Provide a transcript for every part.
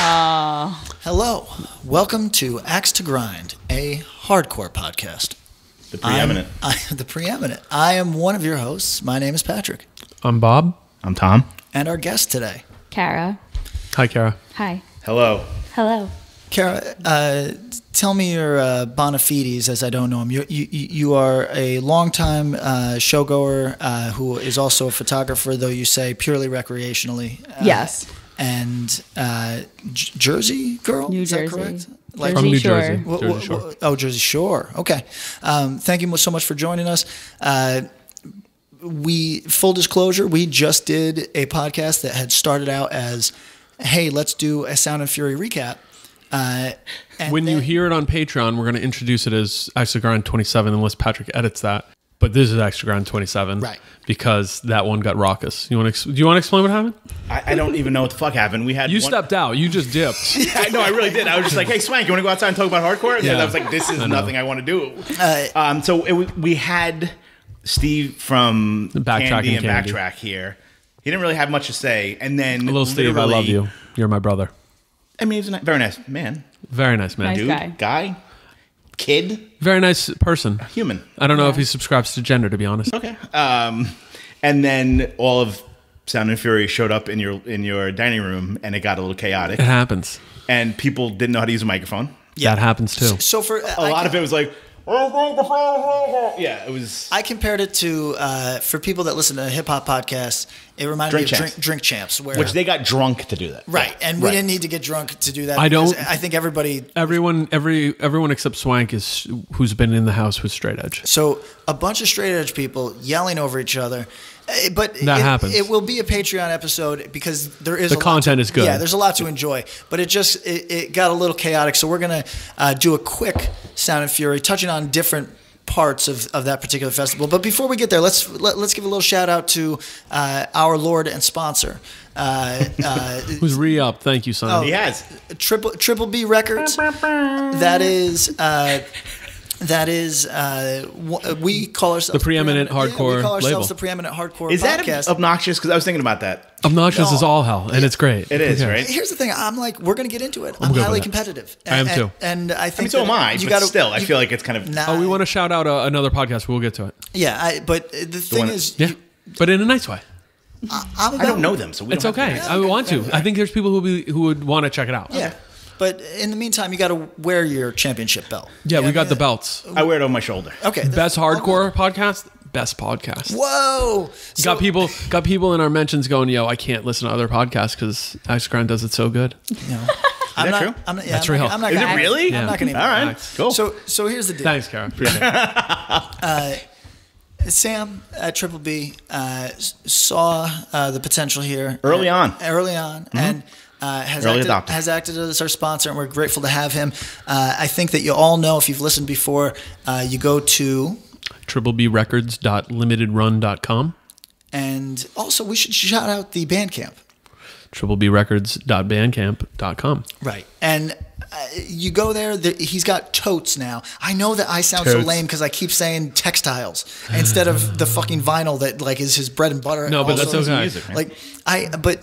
Hello. Welcome to Axe to Grind, a hardcore podcast. The preeminent. The preeminent. I am one of your hosts. My name is Patrick. I'm Bob. I'm Tom. And our guest today. Kara. Hi, Kara. Hi. Hello. Hello. Kara, tell me your bona fides, as I don't know him. You are a longtime showgoer who is also a photographer, though you say purely recreationally. Yes. And Jersey girl? New Is Jersey. that correct? Like, From New Shore. Jersey. Jersey Shore. Oh, Jersey Shore. Okay. Thank you so much for joining us. Full disclosure, we just did a podcast that had started out as, hey, let's do a Sound and Fury recap. When you hear it on Patreon, we're going to introduce it as Extra Grind 27 unless Patrick edits that. But this is Extra Grind 27. Right. Because that one got raucous. Do you want to explain what happened? I don't even know what the fuck happened. We had stepped out. You just dipped. Yeah, I know. I really did. I was just like, "Hey, Swank, you want to go outside and talk about hardcore?" And I was like, "This is nothing I want to do." We had Steve from Candy and Backtrack here. He didn't really have much to say, and then Little Steve, I love you. You're my brother. I mean, he's a very nice man. Very nice man. Nice Dude, guy, kid, Very nice person. human. I don't know if he subscribes to gender, to be honest. Okay. And then all of Sound and Fury showed up in your dining room, and it got a little chaotic. It happens. And people didn't know how to use a microphone. Yeah. That happens too. So for A lot of it was like, yeah, it was. I compared it to for people that listen to hip hop podcasts. It reminded me of Drink Champs, Which they got drunk to do that. Right, and we didn't need to get drunk to do that. I think Everyone except Swank who's been in the house with straight edge. So a bunch of straight edge people yelling over each other. But that happens. It will be a Patreon episode because there is the content is good. Yeah, there's a lot to enjoy, but it got a little chaotic. So we're gonna do a quick Sound and Fury, touching on different parts of that particular festival. But before we get there, let's give a little shout out to our Lord and sponsor, who's re-up. Thank you, son. He has Triple B Records. That is, we call ourselves the preeminent hardcore we call ourselves label. The preeminent hardcore Is podcast. that obnoxious? Because I was thinking about that. Obnoxious is all hell, and it's great. It is, right? Here's the thing. I'm like, we're going to get into it. I'm I'm good highly with that. competitive. I am too. And I think so am I, you but gotta, still, I feel like it's kind of... we want to shout out another podcast. We'll get to it. Yeah, but the thing is... Yeah, but in a nice way. I don't know them, so we It's don't have okay. to. I want to. I think there's people who would want to check it out. Yeah. But in the meantime, you got to wear your championship belt. Yeah, we got the belts. I wear it on my shoulder. Okay. Best hardcore podcast. Best podcast. Whoa! Got people in our mentions going, "Yo, I can't listen to other podcasts because Ice Grind does it so good." You know, Is that true? That's real. I'm not Is gonna, it really? I'm not going to. All right, cool. So here's the deal. Thanks, Kara. Appreciate it. Sam at Triple B saw the potential here Early on, and has Early adopter. acted as our sponsor, and we're grateful to have him. I think that you all know, if you've listened before, you go to triplebrecords.limitedrun.com, and also we should shout out the Bandcamp. triplebrecords.bandcamp.com. Right, and you go there. He's got totes now. I know that I sound so Totes. lame because I keep saying textiles instead of the fucking vinyl that like is his bread and butter. No, but that's okay. music, man. Like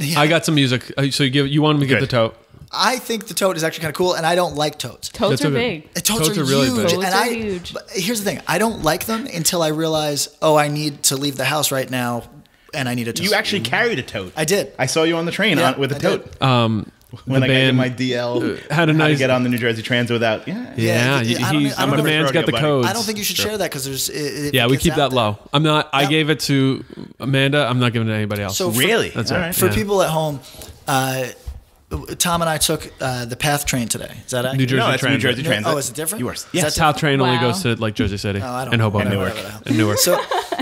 yeah, I got some music. So you want me to get the tote? I think the tote is actually kind of cool, and I don't like totes. Totes That's are okay. big. Totes are really huge, big. and Totes are huge. But here's the thing: I don't like them until I realize, I need to leave the house right now, and I need a tote. you actually carried a tote. I did. I saw you on the train with a I tote. did. When I band got my DL, had a how to nice get on the New Jersey Transit without. I don't the know. man's got the Buddy. codes. I don't think you should share that because there's. Yeah, we keep that low. I'm not. I gave it to Amanda. I'm not giving it to anybody else. So Really? That's All it. right. For Yeah. people at home, Tom and I took the PATH train today. Is that accurate? New Jersey No, that's New Transit. Jersey Transit. Oh, is it different? You are. Is Yes. that South train only Wow. goes to like Jersey City I don't and know. Hoboken Whatever the hell. and Newark.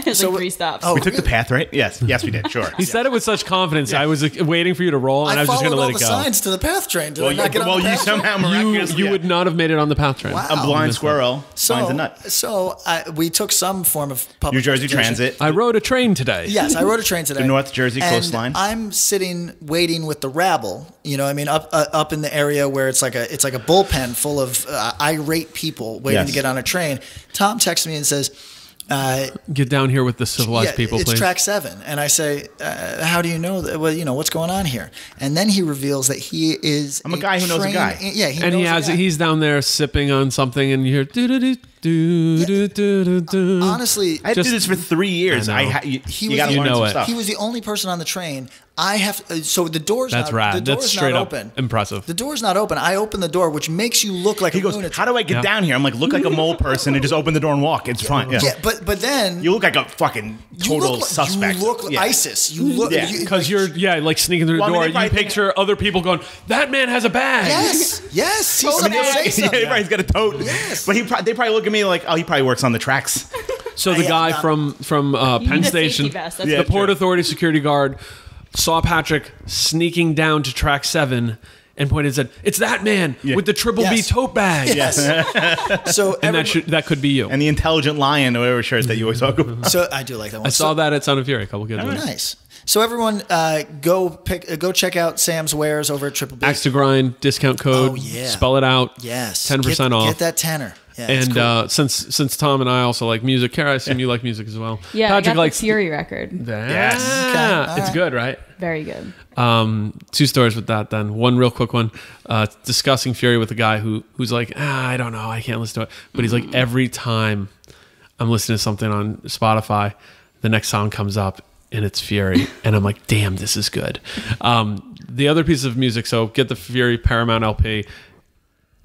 It's like 3 stops. Oh, We took the path, right? Yes, we did. Sure. He said it with such confidence. I was waiting for you to roll, and I was just going to followed let all it the go. signs to the PATH train. Did I Well, not get on the you PATH train? somehow miraculously. You would not have made it on the PATH train. Wow. A blind squirrel finds a nut. So we took some form of public New Jersey transportation. Transit. I rode a train today. Yes, I rode a train today. The North Jersey and coastline. I'm sitting waiting with the rabble. You know, what I mean, up in the area where it's like a bullpen full of irate people waiting Yes. to get on a train. Tom texts me and says, Get down here with the civilized people, please. It's track 7. And I say, how do you know that? Well, what's going on here? And then he reveals that he is I'm a guy who knows a guy. Yeah, he's down there sipping on something, and you hear honestly, I did this for 3 years. You got to learn some stuff. He was the only person on the train. So the door's That's not, rad. the door's That's straight not up open. Impressive. The door's not open. I open the door, which makes you look like he goes, lunatic. how do I get down here? I'm like, look like a mole person and just open the door and walk. It's fine. Yeah. But then you look like a fucking total suspect. You look like ISIS. You look because you're like sneaking through the door. You picture other people going, that man has a bag. Yes. He probably got a tote. Yes. But they probably look at me like, oh, he probably works on the tracks. So the guy from Penn Station, the Port Authority security guard, saw Patrick sneaking down to track 7 and pointed and said, "It's that man with the Triple B tote bag." Yes. So and that could be you. And the intelligent lion or whatever shirt that you always talk about. So I do like that one. I saw that at Sound of Fury a couple good ones. Nice. So everyone, go check out Sam's wares over at Triple B. Axe to Grind discount code. Oh yeah. Spell it out. Yes. 10% off. Get that tenner. Yeah, and cool. since Tom and I also like music, Kara, I assume you like music as well. Yeah, Patrick I got likes the Fury record. Yes. Okay. It's good, right? Very good. 2 stories with that then. One real quick one. Discussing Fury with a guy who's like, I don't know, I can't listen to it. But he's like, every time I'm listening to something on Spotify, the next song comes up and it's Fury. And I'm like, damn, this is good. The other piece of music, so get the Fury Paramount LP.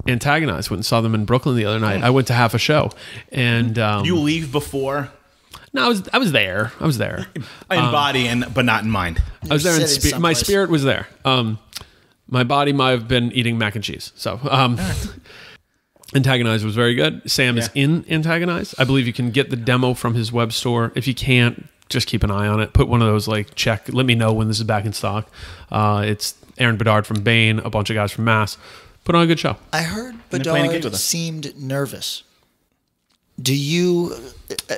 Antagonized. Went and saw them in Brooklyn the other night. I went to half a show. And did you leave before? No, I was there. In body but not in mind. I was there in spirit. My spirit was there. My body might have been eating mac and cheese. So Antagonized was very good. Sam is in Antagonized. I believe you can get the demo from his web store. If you can't, just keep an eye on it. Put one of those check. Let me know when this is back in stock. It's Aaron Bedard from Bane, a bunch of guys from Mass. Put on a good show. I heard Bedard seemed nervous. Do you?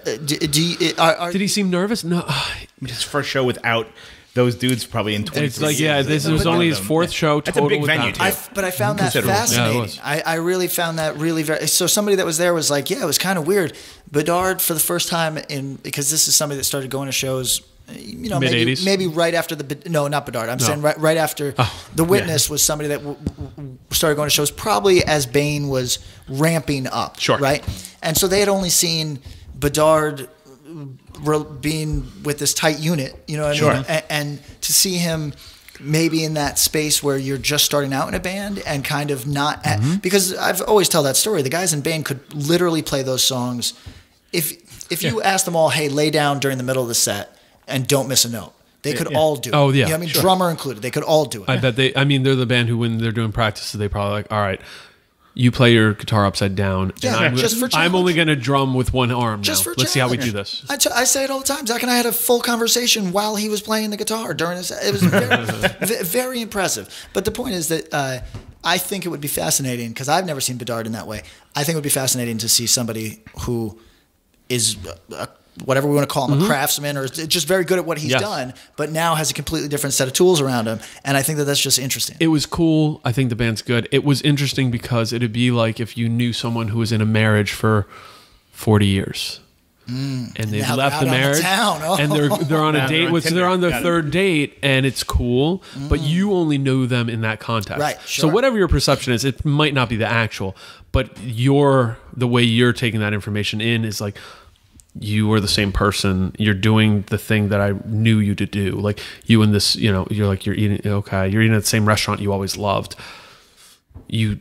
Did he seem nervous? No. His first show without those dudes probably in 20 It's like, this was only his 4th show. That's a big venue, too. But I found that fascinating. I really found that really very... So somebody that was there was like, it was kind of weird. Bedard, for the first time because this is somebody that started going to shows... mid-80s? Maybe right after no, not Bedard. I'm saying right after The Witness was somebody that started going to shows probably as Bane was ramping up. Sure. Right? And so they had only seen Bedard being with this tight unit, you know what I mean? And to see him maybe in that space where you're just starting out in a band and kind of not... because I've always tell that story. The guys in Bane could literally play those songs. If you ask them all, hey, lay down during the middle of the set, and don't miss a note. They could all do it. Oh, yeah. You know what I mean? Drummer included. They could all do it. I bet they're the band who, when they're doing practices, they probably like, all right, you play your guitar upside down. Yeah, and just for challenge. I'm only going to drum with one arm just now. For Let's see how we do this. I say it all the time. Zach and I had a full conversation while he was playing the guitar during his... It was very, very impressive. But the point is that I think it would be fascinating, because I've never seen Bedard in that way. I think it would be fascinating to see somebody who is... whatever we want to call him, a craftsman, or just very good at what he's done, but now has a completely different set of tools around him. And I think that's just interesting. It was cool. I think the band's good. It was interesting because it'd be like if you knew someone who was in a marriage for 40 years. And they've left the marriage and they're on a date with, so they're on their 3rd date, and it's cool, but you only know them in that context. Right, So whatever your perception is, it might not be the actual, but the way you're taking that information in is like, you are the same person. You're doing the thing that I knew you to do. Like you and this, you're eating, you're eating at the same restaurant you always loved.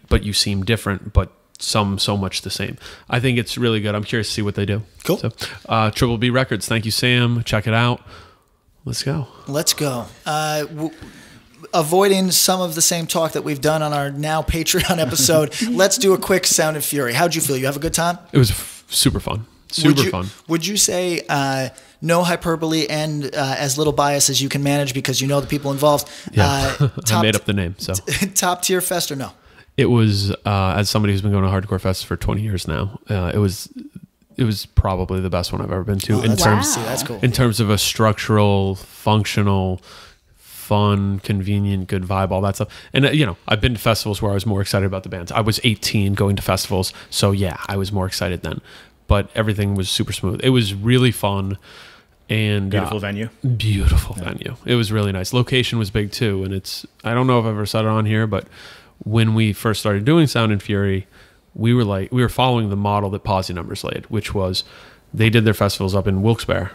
But you seem different, but so much the same. I think it's really good. I'm curious to see what they do. Cool. So, Triple B Records. Thank you, Sam. Check it out. Let's go. Avoiding some of the same talk that we've done on our now Patreon episode, let's do a quick Sound and Fury. How'd you feel? You have a good time? It was super fun. Fun. Would you say no hyperbole and as little bias as you can manage because you know the people involved? Yeah, I made up the name. So top tier fest or no? It was as somebody who's been going to hardcore fests for 20 years now. It was probably the best one I've ever been to That's cool. In terms of a structural, functional, fun, convenient, good vibe, all that stuff. And I've been to festivals where I was more excited about the bands. I was 18 going to festivals, so yeah, I was more excited then. but everything was super smooth. It was really fun. And beautiful venue. Beautiful venue. It was really nice. Location was big too. And I don't know if I've ever said it on here, but when we first started doing Sound and Fury, we were following the model that Posse Numbers laid, which was they did their festivals up in Wilkes-Barre.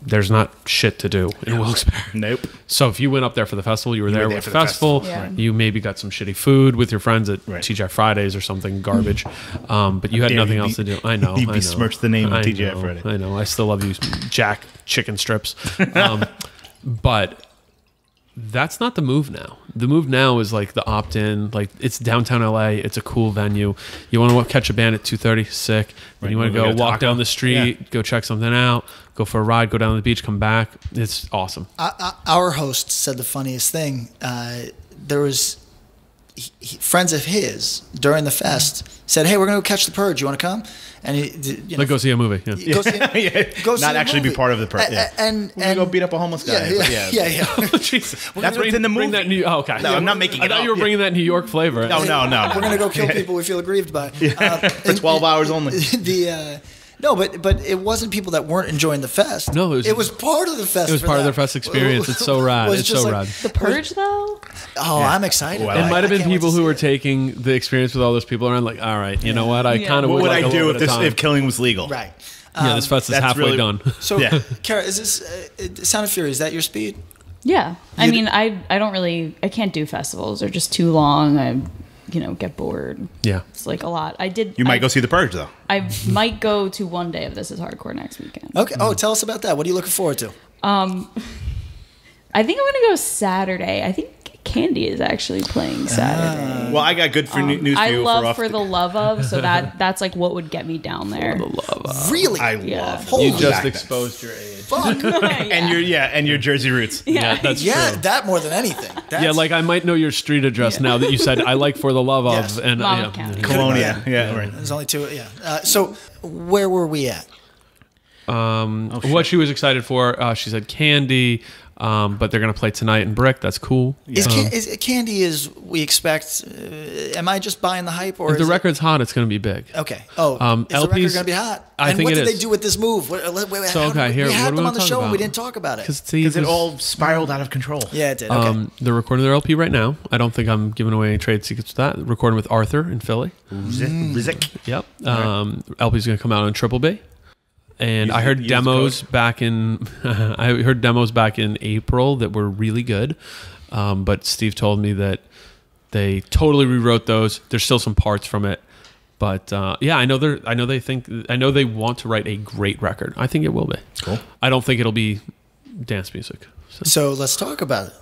There's not shit to do in Wilkes-Barre. Nope. So if you went up there for the festival, you were there with the festival. Yeah. You maybe got some shitty food with your friends at TGI Fridays or something garbage. But you had nothing else to do. I know. You besmirched the name of TGI Friday. I know. I still love you, Jack Chicken Strips. But that's not the move now. The move now is like the opt-in. Like it's downtown LA. It's a cool venue. You want to catch a band at 2:30, sick. Then you want to go walk down the street, go check something out, go for a ride, go down to the beach, come back. It's awesome. Our host said the funniest thing. There was friends of his during the fest said, "Hey, we're going to go catch the Purge. You want to come?" And like go see a movie. Yeah. Go see not actually be part of the Purge. Yeah. And go beat up a homeless guy. Yeah. Oh, Jesus. That's what's in the movie. Okay. No, I'm not making it I thought you were bringing that New York flavor. No. We're going to go kill people we feel aggrieved by. For 12 hours only. No, but it wasn't people that weren't enjoying the fest. No, it was part of the fest. It was part of their fest experience. It's so rad. It's so rad. The Purge, though? Oh, I'm excited. It might have been people who were taking the experience with all those people around like, all right, you know what? I kind of what would like I do if killing was legal? Right. This fest is halfway done. So, Kara, is this Sound of Fury? Is that your speed? Yeah. I mean, I don't really, I can't do festivals. They're just too long. I get bored. Yeah. It's like a lot. You might go see The Purge, though. I might go to one day of This Is Hardcore next weekend. Okay. Oh, tell us about that. What are you looking forward to? I think I'm going to go Saturday. I think Candy is actually playing Saturday. Well, I got good news for you. I love For the Love Of, so that's like what would get me down there. For the love of. Really? I love. Holy You just exposed your age. fuck. And your Jersey roots. Yeah, that's true. That more than anything. Yeah, like I might know your street address now that you said I like For the Love Of. Yes. And Monmouth County. Colonia. Yeah, right. There's only two. Yeah. So where were we at? What she was excited for, she said Candy, but they're going to play tonight in Brick. That's cool. Is Candy as we expect? Am I just buying the hype? Or if the record's hot, it's going to be big. Okay. Oh, is the record going to be hot? I think what it did is. they do with this move? We had them on the show and we didn't talk about it. Because it all spiraled out of control. Yeah, it did. Okay. They're recording their LP right now. I don't think I'm giving away any trade secrets with that. Recording with Arthur in Philly. Rizik. Yep. LP's going to come out on Triple B. And I heard demos back in April that were really good, but Steve told me that they totally rewrote those. There's still some parts from it, but I know they want to write a great record. I think it will be. Cool. I don't think it'll be dance music. So let's talk about it.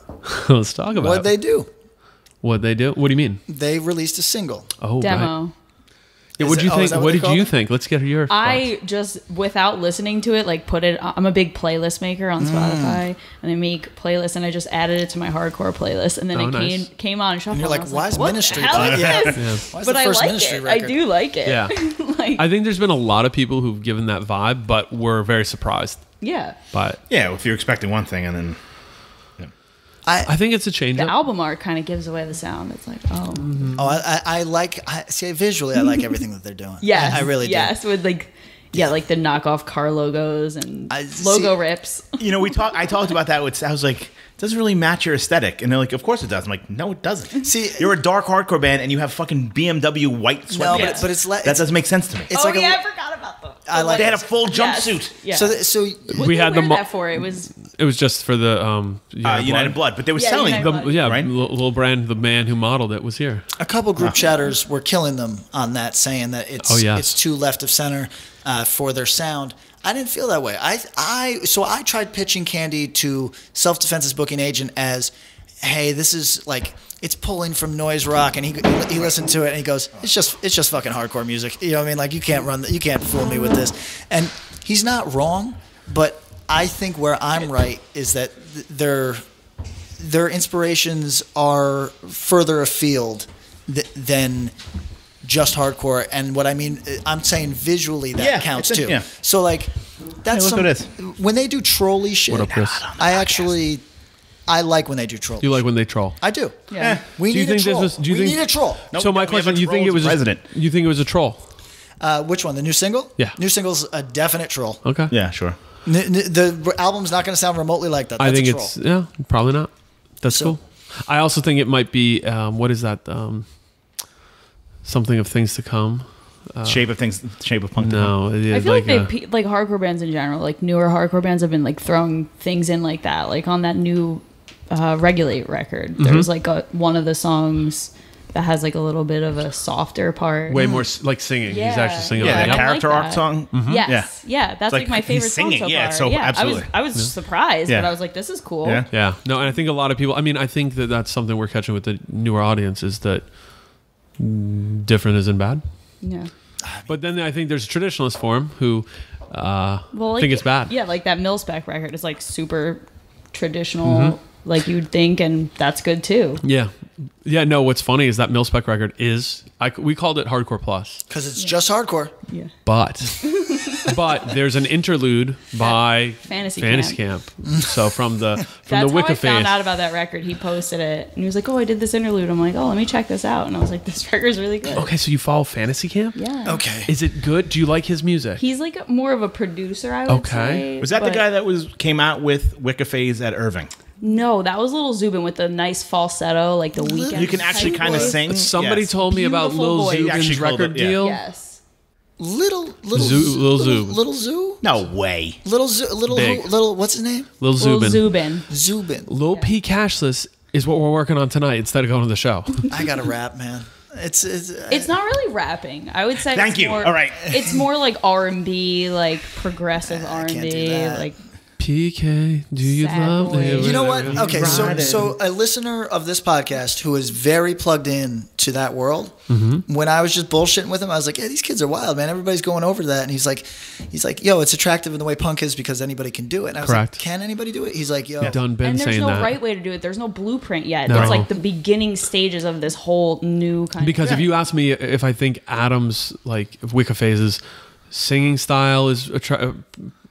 Let's talk about What'd they do? What do you mean? They released a single. Oh, Demo. Right. Yeah, what did you think? What did you think? Let's get your thoughts. I just, without listening to it, like put it. I'm a big playlist maker on Spotify, and I make playlists, and I just added it to my hardcore playlist, and then came on shuffle. And you're like, why is Ministry? Why is this? Why is But the I first like Ministry it. record? I do like it. Yeah. I think there's been a lot of people who've given that vibe, but were very surprised. Yeah. But yeah, if you're expecting one thing and then. I think it's a change. The album art kind of gives away the sound. It's like, visually, I like everything that they're doing. Yeah, I really do. Yes, with like the knockoff car logos and logo rips. I talked about that. I was like, it doesn't really match your aesthetic. And they're like, of course it does. I'm like, no, it doesn't. See, you're a dark hardcore band and you have fucking BMW white sweatpants. But it's that doesn't make sense to me. It's I forgot about them. They had a full jumpsuit. Yes. Yeah. So we had them that for. It was just for the United Blood, but they were selling Blood. right? Little brand. The man who modeled it was here. A couple group chatters were killing them on that, saying that it's too left of center for their sound. I didn't feel that way. So I tried pitching Candy to Self Defense's booking agent as, hey, this is like, it's pulling from noise rock, and he listened to it and he goes, it's just fucking hardcore music. You know what I mean? Like you can't fool me with this. And he's not wrong, but I think where I'm right is that their inspirations are further afield than just hardcore. And what I mean, I'm saying visually that counts too. Yeah. So like that's when they do trolly shit. What up, Chris? I like when they do troll. You like when they troll? I do. Yeah. We need a troll. Do you think need a troll. So my question: You think it was a troll? Which one? The new single? Yeah. New single's a definite troll. Okay. Yeah, sure. The album's not going to sound remotely like that. That's I think a troll. it's probably not. That's cool. I also think it might be what is that? Something of things to come. Shape of punk. No, I feel like like hardcore bands in general, like newer hardcore bands have been like throwing things in like that. Like on that new Regulate record, there was like one of the songs that has like a little bit of a softer part. Way more like singing. Yeah. He's actually singing. Yeah, on that it. character like arc that. song. Mm-hmm. Yes, yeah, that's like my he's favorite singing. song so Yeah, far. so absolutely. I was surprised, but I was like, this is cool. Yeah. Yeah. No, and I think a lot of people. I mean, I think that that's something we're catching with the newer audience is that different isn't bad. Yeah. But then I think there's a traditionalist form who think it's bad. Yeah, like that Mil-Spec record is like super traditional, like you'd think, and that's good too. Yeah. Yeah, no, what's funny is that Mil-Spec record we called it Hardcore Plus. Because it's just hardcore. Yeah. But there's an interlude by Fantasy Camp. So from the That's Wicca how I Phase. found out about that record. He posted it, and he was like, "Oh, I did this interlude." I'm like, "Oh, let me check this out." And I was like, "This record's really good." Okay, so you follow Fantasy Camp? Yeah. Okay. Is it good? Do you like his music? He's like more of a producer, I would say. Was that the but- guy that came out with Wicca Phase at Irving? No, that was Lil Zubin with the nice falsetto, like the Weeknd. You can actually type kind of voice. sing. Somebody Yes. told me about Beautiful Lil voice. He actually Zubin's called record it, yeah. deal. Yes. Little Zub. Little Zoo? No way. Little Big. what's his name? Lil Lil Zubin. Zubin. Zubin. Lil P Cashless is what we're working on tonight instead of going to the show. I got to rap, man. It's not really rapping. I would say. Thank it's you. More, All right. It's more like R&B, like progressive I can't do R&B, that. like. PK, do you Sad love boy. me? You know what? Okay, Riding. so a listener of this podcast who is very plugged in to that world, when I was just bullshitting with him, I was like, "Yeah, these kids are wild, man. Everybody's going over to that." And he's like, "Yo, it's attractive in the way punk is because anybody can do it." And I was Correct. like, "Can anybody do it?" He's like, "Yo, Done been And there's saying no that. right way to do it. There's no blueprint yet. No. It's like the beginning stages of this whole new kind Because of if you ask me if I think Adam's like Wicca Phase's singing style is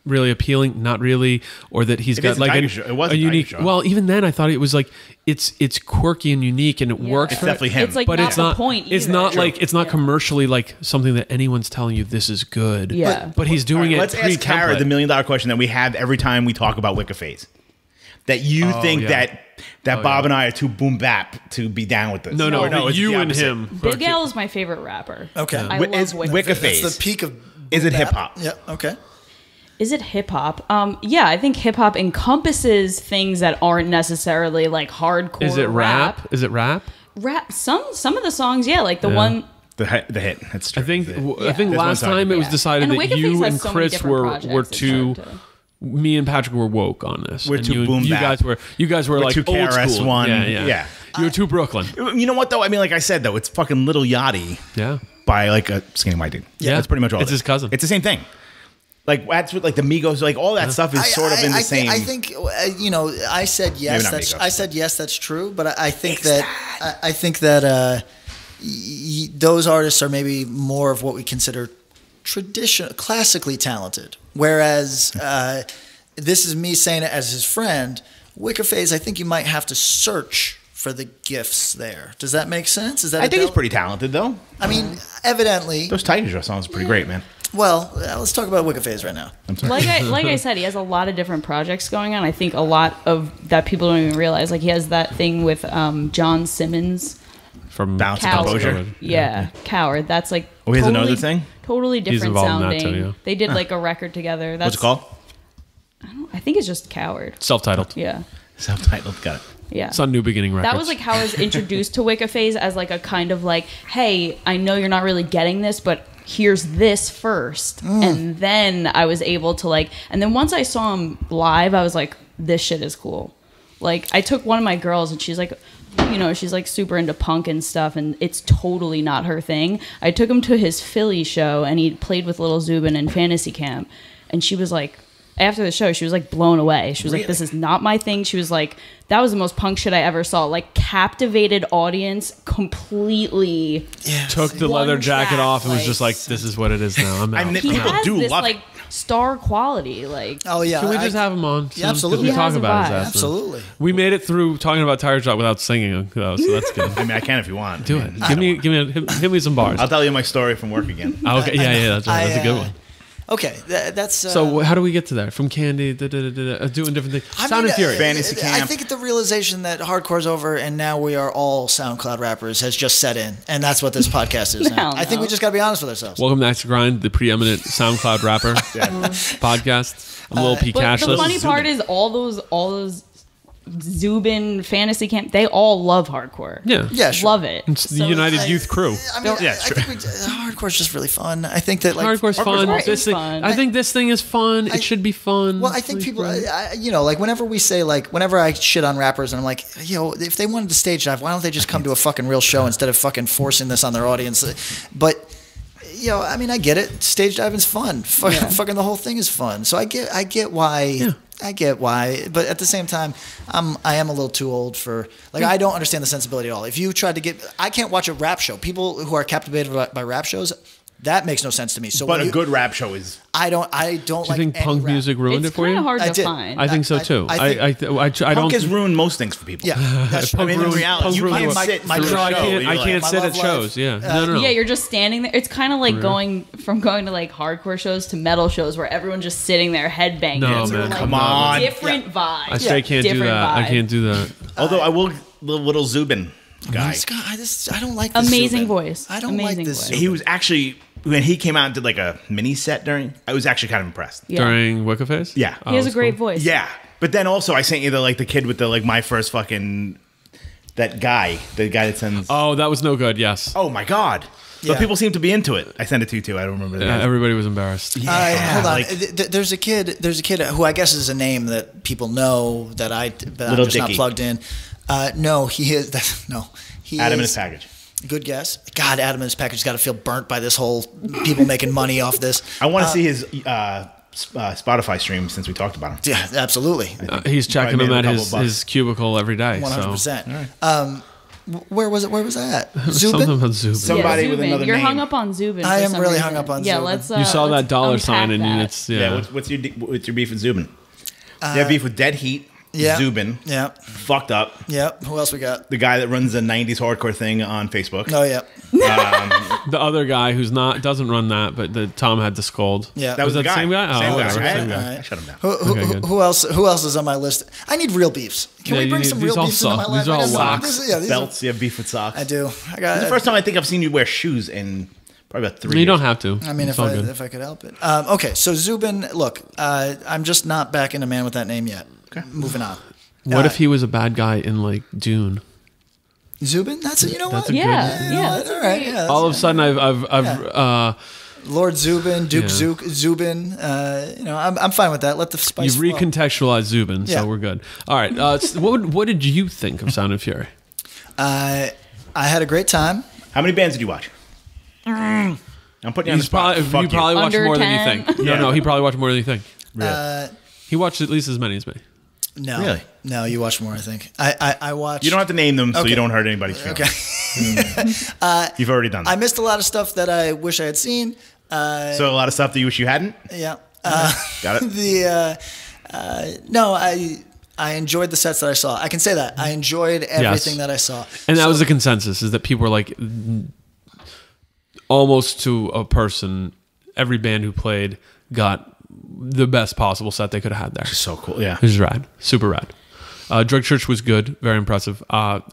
really appealing, not really, or that he's It got is a like Tiger show. It was a a Tiger unique. show. Well, even then, I thought it was like it's quirky and unique, and it works. It's for definitely him. It's like but not it's the not. point It's either. not True. like it's not commercially like something that anyone's telling you this is good. Yeah. but he's doing All right, it let's ask Kara pre-template. the $1 million question that we have every time we talk about Wicca Phase. That you think yeah. that Bob and I are too boom bap to be down with this. No, Or but it's you the and opposite. him. Big L is my favorite rapper. Okay. I Is love Wicca that's Phase. the peak of Is it bap. hip-hop? Yeah. Okay. Is it hip hop? Yeah, I think hip hop encompasses things that aren't necessarily like hardcore. Is it rap? Is it rap? Rap. Some of the songs, yeah, like the one. The hit. That's true. I think The hit. I think There's last one song. time it was Yeah. decided And that Wicca Phase you has and so many Chris different were projects, it's too. hard to- Me and Patrick were woke on this. We're and too you, boom you bap. guys were We're like too old KRS school. One. Yeah. Yeah. You were too Brooklyn. You know what though? I mean, like I said though, it's fucking Little Yachty Yeah. by like a skinny white dude. Yeah. That's pretty much all. It's it is. his cousin. It's the same thing. Like that's what like the Migos, like all that stuff is sort of in the same. I think I said yes. Maybe not That's Migos. I said yes. That's true. But I think I think that those artists are maybe more of what we consider classically talented. Whereas this is me saying it as his friend. Wicca Phase, I think you might have to search for the gifts there. Does that make sense? Is that I think he's pretty talented though. I mean, evidently. Those Tiger Show songs are pretty great, man. Well, let's talk about Wicca Phase right now. I'm sorry. Like I said, he has a lot of different projects going on. I think a lot of that people don't even realize. Like he has that thing with John Simmons. From Bounce and Coward. Composure. Yeah, Coward. That's like Oh, he has another thing? Totally different involved in that sounding. too, yeah. They did like a record together. That's, What's it called? I think it's just Coward. Self-titled. Yeah. Self-titled. Got it. Yeah. It's on New Beginning Records. That was like how I was introduced to Wicca Phase as like a kind of like, hey, I know you're not really getting this, but here's this first. And then I was able to like, and then once I saw him live, I was like, this shit is cool. Like I took one of my girls and she's like, she's like super into punk and stuff and it's totally not her thing. I took him to his Philly show and he played with Lil Zubin in Fantasy Camp. And she was like, after the show, she was like blown away. She was like, this is not my thing. She was like, that was the most punk shit I ever saw. Like captivated audience completely. Yeah. Took the One leather jacket track, off and was like- just like, this is what it is now. I'm out. I mean, He people has do this love like it. star quality. Like, oh yeah, can we just have him on? Yeah, absolutely. We talk about his ass. Absolutely. We made it through talking about Tire Shot without singing though, so that's good. I mean, I can if you want. Do it. Give me some bars. I'll tell you my story from work again. Okay, yeah, that's right. That's a good one. Okay, that's so. How do we get to there? From Candy, doing different things. Sound and Fury, Fantasy Camp. I think the realization that hardcore's over and now we are all SoundCloud rappers has just set in, and that's what this podcast is now. I think we just got to be honest with ourselves. Welcome to Axe to Grind, the preeminent SoundCloud rapper podcast. I'm a little P cashless. The funny part is all those Zubin, Fantasy Camp, they all love hardcore. Yeah, sure. Love it. It's the United Youth crew. I mean, I think hardcore's just really fun. I think that hardcore's fun. I think this thing is fun. It should be fun. Well, I think people, like whenever we say whenever I shit on rappers and I'm like, if they wanted to stage dive, why don't they just come to a fucking real show instead of fucking forcing this on their audience? But I mean, I get it. Stage diving's fun. Fucking the whole thing is fun. So I get why. Yeah. I get why, but at the same time, I am a little too old for I don't understand the sensibility at all. If you tried to I can't watch a rap show. People who are captivated by rap shows, that makes no sense to me. So, but a good rap show is. I don't. Do you think punk music ruined it for you? It's kind of hard to find. I think so too. I don't. Punk has ruined most things for people. Yeah, that's true. I mean, in reality, you can't sit. I can't sit at shows. Yeah, no. Yeah, you're just standing there. It's kind of like going to hardcore shows to metal shows where everyone's just sitting there headbanging. No, man, come on. Different vibe. I straight can't do that. I can't do that. Although I will, the little Zubin guy. I don't like this amazing Zubin. voice. I don't like this. He was actually. When he came out and did a mini set I was actually kind of impressed. Yeah. During Wicca Phase? Yeah. He has a great voice. Yeah. But then also I sent you the kid with my first fucking, the guy that sends. Oh, that was no good, yes. Oh my God. But people seem to be into it. I sent it to you too. I don't remember the name. Everybody was embarrassed. Hold on. There's a kid who I guess is a name that people know that I'm just not plugged in. No, he is. No. He Adam is, in his package. Good guess. God, Adam and his package has got to feel burnt by this whole people making money off this. I want to see his Spotify stream since we talked about him. Yeah, absolutely. He's checking him at his cubicle every day. 100%. So. Where was that? Zubin? Something about Zubin. Somebody with another You're name. hung up on Zubin. I am really hung up on Zubin. Yeah, let's. You saw that dollar sign and it's. What's your beef with Zubin? You have beef with Dead Heat. Yeah. Zubin. Yeah. Fucked up. Yeah. Who else we got? The guy that runs the 90s hardcore thing on Facebook. Oh, yeah. The other guy who's doesn't run that, but Tom had to scold. Yeah. That was the guy. Same guy? Same guy. Same guy. I shut him down. Who else is on my list? I need real beefs. Can we bring some real beefs into my life? These are all socks. Belts. You have beef with socks. I do. This is the first time I think I've seen you wear shoes in probably about 3 years. You don't have to. I mean, if I could help it. Okay, so Zubin, look, I'm just not back into Man with that name yet. Okay. Moving on. What if he was a bad guy in Dune? Zubin? That's what? All right. Yeah, all of a sudden, I've Lord Zubin, Duke Zubin. I'm fine with that. Let the spice. You've recontextualized Zubin, so we're good. All right. What did you think of Sound and Fury? I had a great time. How many bands did you watch? I'm putting you on the spot. You probably watched more 10. than you think. No, he probably watched more than you think. Really? He watched at least as many as me. No, really? No, you watch more. I think I watched. You don't have to name them, so you don't hurt anybody's feelings. Okay. You've already done that. I missed a lot of stuff that I wish I had seen. So a lot of stuff that you wish you hadn't. Yeah. Got it. No, I enjoyed the sets that I saw. I can say that I enjoyed everything that I saw. And that was the consensus: is that people were almost to a person. Every band who played got the best possible set they could have had there. Which is so cool. Yeah. Which is rad. Super rad. Drug Church was good. Very impressive.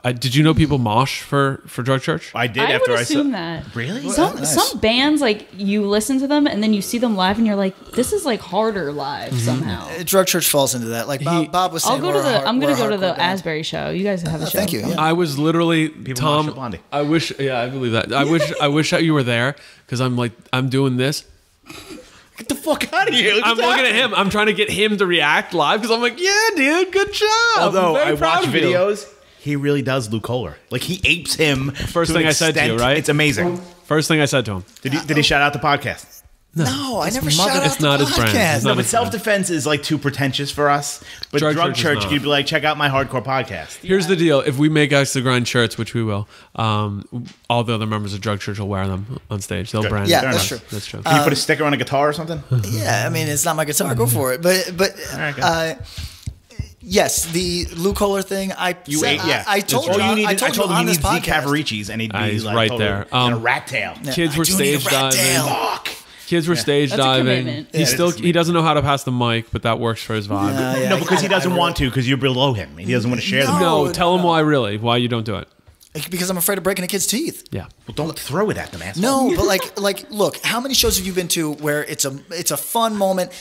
Did you know people mosh for Drug Church? I did. I after would I assume saw that. Really? Some bands you listen to them and then you see them live and you're like, this is harder live somehow. Drug Church falls into that. Bob was saying. I'm gonna go to the Asbury show. You guys have a show. Thank you. Yeah. I was literally Tom. Blondie. I wish. Yeah, I believe that. I wish that you were there because I'm doing this. Get the fuck out of here. I'm looking at him. I'm trying to get him to react live because I'm like, yeah, dude, good job. Although I watch videos, he really does Luke Kohler. He apes him. First thing I said to you, right? It's amazing. First thing I said to him. Did he shout out the podcast? No, I never shout out It's the not his brand. podcast. It's No, not but his brand. self-defense is like too pretentious for us. But Drug Church is Church, not. you'd be like, check out my hardcore podcast. Here's the deal: if we make Axe to Grind shirts, which we will, all the other members of Drug Church will wear them on stage. They'll brand. Yeah, it. that's true. That's true. Can you put a sticker on a guitar or something? Yeah, I mean, it's not my guitar. Go for it. But right, go. yes, the Lou Kohler thing. I told you. I told you on this he needs podcast. Cavaricis, and he'd be He's like right totally there. in a rat tail. Kids were I do need a stage rat tail. diving. Fuck. Kids were stage That's a diving. commitment. He Yeah, he doesn't know how to pass the mic, but that works for his vibe. No, because he doesn't want to, because you're below him. He doesn't want to share them. No, tell him why you don't do it. Because I'm afraid of breaking a kid's teeth. Yeah. Well, don't throw it at them, asshole. No, but look, how many shows have you been to where it's a fun moment?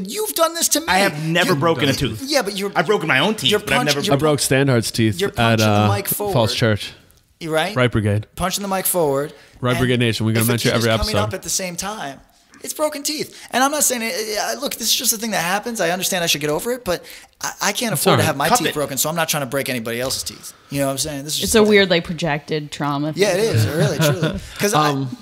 You've done this to me. I have never broken a tooth. Yeah, but I've broken my own teeth, but I've never. I broke Standhart's teeth You're at punching the mic forward. Falls Church. You right? Right Brigade. Punching the mic forward. Right and Brigade Nation. We're going to if a mention kid every is episode. coming up at the same time. It's broken teeth. And I'm not saying, look, this is just a thing that happens. I understand I should get over it, but I can't afford to have my teeth broken, so I'm not trying to break anybody else's teeth. You know what I'm saying? This is It's a weird, like, projected trauma. Yeah, it is. Really, truly. Because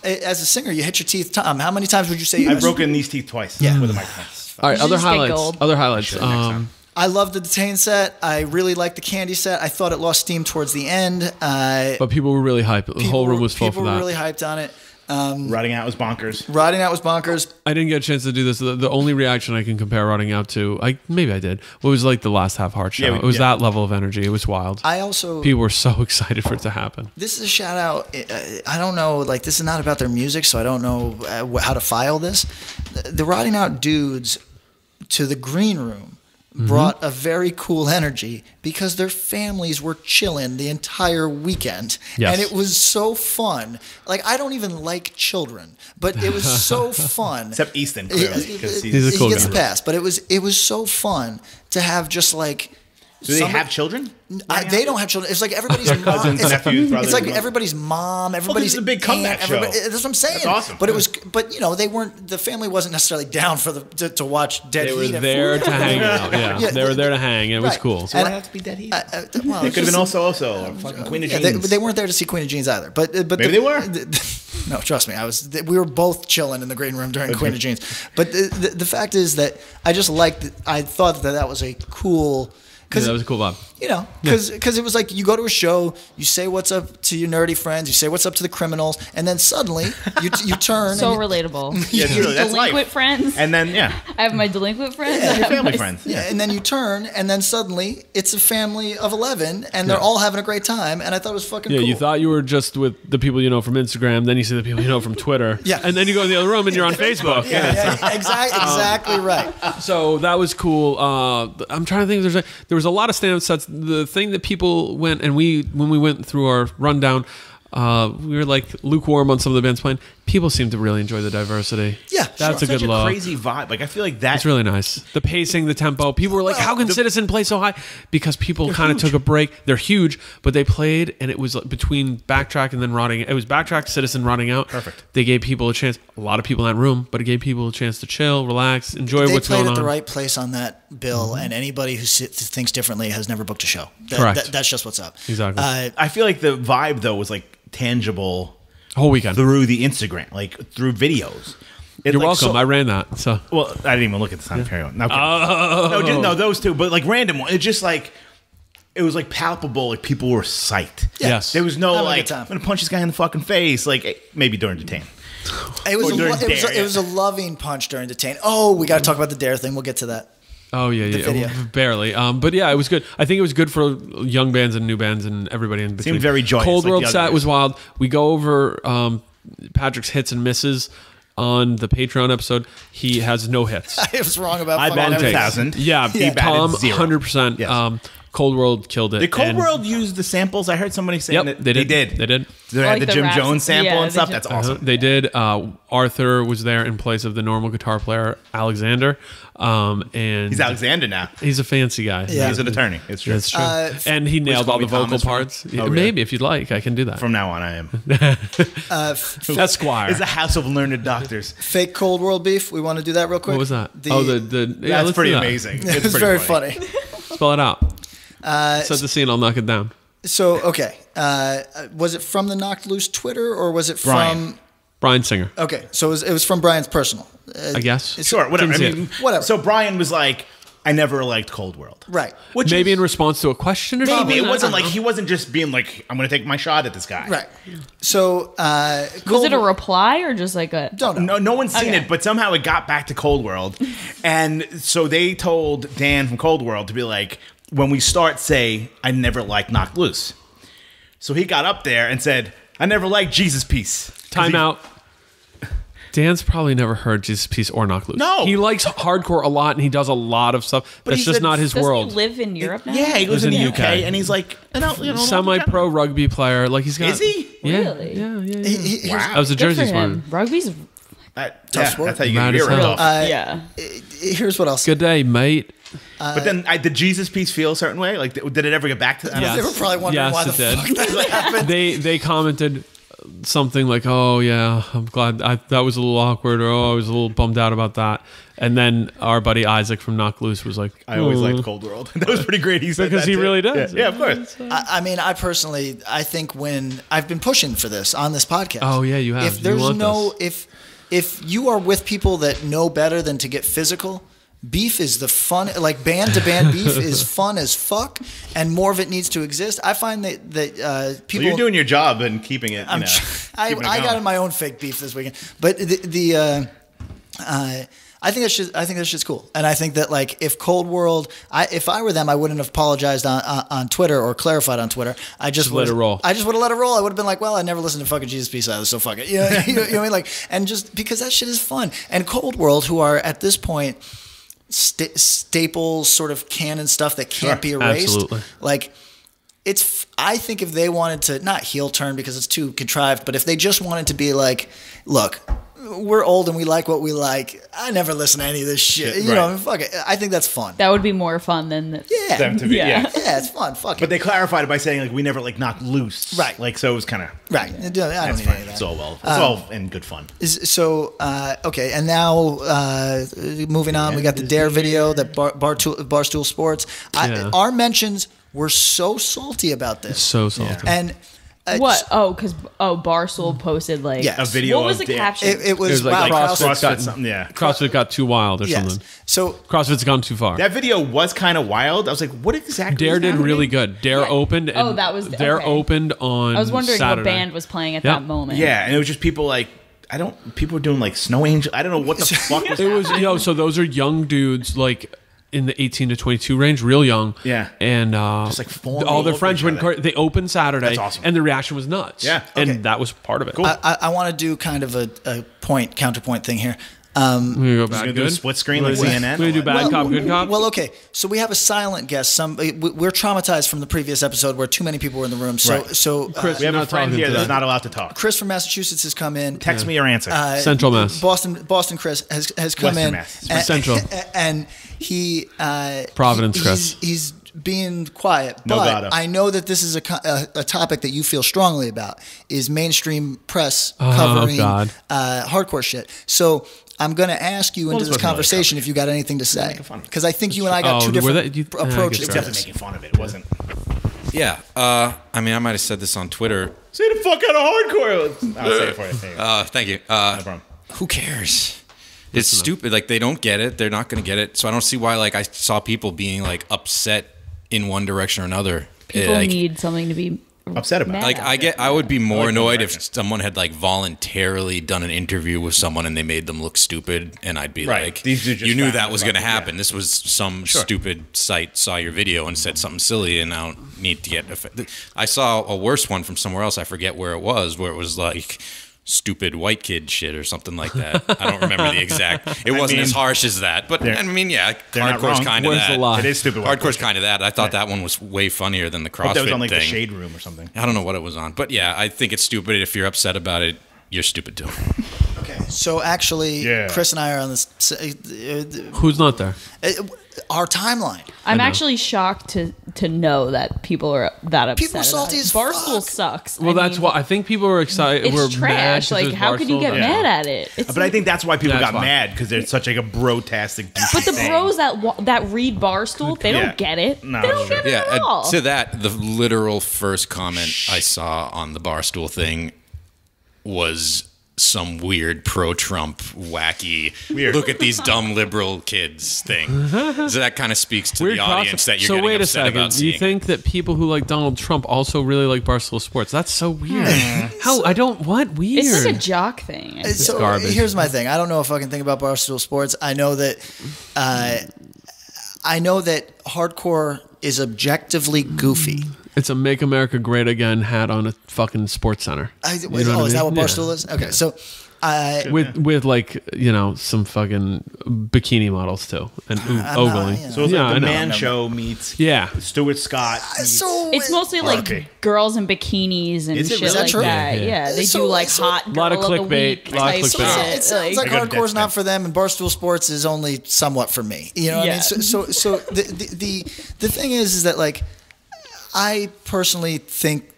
as a singer, you hit your teeth. Tom, how many times would you say I've broken these teeth twice with a microphone. All right, You other just get highlights. gold. Other highlights. Sure, next time. I love the Detain set. I really like the Candy set. I thought it lost steam towards the end. But people were really hyped. The whole room was full for People that. were really hyped on it. Rotting Out was bonkers. Rotting Out was bonkers. I didn't get a chance to do this. The only reaction I can compare Rotting Out to, maybe I did, was like the last half Heart show. Yeah, it was that level of energy. It was wild. People were so excited for it to happen. This is a shout out. I don't know, like, this is not about their music, so I don't know how to file this. The Rotting Out dudes to the green room brought a very cool energy because their families were chilling the entire weekend. Yes. And it was so fun. Like, I don't even like children, but it was so fun. Except Easton, clearly. Because He's a cool he gets guy. the pass, but it was so fun to have just like. Do they have children? They don't have children. It's like everybody's mom. Cousins, nephews, brothers. It's like everybody's mom. Everybody's this is a big comeback show. That's what I'm saying. That's awesome. But it was. But you know, they weren't. The family wasn't necessarily down for to watch Dead They Heat. were there to hang out. Yeah, they were there to hang, and it was Right. cool. So why have to be Dead Heat? Well, It could have been also or fucking Queen of Jeans. they weren't there to see Queen of Jeans either. But Maybe they were. No, trust me. We were both chilling in the green room during Queen of Jeans. But the fact is that I just liked. I thought that was a cool. Yeah, that was a cool vibe. You know, because it was like you go to a show, you say what's up to your nerdy friends, you say what's up to the criminals, and then suddenly you turn. So and relatable. Yeah, it's true. That's Delinquent life. friends. And then, I have my delinquent friends. Yeah, I have family my- friends. yeah, and then you turn, and then suddenly it's a family of 11, and they're all having a great time, and I thought it was fucking Yeah, cool. you thought you were just with the people you know from Instagram, then you see the people you know from Twitter. Yeah. And then you go in the other room and you're on Facebook. Yeah, exactly right. So that was cool. I'm trying to think. There was a lot of stand-up sets. The thing that people went and when we went through our rundown, we were like lukewarm on some of the bands playing. People seem to really enjoy the diversity. Yeah, that's a such good a look. crazy vibe. Like, I feel like that. It's really nice. The pacing, the tempo. People were like, "How can Citizen play so high?" Because people kind of took a break. They're huge, but they played, and it was like between Backtrack and then Rotting. It was Backtrack, Citizen, Rotting Out. Perfect. They gave people a chance. A lot of people in that room, but it gave people a chance to chill, relax, enjoy what's going on. They played at the right place on that bill, and anybody who thinks differently has never booked a show. Correct. That's just what's up. Exactly. I feel like the vibe, though, was like tangible Whole weekend. through the Instagram, like through videos. You're welcome. I ran that. So Well, I didn't even look at the time. Carry on. No, those two, but like random one. It's just like it was like palpable. Like people were psyched. Yes. There was no Having a like good time. I'm gonna punch this guy in the fucking face. Like maybe during Detain. It was Or during Dare, it was a loving punch during Detain. Oh, we got to talk about the Dare thing. We'll get to that. Oh yeah, video. barely. But yeah, it was good. I think it was good for young bands and new bands and everybody in between. Seemed very joyous, Cold like World the other set years. was wild. We go over Patrick's hits and misses on the Patreon episode. He has no hits. I was wrong about I fucking batted everything. 1,000. Yeah, He batted Tom, 0. 100%. Yes. Cold World killed it. Did Cold And- World use the samples? I heard somebody saying Yep, that they did. They They did. They Like had the the Jim raps- Jones sample yeah, and the stuff. Jim- That's awesome. They did. Arthur was there in place of the normal guitar player, Alexander. And He's Alexander now. he's a fancy guy. Yeah. He's an attorney. It's true. That's true. And he nailed call all the me vocal Thomas from- parts. Oh, really? Maybe if you'd like, I can do that. From now on, I am. Esquire. It's a house of learned doctors. Fake Cold World beef. We want to do that real quick. What was that? Yeah, That's let's pretty do that. amazing. It was pretty very funny. Spell it out. Set the scene. I'll knock it down. So okay, was it from the Knocked Loose Twitter or was it Brian. from? Brian Singer. Okay, so it was from Brian's personal. I guess. Sure, whatever. I Didn't see mean, whatever. So Brian was like, I never liked Cold World. Right. Which Maybe is, in response to a question or maybe something. it wasn't like he wasn't just being like, I'm going to take my shot at this guy. Right. So Was it a reply or just like a? Don't know. No one's seen Okay. it, but somehow it got back to Cold World. And so they told Dan from Cold World to be like, when we start, say, I never liked Knocked Loose. So he got up there and said, I never liked Jesus Piece. Time out. Dan's probably never heard Jesus Piece or Knocked Loose. No. He likes hardcore a lot and he does a lot of stuff. But That's he just said- not his Doesn't world. he live in Europe now? Yeah, he lives in the in UK. the UK. And he's like, Semi-pro rugby player. Like he's got. Is he? Yeah. Really? Yeah. Wow. That was a Good for Jersey him. sport. Rugby's That's how you Mad get as your hell. off. yeah. Here's what else. Good day, mate. But then did Jesus Piece feel a certain way? Like, did it ever get back to that? Yes. They were probably wondering Yes, why the it did. fuck that happened. They commented something like, "Oh yeah, I'm glad that was a little awkward," or "Oh, I was a little bummed out about that." And then our buddy Isaac from Knocked Loose was like, I always "Oh." liked Cold World. That was pretty great. He said Because that he too. really does. Yeah, of course. I mean, I think when I've been pushing for this on this podcast. Oh, yeah, you have. If You there's want if you are with people that know better than to get physical, beef is the fun. Like band to band beef is fun as fuck, and more of it needs to exist. I find that people. Well, you're doing your job and keeping it. I keeping it got going. in my own fake beef this weekend, but I think that shit's cool, and I think that like if Cold World, if I were them, I wouldn't have apologized on Twitter or clarified on Twitter. I just let it roll. I just would have let it roll. I would have been like, well, I never listened to fucking Jesus Piece either, so fuck it. You know what I mean? Like, and just because that shit is fun. And Cold World, who are at this point staples, sort of canon stuff that can't be erased. Absolutely. Like. I think if they wanted to, not heel turn because it's too contrived, but if they just wanted to be like, look, we're old and we like what we like. I never listen to any of this shit. You know, fuck it. I think that's fun. That would be more fun than Them to be, yeah. Yeah, it's fun. Fuck But it. they clarified it by saying like we never like Knocked Loose. Right. Like so it was kind of Right. I don't need That's any fine. of that. It's all in good fun. So, okay. And now, moving on, we got the Dare video that Barstool Sports. Yeah. Our mentions were so salty about this. So salty. And What? Oh, because Barstool posted like Yes. A video What was of the Dare. caption? it was like wow. CrossFit CrossFit got- something, yeah. CrossFit got too wild or Yes. something. So CrossFit's gone too far. That video was kind of wild. I was like, what exactly? Dare is did happening? really good. Dare Yeah. opened. And Oh, that was- Dare okay. opened on. I was wondering Saturday. what band was playing at Yep. that moment. Yeah, and it was just people like people were doing like Snow Angel. I don't know what the fuck was. It was so those are young dudes like in the 18 to 22 range, real young. Yeah. And Just, like, falling all their over friends each went. other. They opened Saturday, That's awesome. and the reaction was nuts. Yeah. and Okay. that was part of it. Cool. I want to do kind of a counterpoint thing here. We're gonna go Just back gonna do a good. split screen like We're gonna CNN. We're gonna do bad cop, good cop. Well, okay. So we have a silent guest. We're traumatized from the previous episode where too many people were in the room. So, Right. so Chris, We have a Not friend talking here today. that's not allowed to talk. Chris from Massachusetts has come in. Text me your answer. Central Mass. Boston Chris has come Western in. Mass. and- Central. And he Providence, Chris. He's being quiet, No but gotta. I know that this is a topic that you feel strongly about. Is mainstream press Oh, covering God. hardcore shit? So I'm going to ask you into this this wasn't really conversation if you got anything to say, making fun of it. because I think you and I got Oh, two were different that- you- I approaches guess to Definitely this. making fun of it. It wasn't. Yeah, I mean, I might have said this on Twitter. Say the fuck out of hardcore. I'll say it for you. There you go. Thank you. No problem. Who cares? It's stupid. Like, they don't get it. They're not going to get it. So I don't see why. Like, I saw people being like upset in one direction or another. People like, need something to be Upset about. mad like at. I would be more like annoyed one if direction. someone had like voluntarily done an interview with someone and they made them look stupid, and I'd be Right. like, These are just you knew that facts was about going to it, happen. yeah. This was some stupid site saw your video and said something silly, and I don't need to get offended. I saw a worse one from somewhere else. I forget where it was like stupid white kid shit or something like that. I don't remember the exact. It wasn't as harsh as that, but I mean, yeah, they're not hardcore's wrong. kind of Where's the that. lie? It is stupid. white Hardcore's person. kind of that. I thought that one was way funnier than the CrossFit That was on like thing. the shade room or something. I don't know what it was on, but yeah, I think it's stupid. If you're upset about it, you're stupid too. Okay, so actually, Yeah. Chris and I are on this. Who's not there? Our timeline. I'm know. actually shocked to know that people are that upset. People are salty about it. as Barstool fuck. sucks. Well, I that's mean, why I think people were excited. it's Were trash. mad 'cause Like, it was how could you Barstool. get Yeah. mad at it? It's But I think that's why people That's got why. mad because it's such like a bro-tastic. But the thing. bros that read Barstool, they Yeah. don't get it. No, they don't sure. get it Yeah, at all. to that, the literal first comment I saw on the Barstool thing was some weird pro-Trump, wacky, look at these dumb liberal kids thing. So that kind of speaks to the audience that you're getting upset about seeing. You think that people who like Donald Trump also really like Barstool Sports? That's so weird. How? I don't... What? Weird. It's like a jock thing. It's garbage. Here's my thing. I don't know a fucking thing about Barstool Sports. I know that hardcore is objectively goofy. It's a "Make America Great Again" hat on a fucking Sports Center. Is that what Barstool is? Okay, so with like some fucking bikini models too and ogling. So it's like the Man Show meets Stuart Scott. So it's mostly like girls in bikinis and shit like that. Yeah, they do like hot. A lot of clickbait. It sounds like hardcore's not for them, and Barstool Sports is only somewhat for me. You know what I mean? So the thing is that like. I personally think,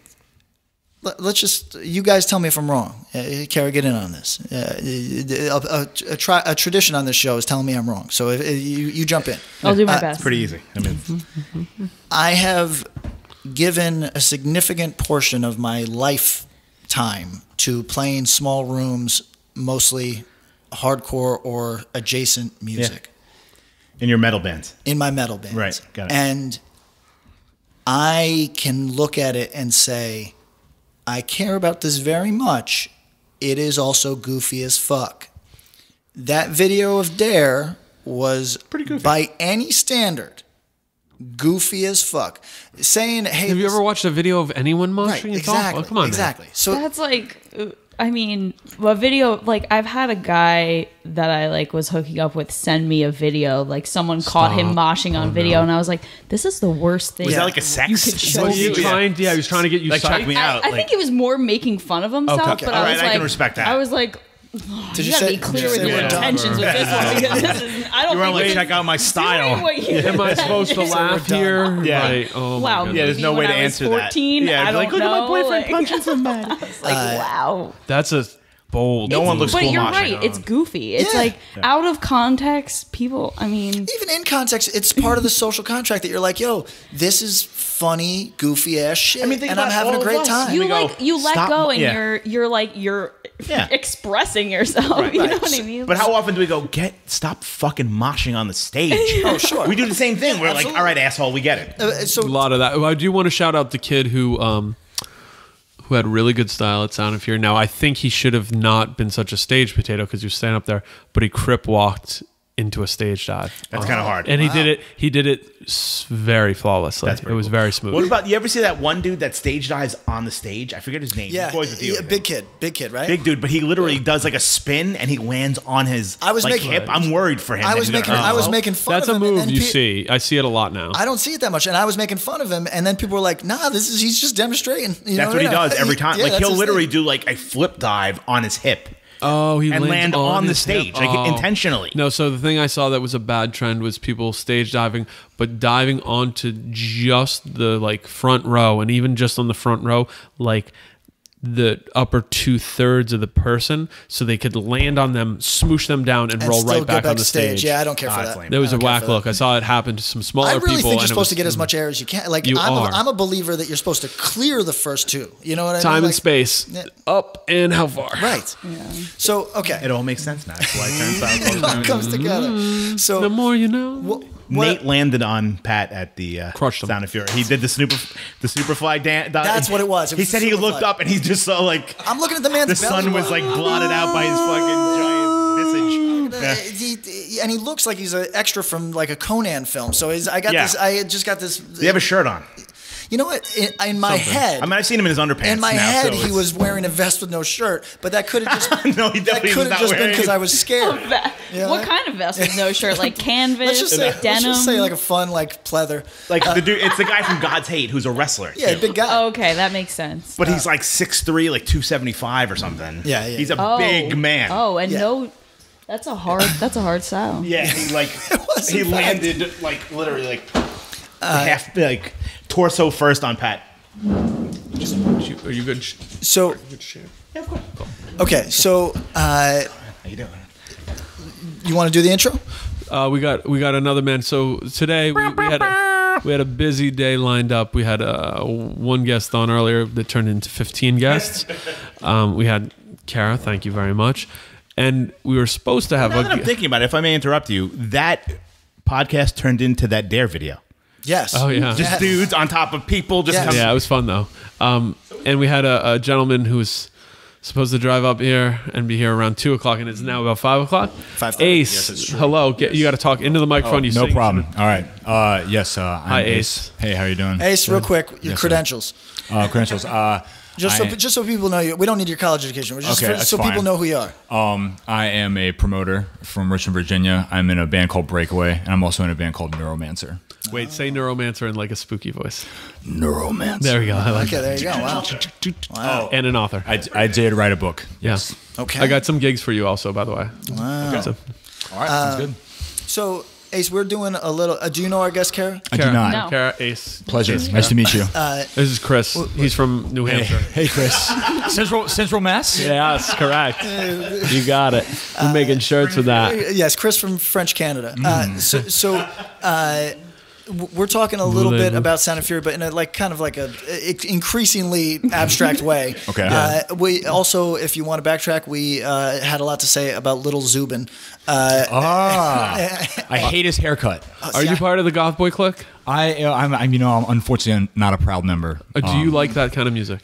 you guys tell me if I'm wrong. Kara, get in on this. A tradition on this show is telling me I'm wrong. So if you jump in. I'll do my best. It's pretty easy. I have given a significant portion of my lifetime to playing small rooms, mostly hardcore or adjacent music. In your metal bands. In my metal bands. Right, got it. And I can look at it and say, I care about this very much. It is also goofy as fuck. That video of Dare was, pretty goofy by any standard, goofy as fuck. Saying, hey... Have you ever watched a video of anyone moshing? Right, exactly. Oh, come on, exactly. Man. So that's like... I mean, a video, like, I've had a guy that I, like, was hooking up with send me a video. Like, someone caught him moshing on video, and I was like, this is the worst thing. Was that like a sex? You could show me. He was trying to get you check me out. I think he was more making fun of himself, but I was like... I can respect that. I was like... Did you gotta be clear with your intentions with this one, because this is... I don't think like, check out my style. Am I supposed to laugh here? Yeah. Right. Oh, wow. Yeah, there's no way to answer 14, that. Yeah, I don't like, look at my boyfriend like, punching somebody. I was like, wow. That's a... bold. No one looks cool. But you're moshing. right. It's goofy. It's like out of context. People. I mean, even in context, it's part of the social contract that you're like, yo, this is funny, goofy ass shit, and I'm having a great time. You let go, and you're expressing yourself. Right, you know what I mean? But how often do we go stop fucking moshing on the stage? Oh, sure. We do the same thing. We're like, all right, asshole, we get it. So a lot of that. I do want to shout out the kid who had really good style at Sound of Fear. Now, I think he should have not been such a stage potato because he was standing up there, but he crip walked into a stage dive. That's kind of hard. And he did it very flawlessly. It was very smooth. What about, you ever see that one dude that stage dives on the stage? I forget his name. Yeah, big kid, right? Big dude, but he literally does like a spin and he lands on his hip. I'm worried for him. I was making fun That's of him. That's a move you see. I see it a lot now. I don't see it that much, and I was making fun of him, and then people were like, "Nah, he's just demonstrating." That's what he does every time. Like he'll literally do like a flip dive on his hip. Oh, he and land on the stage intentionally. No, so the thing I saw that was a bad trend was people stage diving, but diving onto just the front row, and even just on the front row, the upper 2/3 of the person, so they could land on them, smoosh them down, and roll right back on the stage. Yeah, I don't care for that. There was a whack look. I saw it happen to some smaller people. I really think you're supposed to get as much air as you can. I'm a believer that you're supposed to clear the first two. You know what I mean? Time and space, up and how far. Right. Yeah. So okay, it all makes sense now. That's why it turns out it all comes together. So the more you know. Nate landed on Pat at the Sound of Fury. He did the Superfly dance. That's what it was. He said he looked up and he just saw I'm looking at the man's the sun was blotted out by his fucking giant visage. And he looks like he's an extra from a Conan film. So I just got this. Does he have a shirt on? You know what? In my head, I mean, I've seen him in his underpants. In my head, he was wearing a vest with no shirt, but that could have just no, he definitely could have just been because I was scared. What kind of vest with no shirt? Like canvas, denim? Let's just say a fun pleather. The dude, it's the guy from God's Hate who's a wrestler. Yeah, big guy. Oh, okay, that makes sense. But he's 6'3", 275 or something. Yeah. He's a big man. Oh, and no. That's a hard style. Yeah, he landed literally half torso first on Pat. Are you good? So yeah, of course. Okay, so how you doing? You want to do the intro? We got another man. So today we had a busy day lined up. We had one guest on earlier that turned into 15 guests. We had Kara, thank you very much. And we were supposed to have Now that I'm thinking about it, if I may interrupt you, that podcast turned into that Dare video. Yes. Oh, yeah. Just dudes on top of people. Yeah, it was fun, though. And we had a gentleman who was supposed to drive up here and be here around 2 o'clock, and it's now about 5 o'clock. 5:30. Ace, Yes, hello. You got to talk into the microphone. No problem. All right. Yes, I'm Hi, Ace. Hey, how you doing? Ace, real quick, your Yes, credentials. Credentials. Just so people know you. We don't need your college education. Just Okay, so that's people fine. know who you are. I am a promoter from Richmond, Virginia. I'm in a band called Breakaway, and I'm also in a band called Neuromancer. Wait, say Neuromancer in like a spooky voice. Neuromancer. There we go. I like Okay, there you go. Wow. Wow. And an author. I did write a book. Yes. Okay. I got some gigs for you also, by the way. Wow. Okay. So, All right, sounds good. So, Ace, we're doing a little. Do you know our guest, Kara? I do not. No. Kara, Ace. Pleasure. Ace, Nice to meet you. This is Chris. He's from New Hampshire. Hey, Chris. Central Mass? Yes, correct. You got it. We're making shirts with that. Yes, Chris from French Canada. We're talking a little bit about Sound and Fury, but in a kind of a increasingly abstract way. Okay. We also, if you want to backtrack, we had a lot to say about Little Zubin. I hate his haircut. Are you part of the Goth Boy clique? I'm unfortunately not a proud member. Do you like that kind of music?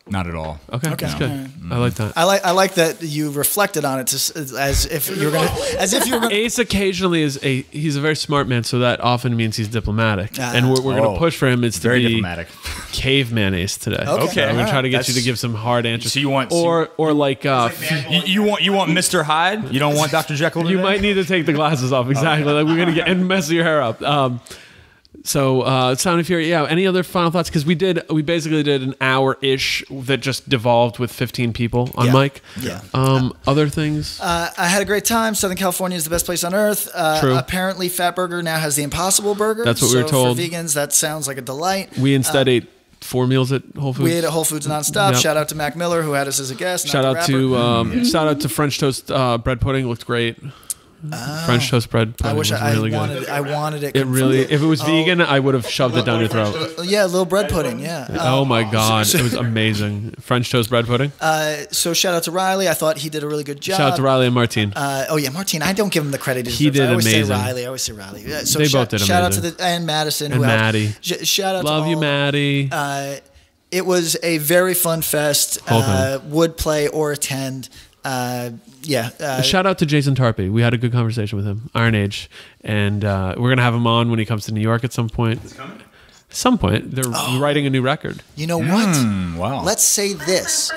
Not at all. Okay, that's good. I like that. I like that you reflected on it as if you're gonna Ace occasionally he's a very smart man, so that often means he's diplomatic, and we're going to push for him. It's very to be diplomatic. Caveman Ace today. Okay. I'm going to try to get That's- you to give some hard answers. So you want- or like You want Mr. Hyde? You don't want Dr. Jekyll? you today? might need to take the glasses off. Exactly. Like we're going to get and mess your hair up. So Sound and Fury. Yeah. Any other final thoughts? Because we basically did an hour-ish that just devolved with 15 people on mic. Yeah. Other things. I had a great time. Southern California is the best place on earth. True. Apparently, Fat Burger now has the Impossible Burger. That's what we were told. For vegans, that sounds like a delight. We instead ate 4 meals at Whole Foods. We ate at Whole Foods nonstop. Yep. Shout out to Mac Miller who had us as a guest. Shout out to French toast bread pudding. Looked great. French toast bread pudding I wish was I really wanted. good. I wanted it. It really. If it was vegan, I would have shoved it down your throat. Yeah, little bread pudding. Yeah. Oh my god, it was amazing. French toast bread pudding. So shout out to Riley. I thought he did a really good job. Shout out to Riley and Martine. Martine. I don't give him the credit He deserves. did I always amazing. say Riley. Yeah, so They both did Shout out amazing. to and Madison And who Maddie. helped. Shout out. Love to you, all- Maddie. It was a very fun fest. Whole thing. Would play or attend. Shout out to Jason Tarpey. We had a good conversation with him. Iron Age, and we're gonna have him on when he comes to New York at some point. Some point, they're writing a new record. You know what? Wow. Let's say this.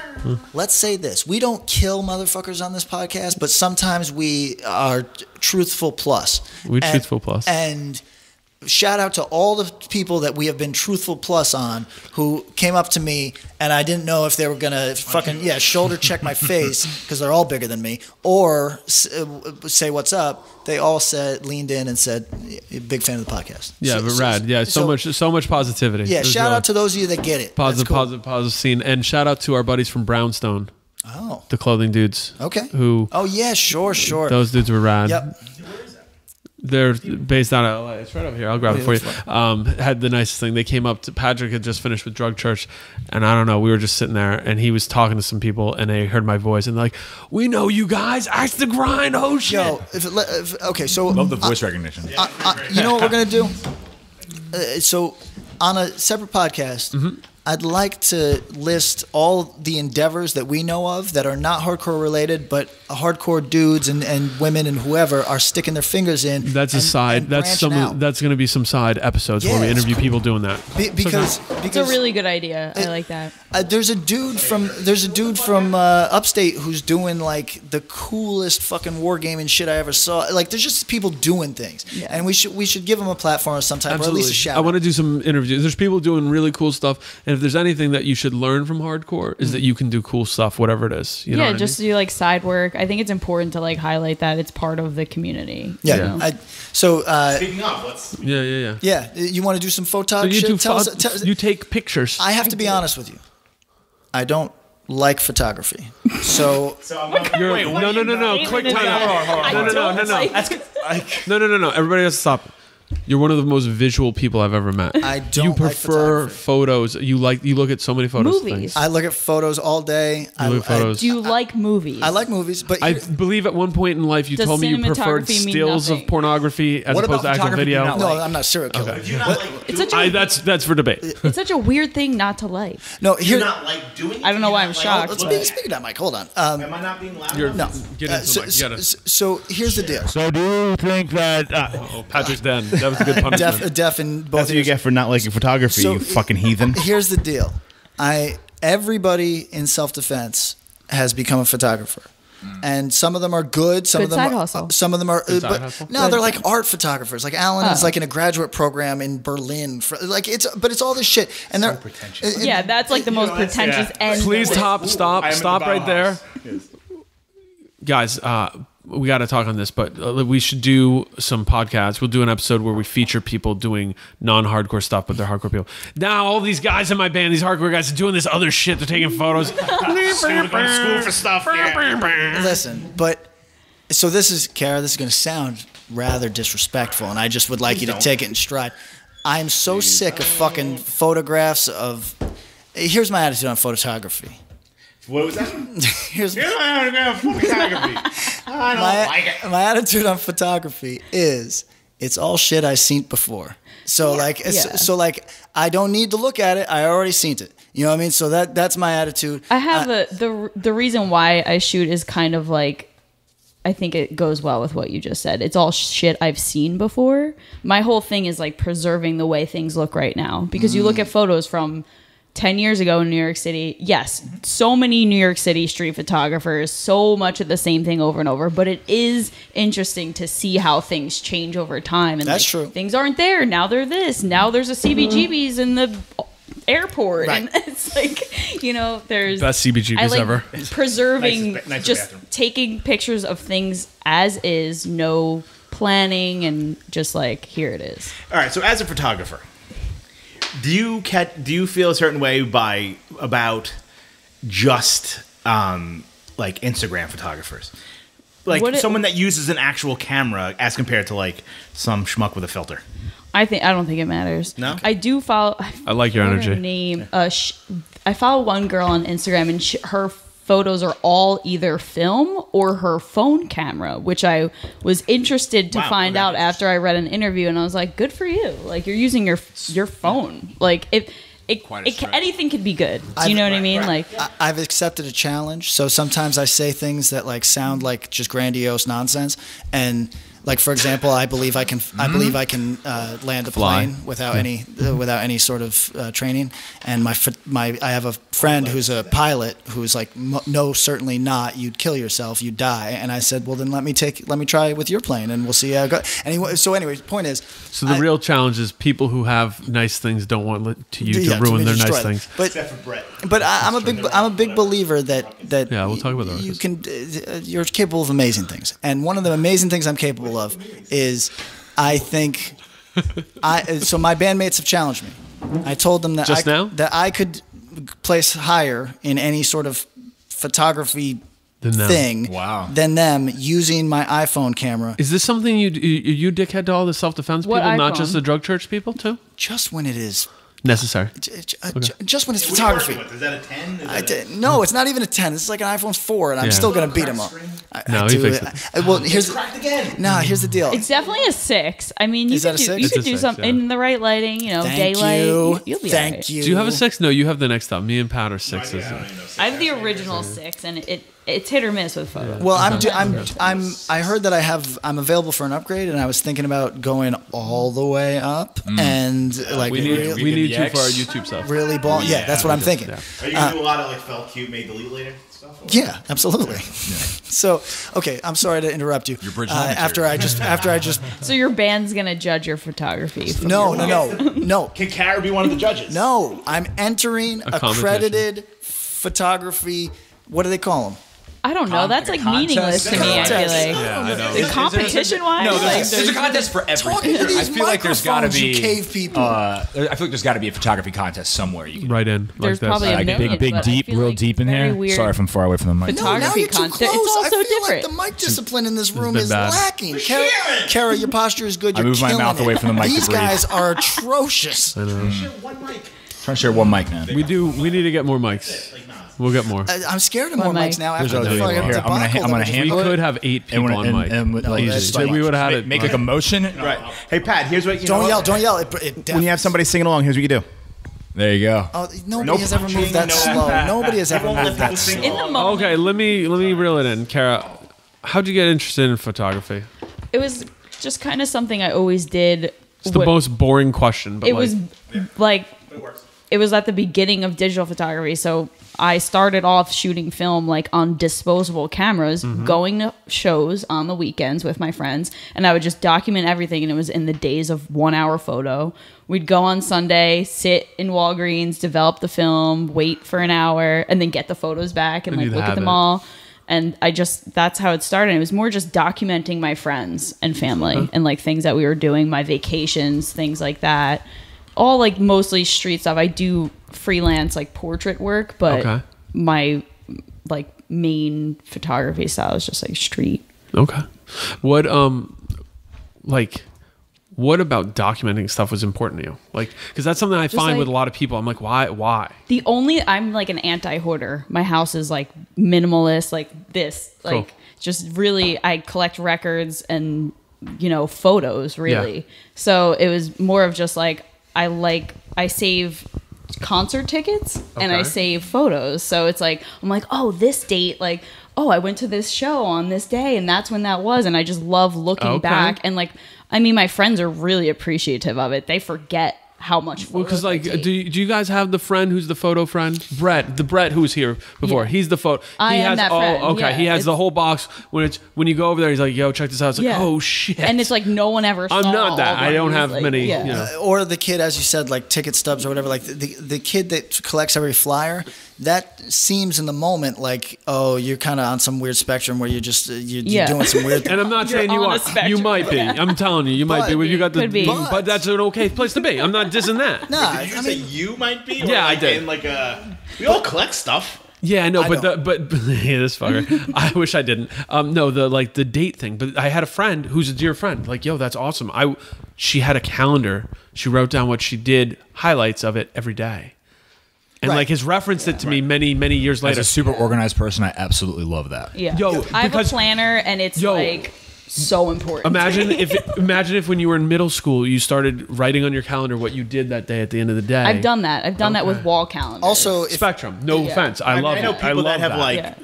We don't kill motherfuckers on this podcast, but sometimes we are truthful plus. Truthful plus. And shout out to all the people that we have been truthful plus on who came up to me and I didn't know if they were going to shoulder check my face because they're all bigger than me or say what's up. They all leaned in and said, big fan of the podcast. Yeah, but rad. Yeah, so much positivity. Yeah, It was shout really out to those of you that get it. positive, That's cool. positive scene, and shout out to our buddies from Brownstone, Oh, the clothing dudes. okay. Who Oh, yeah, sure. those dudes were rad. Yep. They're based out of LA. It's right over here. I'll grab it for you. Had the nicest thing. They came up to Patrick had just finished with Drug Church, and I don't know. We were just sitting there, and he was talking to some people, and they heard my voice, and they're like, "We know you guys. Axe the Grind. Oh shit!" Yo, okay, so Love the voice recognition. you know what we're gonna do? So, on a separate podcast, I'd like to list all the endeavors that we know of that are not hardcore related, but hardcore dudes and women and whoever are sticking their fingers in. That's a and- side. and That's branching out. That's going to be some side episodes where we Yeah, it's interview cool. people doing that. Because It's a really good idea. I like that. there's a dude from upstate who's doing like the coolest fucking wargaming shit I ever saw. Like there's just people doing things, and we should give them a platform of some type, or at least a shout. I want to do some interviews. There's people doing really cool stuff, and if there's anything that you should learn from hardcore, is that you can do cool stuff, whatever it is. You know what I just mean? do like side work. I think it's important to like highlight that it's part of the community. Yeah. you know? Speaking of, let's. Yeah. You want to do some So photog you shit? you take pictures. I have to be honest with you. I don't like photography. So You're, no. Quick time out. No. I don't like- No. Everybody has to stop. You're one of the most visual people I've ever met. I don't You like prefer photography. photos. You look at so many photos. of Movies. things. I look at photos all day. Photos. Do you like movies? I like movies, but I believe at one point in life you Does told me you preferred cinematography mean stills nothing? of pornography as What opposed to about actual photography video. do you not no, like? I'm not serial killer. Do you not like It's doing such a That's for debate. it's such a weird thing not to like. No, Do you here. not like doing it? I don't know Do you why not I'm like- shocked. Let's speak to that, Mike. Hold on. Am I not being loud? You're- No. Get into the mic. You gotta- So here's the deal. So do you think that? Patrick's den. That was a good punishment. Deaf in both. That's what you ears. get for not liking photography, So- you fucking heathen. Here's the deal. Everybody in self-defense has become a photographer. And some of them are good. Some Good of them side are, hustle. Some of them are. Good side But hustle? no, they're like art photographers. Like Alan is like in a graduate program in Berlin. But it's all this shit. And they're pretentious. Yeah, that's like the most that's- pretentious yeah. end. Please of it. stop I am at the right there. Bauhaus. Guys, we got to talk on this, but we should do some podcasts. We'll do an episode where we feature people doing non-hardcore stuff, but they're hardcore people. Now, all these guys in my band, these hardcore guys, are doing this other shit. They're taking photos. School for stuff. Yeah. Listen, but so this is Kara. This is going to sound rather disrespectful, and I just would like you to take it in stride. I'm so sick of fucking photographs of. Here's my attitude on photography. What was that? Here's Here's my photography. I don't like it. my attitude on photography is it's all shit I seen before. So so I don't need to look at it. I already seen it. You know what I mean? So that's my attitude. I have the reason why I shoot is kind of like, I think it goes well with what you just said. It's all shit I've seen before. My whole thing is like preserving the way things look right now, because you look at photos from 10 years ago in New York City. Yes, so many New York City street photographers, so much of the same thing over and over, but it is interesting to see how things change over time. And That's like, true. Things aren't there. Now they're this. Now there's a CBGB's in the airport. Right. And it's like, you know, there's... Best CBGBs I like ever. preserving, Nicer just bathroom. taking pictures of things as is, no planning, and just like, here it is. All right. So as a photographer, do you feel a certain way about just like Instagram photographers, like someone that uses an actual camera as compared to like some schmuck with a filter? I don't think it matters. No? I do follow. I like your forget her energy. name. I follow one girl on Instagram, and her photos are all either film or her phone camera, which I was interested to Wow, find okay. out after I read an interview, and I was like, good for you. Like, you're using your phone. Like, anything could be good. Do you know what I mean? Like, I've accepted a challenge. So sometimes I say things that like sound like just grandiose nonsense, and like for example, I believe I can land a plane without any sort of training. And I have a friend who's a pilot who's like, no, certainly not. You'd kill yourself. You'd die. And I said, well, then let me try with your plane, and we'll see how it goes. Anyway, point is, So the real challenge is people who have nice things don't want you to ruin their nice things. Except for Brett. But I'm a big believer that Yeah, we'll talk about that. you're capable of amazing things, and one of the amazing things I'm capable of is, I think, so my bandmates have challenged me. I told them that that I could place higher in any sort of photography thing than them using my iPhone camera. Is this something you dickhead to all the self-defense people, not just the drug church people too? Just when it is necessary. Just when it's photography. Is that a 10? No, it's not even a 10. This is like an iPhone 4, and I'm still going to beat them up. No, he fixed it. Well, here's the deal. it's definitely a 6. I mean, you Is that could a do, 6? you could It's a do 6, something yeah. in the right lighting, daylight. You'll be all right. you. Do you have a 6? No, you have the next up. Me and Pat are 6s. I have the original 6, and it's hit or miss with photos. Well, I heard that I'm available for an upgrade, and I was thinking about going all the way up and like We need you for our YouTube stuff. really ball. Yeah, that's what I'm thinking. Are you gonna do a lot of like felt cute, made delete later stuff? Yeah, absolutely. So, okay, I'm sorry to interrupt you. Your bridge after I just So your band's gonna judge your photography. no. Can Kara be one of the judges? No, I'm entering competition. accredited photography. What do they call them? I don't know. That's like meaningless to me. I feel like. Yeah, I know. Competition-wise, No, like, there's a contest for everything. Talking to I these feel like there's got to microphones, you be. cave people. I feel like there's got to be a photography contest somewhere. You can Right in. There's like probably this. a million, big, but I deep, feel real like deep in very here. weird Sorry if I'm far away from the mic. No, now photography you're too content. close. It's also I feel different. like the mic discipline in this room been is bad. lacking. Kara, your posture is good. I You're moved my killing mouth it. away from the mic to These breathe. guys are atrocious. I know. Trying to share one mic, man. We need to get more mics. We'll get more. I'm scared of more One mics mic. now after There's the other fucking people. Here, I'm debacle. gonna that we hand- We just- could have 8 people on mic. like, Easy. just So we would have had it. make like a motion. Right. Hey, Pat, here's what you Don't know yell! what? Don't yell! When you have somebody singing along, here's what you do. There you go. Oh, nobody has ever moved that slow. Nobody has ever moved that slow. In the moment, Okay, let me reel it in. Kara, how'd you get interested in photography? it was just kind of something I always did. It's the most boring question, but It was like it was at the beginning of digital photography, so I started off shooting film like on disposable cameras, going to shows on the weekends with my friends, and I would just document everything, and it was in the days of 1 hour photo. We'd go on Sunday, sit in Walgreens, develop the film, wait for an hour, and then get the photos back and And like you'd look at have them it. all. And that's how it started. It was more just documenting my friends and family and like things that we were doing, my vacations, things like that. All like mostly street stuff. I do freelance like portrait work, but Okay. my like main photography style is just like street. Okay. What what about documenting stuff was important to you? Like, because that's something I find like- with a lot of people. I'm like, why? I'm like an anti-hoarder. My house is like minimalist, like this, like Cool. just really, I collect records and, photos really. Yeah. So it was more of just like, I save concert tickets and I Okay. save photos. So it's like, I'm like, oh, this date, like, oh, I went to this show on this day and that's when that was. And I just love looking Okay. back. And like, I mean, my friends are really appreciative of it. They forget how much photos Well, because I like, take. do you guys have the friend who's the photo friend? Brett who was here before. Yeah. He's the photo. I he am has, that friend, okay. yeah. He has the It's- whole box. When you go over there, he's like, yo, check this out. It's like, Yeah. oh shit. And it's like no one ever saw I'm not that. all I don't these, have like, many. yeah. You know. Or the kid, as you said, like ticket stubs or whatever. Like the kid that collects every flyer. That seems in the moment like, oh, you're kind of on some weird spectrum where you're just you're Yeah. doing some weird. And I'm not saying you on a are. spectrum. You might be. Yeah. I'm telling you, you might be. But- Well, you got the. Could be. But that's an okay place to be. I'm not dissing that. Nah, Did you I say mean, you might be? Yeah, I did. In like we all collect stuff. Yeah, I know, I but don't. yeah, this fucker. I wish I didn't. No, the date thing. But I had a friend who's a dear friend. Like, yo, that's awesome. She had a calendar. She wrote down what she did, highlights of it every day, and Right. like has referenced it to me many years As later. a super organized person, I absolutely love that. Yeah. Yo, I have a because- planner and it's Yo. like so important. Imagine if when you were in middle school, you started writing on your calendar what you did that day at the end of the day. I've done that. I've done that with wall calendars. also, if, Spectrum. No Yeah. offense. I love I know it. people I love that have like Yeah.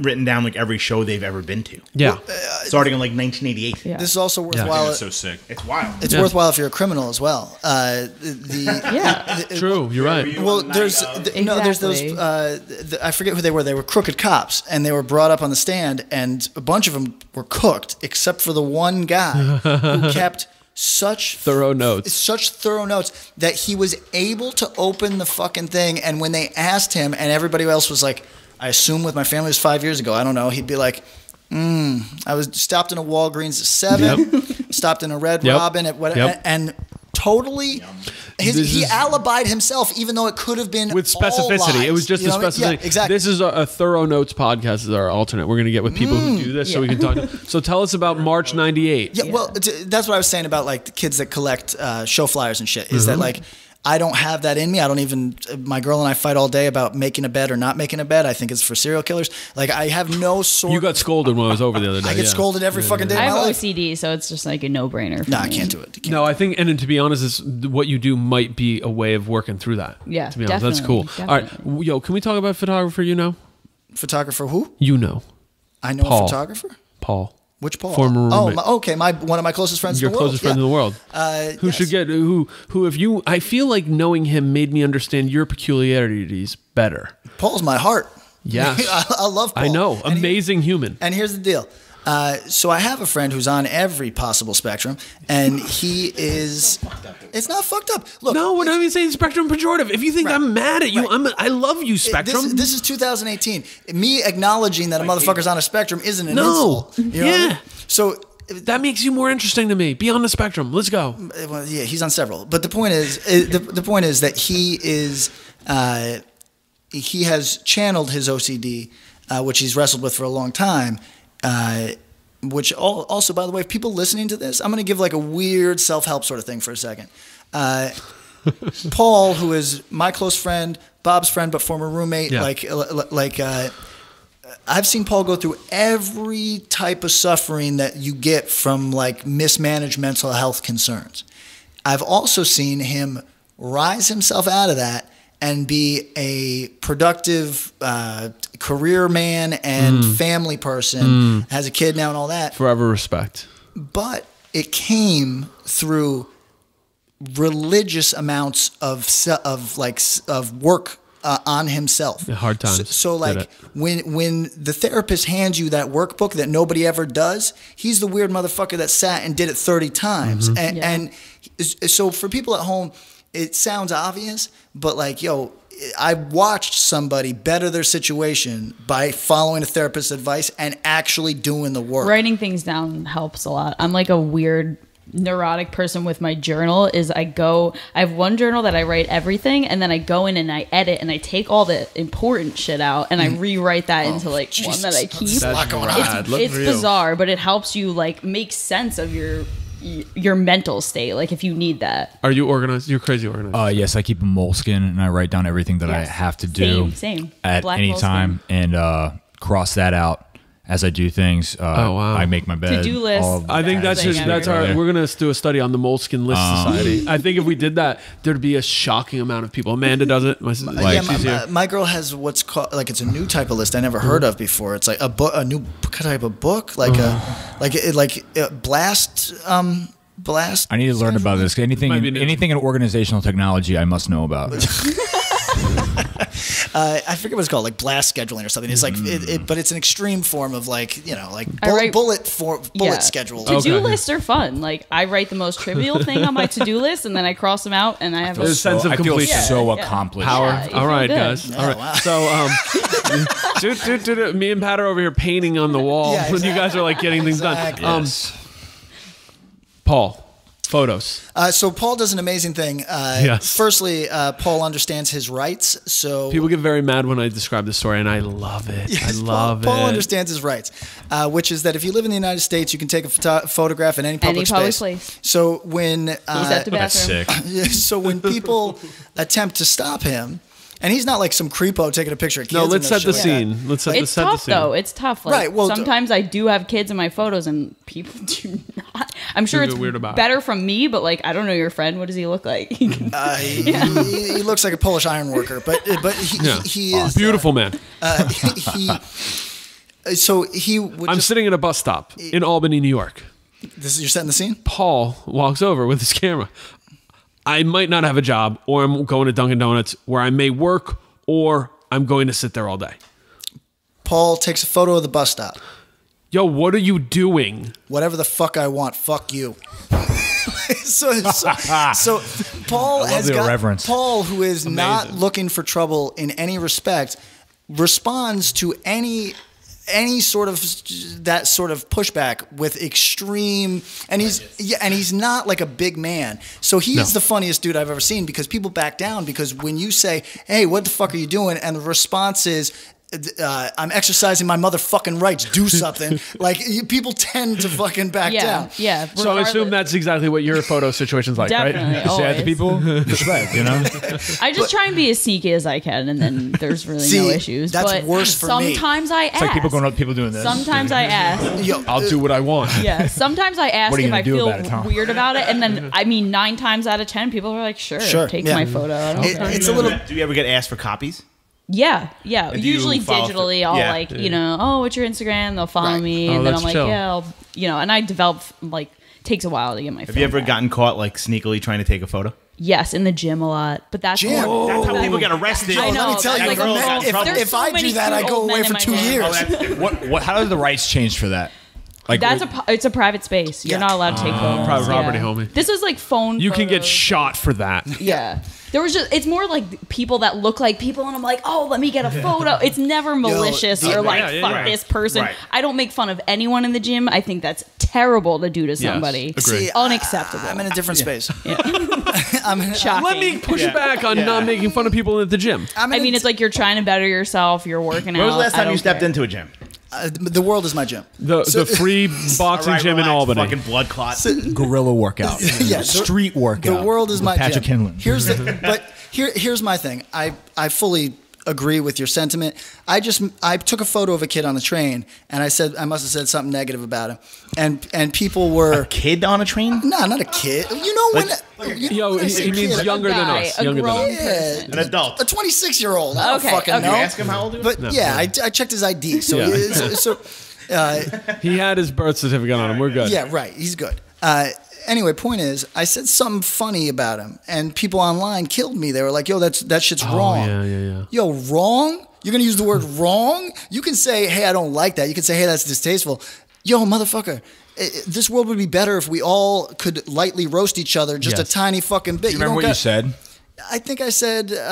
written down like every show they've ever been to. yeah. Starting in like 1988. Yeah. this is also worthwhile. That's so sick. It's wild. It's Yeah. worthwhile if you're a criminal as well. Yeah. True. You're right. Well, there's there's those. Exactly. I forget who they were. They were crooked cops, and they were brought up on the stand, and a bunch of them were cooked, except for the one guy who kept such Thorough notes. that he was able to open the fucking thing. And when they asked him, and everybody else was like, I assume with my family it was 5 years ago. I don't know. He'd be like, I was stopped in a Walgreens at 7, stopped in a Red Yep. Robin at what, Yep. and totally, This he is- alibied himself, even though it could have been With all specificity. lies. It was just You a know what I mean? specificity. Yeah, exactly. This is a thorough notes podcast is our alternate. We're going to get with people who do this so we can talk. So tell us about March 98. Yeah, well, that's what I was saying about like the kids that collect show flyers and shit. Is that Mm-hmm. like I don't have that in me. I don't even. My girl and I fight all day about making a bed or not making a bed. I think it's for serial killers. Like I have no sort. You got scolded when I was over the other day. I get yeah. scolded every fucking day I of have my life. OCD, so it's just like a no-brainer. For No, me. I can't do it. I can't. No, I think, and to be honest, is what you do might be a way of working through that. Yeah, to be honest, that's cool. definitely, All right, yo, can we talk about photographer? Photographer who? You know, I know Paul. a photographer. Paul. Which Paul? Former Oh, roommate. okay. One of my closest friends. Your in the world. closest friend in the world. Who Yes. should get who if you? I feel like knowing him made me understand your peculiarities better. Paul's my heart. Yes. I love Paul. I know, And amazing human. And here's the deal. So I have a friend who's on every possible spectrum, and he is. It's not fucked up. Look, No, we're not even saying spectrum pejorative. If you think I'm mad at you, I love you, spectrum. This is 2018. Me acknowledging that a motherfucker's on a spectrum isn't an insult. You know what I mean? So that makes you more interesting to me. Be on the spectrum. Let's go. Well, yeah, he's on several. But the point is, that he has channeled his OCD, which he's wrestled with for a long time. Which also, by the way, if people listening to this, I'm going to give like a weird self-help sort of thing for a second. Paul, who is my close friend, Bob's friend, but former roommate, I've seen Paul go through every type of suffering that you get from like mismanaged mental health concerns. I've also seen him rise himself out of that and be a productive career man and family person, has a kid now and all that. Forever respect. But it came through religious amounts of work on himself. Hard times. So like when the therapist hands you that workbook that nobody ever does, he's the weird motherfucker that sat and did it 30 times. And so for people at home, it sounds obvious, but like, yo, I watched somebody better their situation by following a therapist's advice and actually doing the work. Writing things down helps a lot. I'm like a weird neurotic person with my journal. I have one journal that I write everything, and then I go in and I edit and I take all the important shit out and I rewrite that into like one that I keep. It's bizarre, but it helps you like make sense of your mental state, like if you need that. Are you organized? You're crazy organized. Yes, I keep a moleskin and I write down everything that I have to do same. at Black any time, and cross that out as I do things. I make my bed. To-do list. I think we're gonna do a study on the Moleskine List Society. I think if we did that, there'd be a shocking amount of people. Amanda does it. My girl has what's called, like, it's a new type of list I never heard of before. It's like a new type of book, like blast. I need to learn about this. Anything in organizational technology, I must know about. I forget what it's called, like blast scheduling or something. It's like, but it's an extreme form of like, you know, like bullet schedule. To-do lists are fun. Like I write the most trivial thing on my to-do list, and then I cross them out, and I have a sense of completion. I feel so accomplished. Power. All right, guys. All right. Wow. So, me and Pat are over here painting on the wall when you guys are like getting things done. Paul. Photos. So Paul does an amazing thing. Firstly, Paul understands his rights. So people get very mad when I describe this story, and I love it. Yes, I love it. Paul understands his rights, which is that if you live in the United States, you can take a photograph in any public space. So when that's sick. So when people attempt to stop him. And he's not like some creepo taking a picture of kids. No, let's set the scene. Let's set the scene. It's tough, though. It's tough. Like, right. Well, sometimes I do have kids in my photos, and people do not. I'm sure it's better from me, but like, I don't know your friend. What does he look like? He looks like a Polish iron worker, but he is beautiful man. So he would. I'm sitting at a bus stop in Albany, New York. You're setting the scene. Paul walks over with his camera. I might not have a job, or I'm going to Dunkin' Donuts where I may work, or I'm going to sit there all day. Paul takes a photo of the bus stop. Yo, what are you doing? Whatever the fuck I want, fuck you. so Paul has got irreverence. Paul, who is not looking for trouble in any respect, responds to any sort of that sort of pushback with extreme, and he's not like a big man, so he is the funniest dude I've ever seen, because people back down, because when you say, hey, what the fuck are you doing, and the response is, I'm exercising my motherfucking rights, do something. Like, people tend to fucking back down. Yeah. So I assume that's exactly what your photo situation's like, definitely, right? Always. Say that to people, respect, you know? I just try and be as sneaky as I can, and then there's really no issues. That's but worse for me. Sometimes I ask. It's like people doing this. Sometimes I ask. Yo, I'll do what I want. Yeah. Sometimes I ask if I feel weird about it, and then 9 times out of 10, people are like, sure. Take my photo. I don't care. It's a little. Do you ever get asked for copies? Yeah. Usually digitally, I'll what's your Instagram? They'll follow me, and then I'm like, and I develop, like, takes a while to get my phone. Have you ever back. gotten caught, like, sneakily trying to take a photo? Yes, in the gym a lot, but that's Gym? That's how people get arrested. I know. Let me tell you, like if I do that, I go away for 2 years. How do the rights change for that? Like it's a private space. You're not allowed to take photos. Private property, homie. This is like phone. You can get photos. shot for that. Yeah. It's more like people that look like people, and I'm like, oh, let me get a photo. It's never malicious or like, fuck this person. Right. I don't make fun of anyone in the gym. I think that's terrible to do to somebody. Yes, agree. See, Unacceptable. I'm in a different space. Shocking. Let me push back on not making fun of people at the gym. I mean, it's like you're trying to better yourself. You're working out. When was the last time you stepped into a gym? The world is my gym. The free boxing gym in Albany. Fucking blood clot. guerrilla workout. Yeah, Street workout. The world is my Patrick gym. Hinlin. Here's my thing. I fully agree with your sentiment. I took a photo of a kid on the train, and I must have said something negative about him, and people were A kid on a train? no, not a kid. You know when? Yo, he means younger than guy, us. a Younger than grown us. person. An adult. A 26-year-old. I don't Okay, fucking okay. know. Can you ask him how old he was? But yeah, I checked his ID. So He had his birth certificate on him. We're good. yeah, right. He's good. Anyway, point is, I said something funny about him, and people online killed me. They were like, "Yo, that shit's wrong." Yeah. Yo, wrong? You're gonna use the word wrong? You can say, "Hey, I don't like that." You can say, "Hey, that's distasteful." Yo, motherfucker. This world would be better if we all could lightly roast each other just a tiny fucking bit. You remember what you said? I think I said, LOL.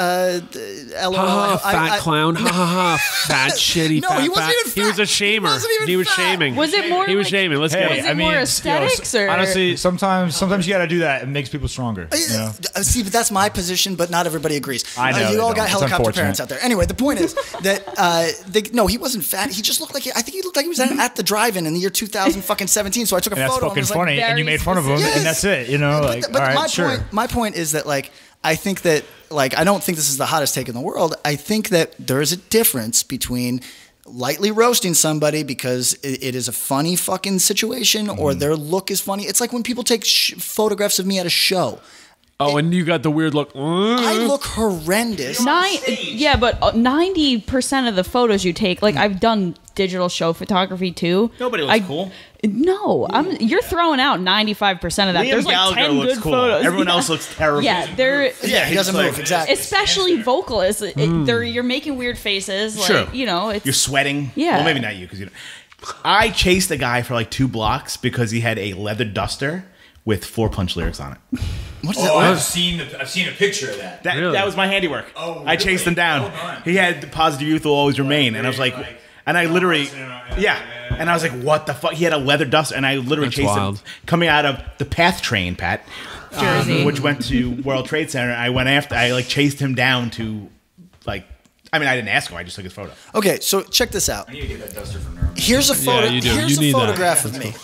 Ha ha, fat clown. Ha ha ha, fat shitty. No, fat, he wasn't fat. even He was a fat. He shamer. wasn't even He was fat. shaming. Was it more He was like- shaming. Let's go. Was it more aesthetics or honestly, sometimes you got to do that. It makes people stronger. You know? See, but that's my position, but not everybody agrees. I know you they all don't. got It's helicopter unfortunate. parents out there. Anyway, the point is that no, he wasn't fat. He just looked like I think he looked like he was at the drive-in in the year 2017. So I took a And that's photo. fucking and was funny. Like, And you made fun of him, Yes. and that's it. You know, but like, but all my right, sure. point, my point is that like I think that like I don't think this is the hottest take in the world. I think that there is a difference between lightly roasting somebody because it is a funny fucking situation or their look is funny. It's like when people take photographs of me at a show. Oh, and you got the weird look. I look horrendous. Yeah, but 90% of the photos you take, like I've done digital show photography too. Nobody looks cool. No, you're throwing out 95% of that. Liam There's like Gallagher 10 looks good cool. photos. Everyone else looks terrible. Yeah, they're Yeah, he doesn't move exactly. especially vocalists. You're making weird faces. Like, Sure. you know, it's You're sweating. Yeah. Well, maybe not you, because you know. I chased a guy for like 2 blocks because he had a leather duster with 4 Punch lyrics on it. What is that? I've seen a picture of that. That was my handiwork. Oh, I chased really? him down. Well done. He had the positive youth will always remain, and I was like, and I literally, and I was like, what the fuck? He had a leather duster, and I literally That's chased wild. him coming out of the PATH train, Pat, Jersey. which went to World Trade Center. I like chased him down to, like, I mean, I didn't ask him. I just took his photo. Okay, so check this out. I need to get that duster from Nerman. Here's a photo. you do. Here's You a need that. photograph of me.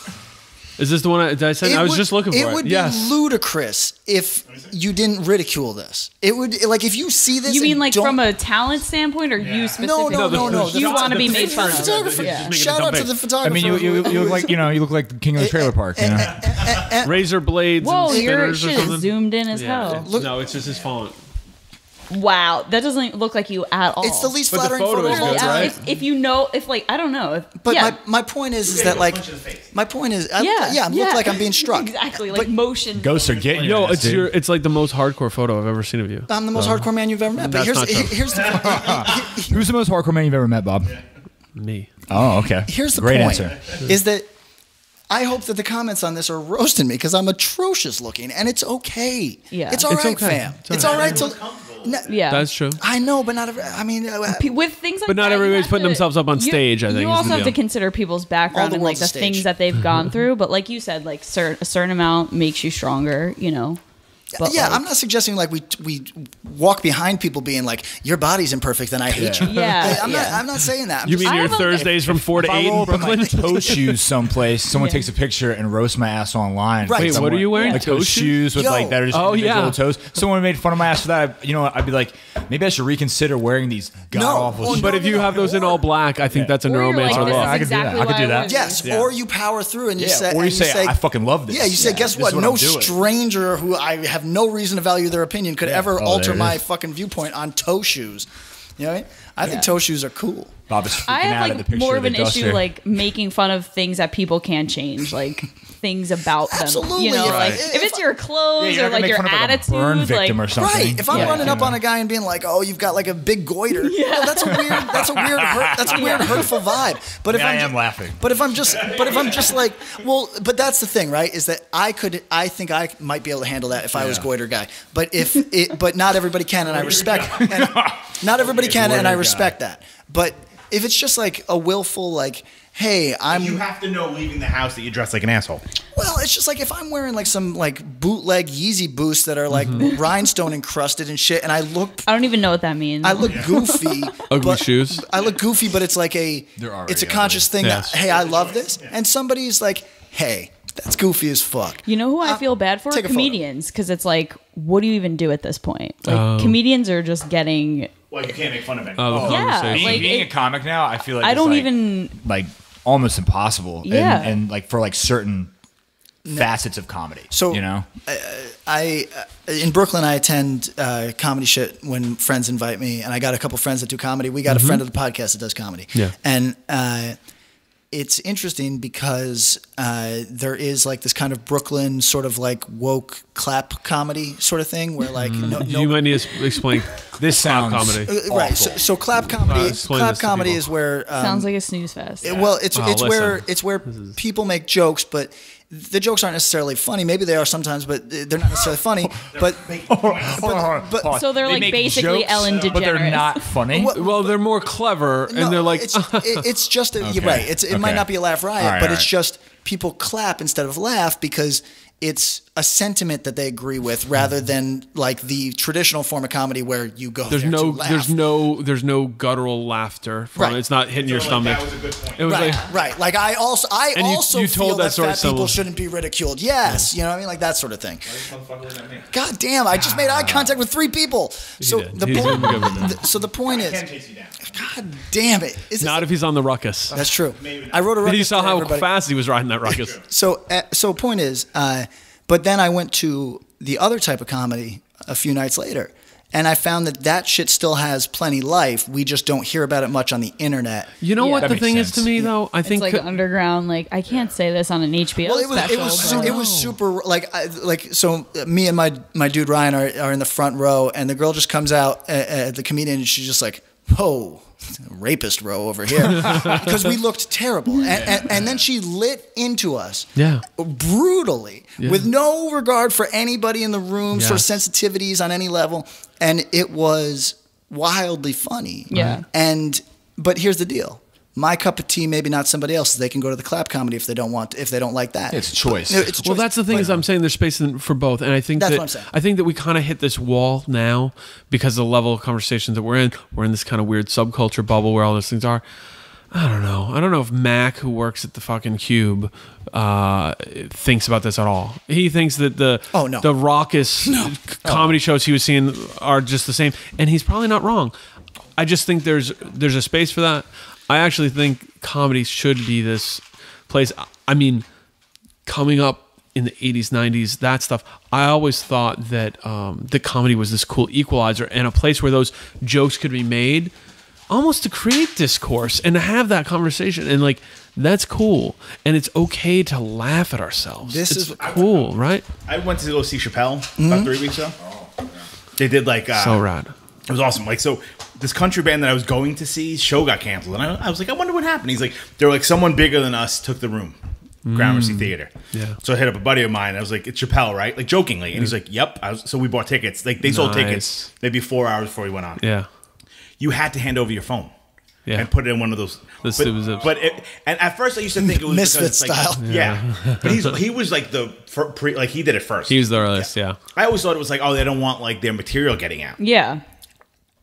Is this the one I sent? I was just looking for it. It would Yes. be ludicrous if you didn't ridicule this. It would like if you see this. You mean and like don't- from a talent standpoint, or you specifically? No. You want to be made fun of? Photographer. Yeah. Shout out to the I photographer. mean, you look like you look like the king of the trailer park. You know? Razor blades Whoa, and your spinners or shit is something. zoomed in as Yeah. hell. Look- No, it's just his font. Wow, that doesn't look like you at all. It's the least But the flattering photo photo is of all good, time. right? If you know, if like I don't know, But yeah. my point is that like my point is I look like I'm being struck. Exactly, like But motion. Ghosts are getting Yo, your ass, dude. it's like the most hardcore photo I've ever seen of you. I'm the most hardcore man you've ever met. But That's not true. here's the Who's the most hardcore man you've ever met, Bob? Me. Oh, okay. here's the Great point answer. is that I hope that the comments on this are roasting me because I'm atrocious looking and it's okay. Yeah. It's all It's right, okay. fam. It's It's all all right. right. Yeah, That's true. I know, but not every. I mean, with things like But not that, you everybody's have putting to- themselves up on stage, I think, you is also the have to deal. consider people's background the and like world's the a stage. things that they've gone through. But like you said, like a certain amount makes you stronger. You know. But yeah, like, I'm not suggesting like we walk behind people being like your body's imperfect and I hate you. Yeah, I'm yeah. not saying that. I'm You just- mean I your have a- Thursdays from 4 to If I 8 in roll up in my Brooklyn? toe shoes someplace, someone takes a picture and roasts my ass online. Right. Wait, what are you wearing? Like Toe those shoes with Yo. like that are just Oh, individual yeah. toes. Someone made fun of my ass for that. You know what? I'd be like, maybe I should reconsider wearing these god awful well, shoes. But if you have those in all black, I think that's a Or you're neuromancer like, this look. is I could do that. exactly I could why do that. would. Yes, Yeah. or you power through and you Yeah, say, or you and say, I fucking love this. Yeah, you say, Yeah, guess this what? is what No I'm doing. stranger who I have no reason to value their opinion could ever Oh, alter there it my is. fucking viewpoint on toe shoes. You know what I mean? I think Yeah. toe shoes are cool. Bob is freaking I out have of the like picture more of of the an duster. issue like making fun of things that people can't change. Like things about them. Absolutely. You know, Right. like if it's your clothes you're or not gonna like make your fun of, like, a attitude, burn victim like or something. Right. If I'm Yeah. running up on a guy and being like, "Oh, you've got like a big goiter," well, that's a weird hurtful vibe. But if I I'm am laughing. But if I'm just like, well, but that's the thing, right? Is that I think I might be able to handle that if I was goiter guy. But but not everybody can, and I respect. And not everybody can, and I respect that. But if it's just like a willful, like, hey, You have to know leaving the house that you dress like an asshole. well, it's just like if I'm wearing like some like bootleg Yeezy boots that are like rhinestone encrusted and shit, and I don't even know what that means. I look goofy. Ugly shoes. I look goofy, but it's like it's a conscious thing Yes. that, hey, I love this. And somebody's like, hey, that's goofy as fuck. You know who I feel bad for? take a photo. Comedians, because it's like, what do you even do at this point? Like comedians are just getting. Well, you can't make fun of it. Oh, the Yeah, conversation. like, Being a comic now, I feel like I it's don't like, even. like almost impossible. Yeah. And like for like certain facets of comedy. So, you know, I in Brooklyn, I attend comedy shit when friends invite me, and I got a couple friends that do comedy. We got a friend of the podcast that does comedy. Yeah. And it's interesting because there is like this kind of Brooklyn sort of like woke clap comedy sort of thing where like You might need to explain this sounds comedy. right. So clap comedy. Explain Clap this to comedy people. is where Sounds like a snooze fest. well, it's listen. where people make jokes, but the jokes aren't necessarily funny. Maybe they are sometimes, but they're not necessarily funny. But But So they're like make basically jokes, Ellen but they're DeGeneres. not funny. Well, they're more clever, and they're like, it's just you're Okay. right. It might Okay. not be a laugh riot, All right, but all it's right. just people clap instead of laugh because it's a sentiment that they agree with rather than like the traditional form of comedy where you go there's there no, to laugh. there's no guttural laughter from Right. It's not hitting your Like, stomach. that was a good point. It was Right, like, right. Like I also And you feel told that that story fat people similar. shouldn't be ridiculed. Yes, you know what I mean, like that sort of thing. God damn! I just made eye contact with 3 people. So did. the He's point. really good with that. So the point Can is, chase you down. God damn it! Is this- not if he's on the ruckus. That's true. I wrote a And ruckus you saw for how everybody. fast he was riding that ruckus. So point is, but then I went to the other type of comedy a few nights later, and I found that shit still has plenty life. We just don't hear about it much on the internet. You know Yeah. what That the makes thing is sense. to me though? I It's think like underground. Like I can't say this on an HBO Well, special. it was super so me and my dude Ryan are in the front row, and the girl just comes out, the comedian, and she's just like, "Oh, rapist row over here," because we looked terrible, and then she lit into us, Yeah. brutally, with no regard for anybody in the room, for Yes. sensitivities on any level, and it was wildly funny. Yeah. But here's the deal. My cup of tea, maybe not somebody else's. They can go to the clap comedy if they don't like that. It's a choice. No, it's a Well, choice. that's the thing But- is I'm saying there's space for both, and I think That's that what I'm saying. I think that we kind of hit this wall now because of the level of conversations that we're in. We're in this kind of weird subculture bubble where all those things are. I don't know. I don't know if Mac, who works at the fucking Cube, thinks about this at all. He thinks that the raucous comedy shows he was seeing are just the same, and he's probably not wrong. I just think there's a space for that. I actually think comedy should be this place. I mean, coming up in the 80s, 90s, that stuff, I always thought that the comedy was this cool equalizer and a place where those jokes could be made almost to create discourse and to have that conversation. And like, that's cool. And it's okay to laugh at ourselves. This it's is cool, right? I went to go see Chappelle about 3 weeks ago. They did like So rad. It was awesome. Like, so this country band that I was going to see, show got canceled. And I was like, I wonder what happened. He's like, they're like, someone bigger than us took the room. Gramercy Theater. Yeah. So I hit up a buddy of mine. I was like, it's Chappelle, right? Like, jokingly. And he's like, yep. So we bought tickets. Like, they sold Nice. tickets maybe 4 hours before we went on. Yeah. You had to hand over your phone. Yeah. And put it in one of those. The and at first I used to think it was Misfit because it's like, style. Yeah. But he was like like he did it first. He was the earliest, yeah. I always thought it was like, oh, they don't want like their material getting out. Yeah.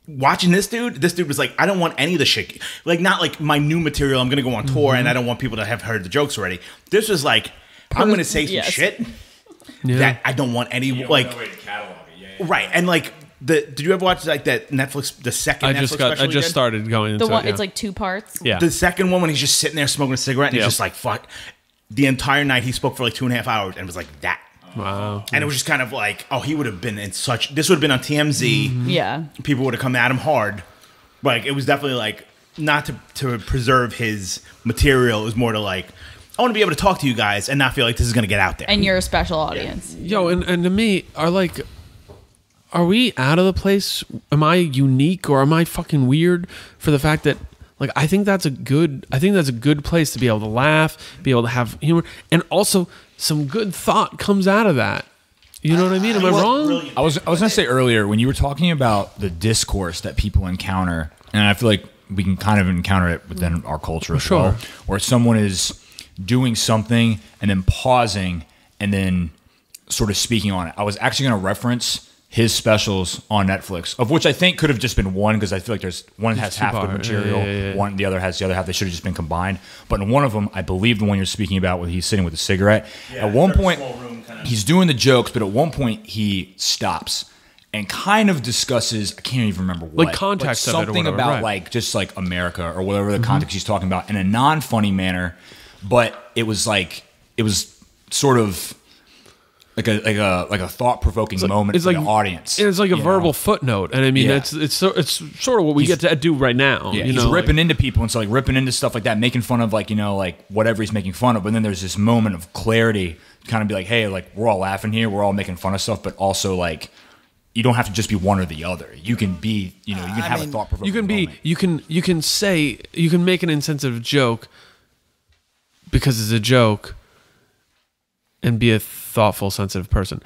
Watching this dude was like, I don't want any of the shit. Like, not like my new material. I'm gonna go on tour, and I don't want people to have heard the jokes already. This was like, I'm gonna say some Yes. shit Yeah. that I don't want any like. Right, and like did you ever watch like that Netflix, the second I Netflix just special he did? started going into The one, it. Yeah. it's like 2 parts. Yeah. The second one when he's just sitting there smoking a cigarette and Yeah. he's just like, fuck. The entire night he spoke for like 2.5 hours and it was like that. Wow. And it was just kind of like, oh, he would have been in such. This would have been on TMZ. Yeah. People would have come at him hard. Like, it was definitely like, not to preserve his material. It was more to like, I want to be able to talk to you guys and not feel like this is going to get out there. And you're a special audience. Yo, and to me, are we out of the place? Am I unique or am I fucking weird for the fact that like I think that's a good place to be able to laugh, be able to have humor, and also some good thought comes out of that. You know what I mean? Am I wrong? I was gonna say earlier when you were talking about the discourse that people encounter, and I feel like we can kind of encounter it within our culture as well, where someone is doing something and then pausing and then sort of speaking on it. I was actually going to reference his specials on Netflix, of which I think could have just been one, because I feel like there's one has half the material, one the other has the other half. They should have just been combined. But in one of them, I believe the one you're speaking about, where he's sitting with a cigarette. At one point, he's doing the jokes, but at one point he stops and kind of discusses, I can't even remember what. Like context of it or something whatever, about right. like just like America or whatever the context he's talking about in a non-funny manner, but it was sort of like a thought-provoking moment for the audience. It's like a verbal footnote, and I mean it's sort of what we get to do right now. Yeah, he's ripping into people, and so like ripping into stuff like that, making fun of like whatever he's making fun of. But then there's this moment of clarity, to kind of be like, hey, like we're all laughing here, we're all making fun of stuff, but also like you don't have to just be one or the other. You can be, you can have a thought-provoking moment. You can make an insensitive joke because it's a joke, and be a thoughtful, sensitive person.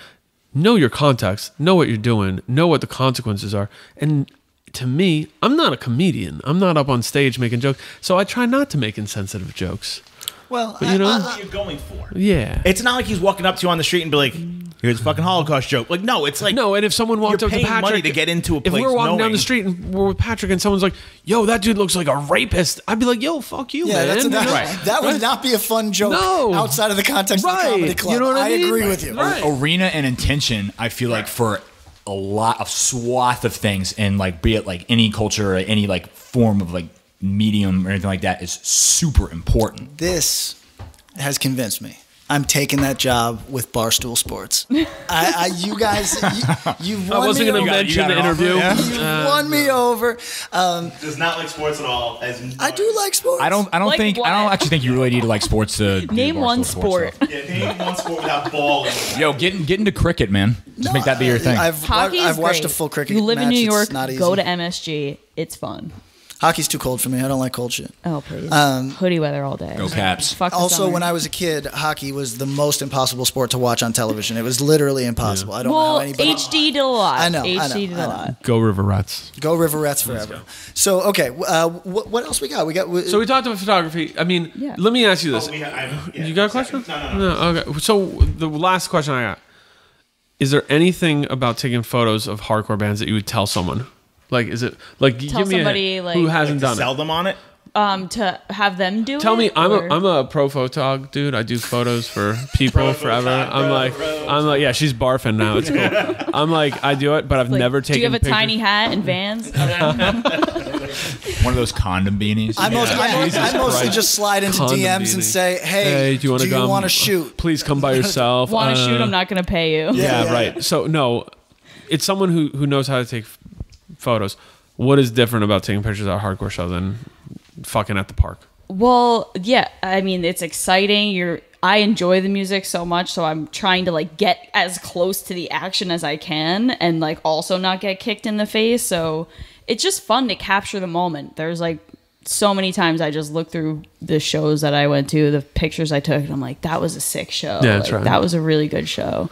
Know your context, know what you're doing, know what the consequences are. And to me, I'm not a comedian. I'm not up on stage making jokes, so I try not to make insensitive jokes. Well, but that's what you're going for. Yeah. It's not like he's walking up to you on the street and be like, here's a fucking Holocaust joke. Like, no, it's like... No, and if someone walked up to Patrick... money to get into a place if we're walking down the street and we're with Patrick and someone's like, yo, that dude looks like a rapist, I'd be like, yo, fuck you, man. That would not be a fun joke outside of the context of the comedy club. You know what I mean? Agree with you. Arena and intention, I feel like for a lot of swath of things, and like be it like any culture or any like form of like medium or anything like that, is super important. This has convinced me. I'm taking that job with Barstool Sports. You guys, you've won me over. I wasn't going to mention the interview. You've won me over. Does not like sports at all. I do like sports. I don't actually think you really need to like sports to name one sport. Name one sport without balling. Yo, get into cricket, man. Just make that be your thing. I've watched a full cricket. You live in New York. It's go to MSG. It's fun. Hockey's too cold for me. I don't like cold shit. Oh, please. Hoodie weather all day. Go Caps. Fuck also, when I was a kid, hockey was the most impossible sport to watch on television. It was literally impossible. I don't know how anybody... HD did a lot. I know. HD did a lot. Go River Rats. Go River Rats forever. So, okay. What else we got? So we talked about photography. I mean, let me ask you this. You got a question? No. Okay. So the last question I got. Is there anything about taking photos of hardcore bands that you would tell someone? Like, is it like give me somebody who hasn't done it? Sell them on it. To have them do it. Tell me, I'm a pro photog dude. I do photos for people forever. I'm like, yeah, she's barfing now. It's cool. I'm like, I do it, but I've never taken. Do you have a pictures. tiny hat and Vans? One of those condom beanies. I mostly just slide into Condom DMs beanie. and say, hey, do you want to shoot? Please come by yourself. Want to shoot? I'm not going to pay you. Yeah, right. So no, it's someone who knows how to take photos. What is different about taking pictures at a hardcore show than fucking at the park? Well, yeah, I mean, it's exciting. I enjoy the music so much, so I'm trying to like get as close to the action as I can and like also not get kicked in the face. So it's just fun to capture the moment. There's like so many times I just look through the shows that I went to, the pictures I took, and I'm like, that was a sick show. Yeah, that's right. That was a really good show.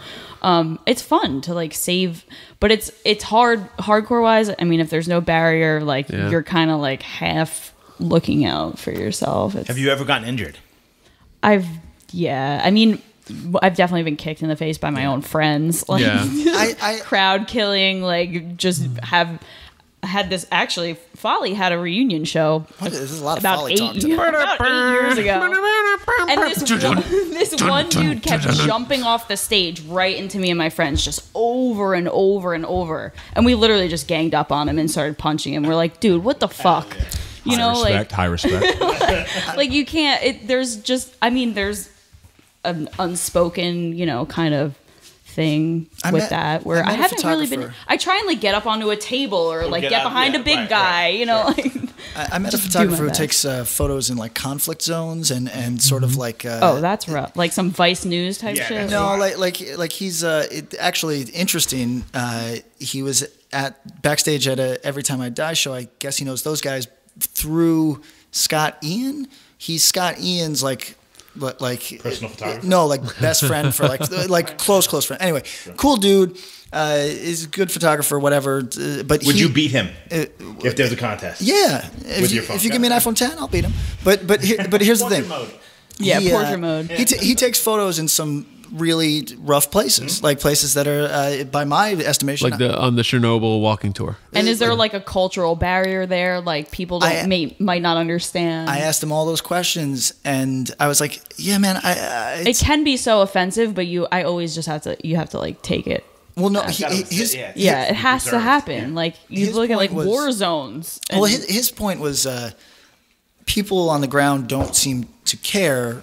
It's fun to like save, but it's hard hardcore wise. I mean, if there's no barrier, like you're kind of like half looking out for yourself. Have you ever gotten injured? I mean, I've definitely been kicked in the face by my own friends. Like crowd killing, like just had this actually. Folly had a reunion show. This is a lot of about Folly 8 talk. about 8 years ago. And this one dude kept jumping off the stage right into me and my friends just over and over and over. And we literally just ganged up on him and started punching him. We're like, dude, what the fuck? You know, high respect. like you can't. There's an unspoken, kind of thing that I haven't really been. I try and like get up onto a table or like get behind a big guy, like I met a photographer who takes photos in like conflict zones and sort of like. Oh, that's rough. Like some Vice News type shit. No, like he's actually interesting. He was at backstage at a Every Time I Die show. I guess he knows those guys through Scott Ian. He's Scott Ian's like personal photographer. No, like best friend for like close friend. Anyway, cool dude. Is a good photographer, whatever. But would you beat him if there's a contest? Yeah, if you give me an iPhone 10, I'll beat him. But here's the thing. Mode. Yeah, portrait mode. He takes photos in some really rough places, like places that are, by my estimation, like on the Chernobyl walking tour. And is there like a cultural barrier there? Like people might not understand. I asked him all those questions, and I was like, "Yeah, man, it can be so offensive, but you have to like take it." Well, no, it has to happen. Yeah. Like you look at like war zones. Well, his point was people on the ground don't seem to care.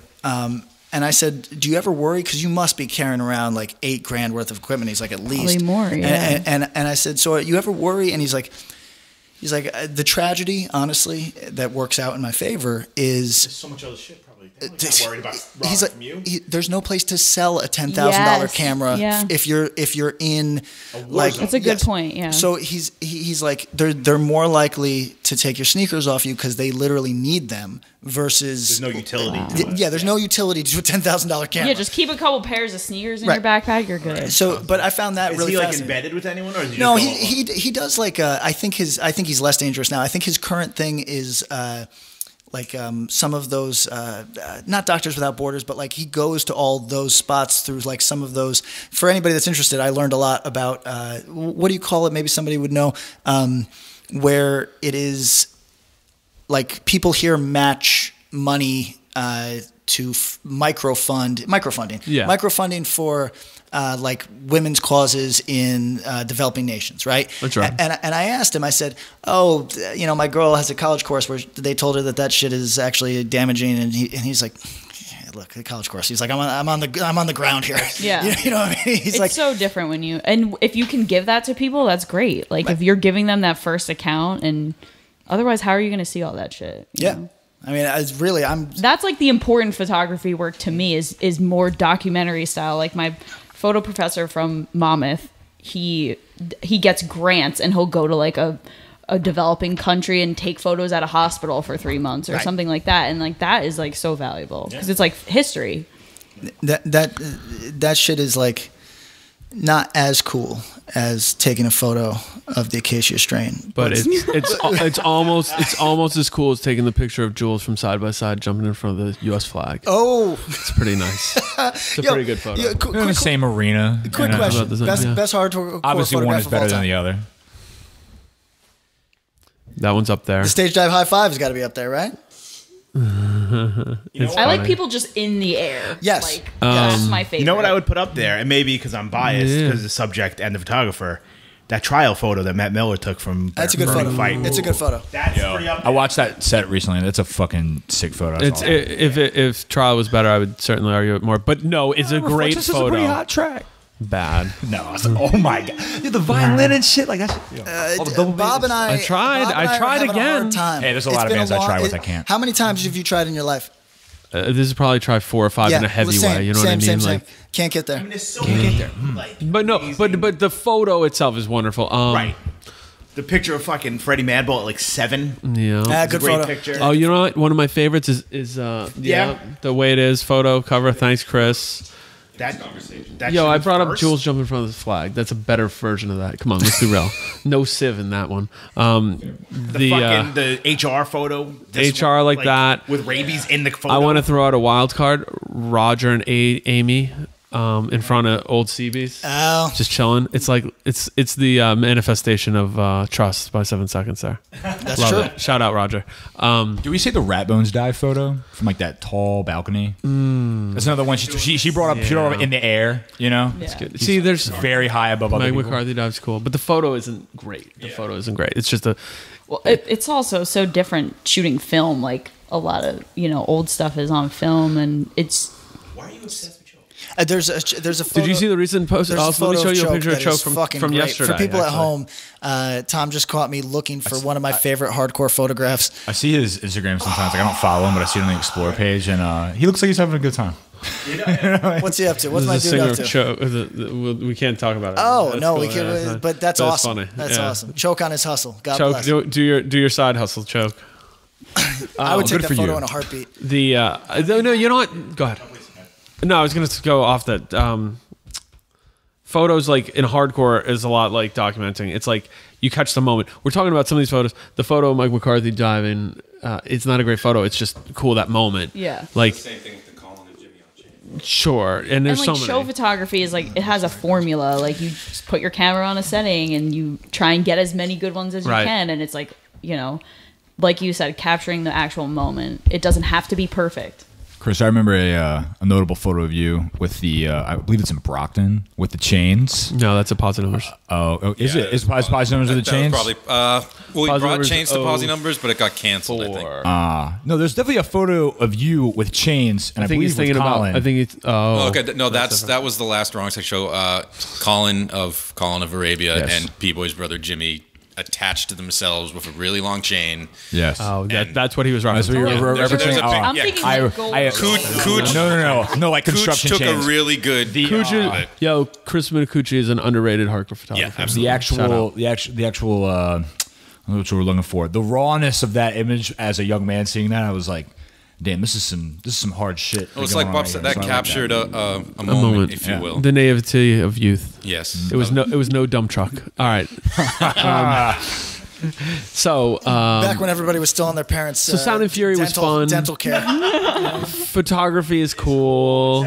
And I said, "Do you ever worry? Because you must be carrying around like $8,000 worth of equipment." He's like, "At least probably more." Yeah. And I said, "So you ever worry?" And he's like, "The tragedy, honestly, that works out in my favor is there's so much other shit. Probably not worried about he's like, from you. There's no place to sell a $10,000 camera if you're in like that's a good point. Yeah. So he's like they're more likely to take your sneakers off you because they literally need them versus there's no utility. There's no utility to a $10,000 camera. Yeah, just keep a couple pairs of sneakers in your backpack. You're good. So, but I found that really fascinating. Is he like embedded with anyone, or is he no? He does like I think he's less dangerous now. I think his current thing is. Some of those, not Doctors Without Borders, but like he goes to all those spots through like some of those. For anybody that's interested, I learned a lot about what do you call it? Maybe somebody would know, where it is like people here match money to microfunding. Yeah. Microfunding for like women's causes in developing nations, right? That's right. And I asked him, I said, "Oh, my girl has a college course where they told her that shit is actually damaging," and he's like, "Yeah, look, the college course." He's like, I'm on the ground here." Yeah. You know what I mean? He's it's so different when and if you can give that to people, that's great. Like if you're giving them that first account, and otherwise, how are you going to see all that shit? You know? I mean, that's like the important photography work to me is more documentary style. Like my photo professor from Monmouth, he gets grants and he'll go to like a developing country and take photos at a hospital for 3 months or something like that. And like that is like so valuable because it's like history. That shit is like not as cool as taking a photo of the acacia strain, but it's almost as cool as taking the picture of Jules from side by side jumping in front of the U.S. flag. Oh, it's pretty nice. It's a pretty good photo. In the same arena. Quick question: best hardcore. Obviously, one is better than the other. That one's up there. The stage dive high five has got to be up there, right? I like people just in the air. Yes, like, that's my favorite. You know what I would put up there, and maybe because I'm biased because of the subject and the photographer, that trial photo that Matt Miller took from that's a good photo. Fight. It's a good photo. That's pretty up there. I watched that set recently. That's a fucking sick photo. If trial was better, I would certainly argue it more. But no, it's a great photo. It's a pretty hot track. Bad. No. Oh my god. Dude, the violin and shit like that. Bob and I tried again. Hey, there's a lot of bands I try with. I can't. How many times have you tried in your life? This is probably try 4 or 5 in a heavy way. You know what I mean? Like can't get there. I mean, there's so many. But no, but the photo itself is wonderful. Right. The picture of fucking Freddie Madball at like 7. Yeah. Good photo. Picture. Oh, you know what? One of my favorites is the way it is photo cover. Thanks, Chris. I brought up Jules jumping in front of the flag. That's a better version of that. Come on, let's be real. No sieve in that one. The HR photo. HR like that. With rabies in the photo. I want to throw out a wild card. Roger and Amy in front of old Seabees. Oh. Just chilling. It's like it's the manifestation of trust by 7 Seconds there. That's Love true. it. Shout out Roger. Do we say the Rat Bones dive photo from like that tall balcony? That's another one she brought up. She brought up in the air. You know, it's good. See, there's very high above other Meg people. McCarthy dive's cool, but the photo isn't great. The photo isn't great. It's just it's also so different shooting film. Like a lot of old stuff is on film, and it's. Why are you obsessed with Joe? There's a photo. Did you see the recent post? There's Let me show you a picture of Choke fucking from great. yesterday. For people actually. at home, Tom just caught me looking for one of my favorite hardcore photographs. I see his Instagram sometimes. Like, I don't follow him, but I see it on the Explore page, and he looks like he's having a good time. What's he up to? What's my This is dude a up singer to? of Choke. We can't talk about it. Oh That's no, cool. we can. Yeah, but that's awesome. funny. That's awesome. Choke on his hustle. God Choke, bless. do your side hustle, Choke. I would take good that for photo you. in a heartbeat. No, you know what? Go ahead. No, I was going to go off that. Photos like in hardcore is a lot like documenting. It's like you catch the moment. We're talking about some of these photos. The photo of Mike McCarthy diving. It's not a great photo. It's just cool that moment. Yeah. Like Same thing with the Colin and Jimmy on chain. sure, and there's And like so show many. photography is like it has a formula. Like you just put your camera on a setting and you try and get as many good ones as you Right. can. And it's like, you know, like you said, capturing the actual moment. It doesn't have to be perfect. Chris, I remember a notable photo of you with the, I believe it's in Brockton, with the chains. No, that's a positive numbers. Is it? Is Posy Numbers with the chains? Probably. Well, we Posy brought numbers chains to Posy Numbers, but it got canceled. I think. No, there's definitely a photo of you with chains, and I, think believe he's thinking with about. Colin. I think it's. Oh, okay. No, that was the last Wrong Sex show. Colin of Arabia Yes. and P-Boy's brother Jimmy attached to themselves with a really long chain. Yes. Oh, And- that's what he was That's what referencing. you're There's a referencing. pic- I'm yeah, thinking I- like gold. I- Cooch, No, like Cooch construction took chains. a really good. Coochie, yo, Chris Minicucci is an underrated hardcore photographer. Yeah, absolutely. the actual what we were looking for. The rawness of that image as a young man seeing that, I was like, damn, this is some hard shit. Well, it's going like on Bob right said, here. that So I like captured that. a moment, if you Yeah. will. The naivety of youth. Yes. It was no dump truck. All right. So Back when everybody was still on their parents. So Sound and Fury was fun. Dental care. photography is cool.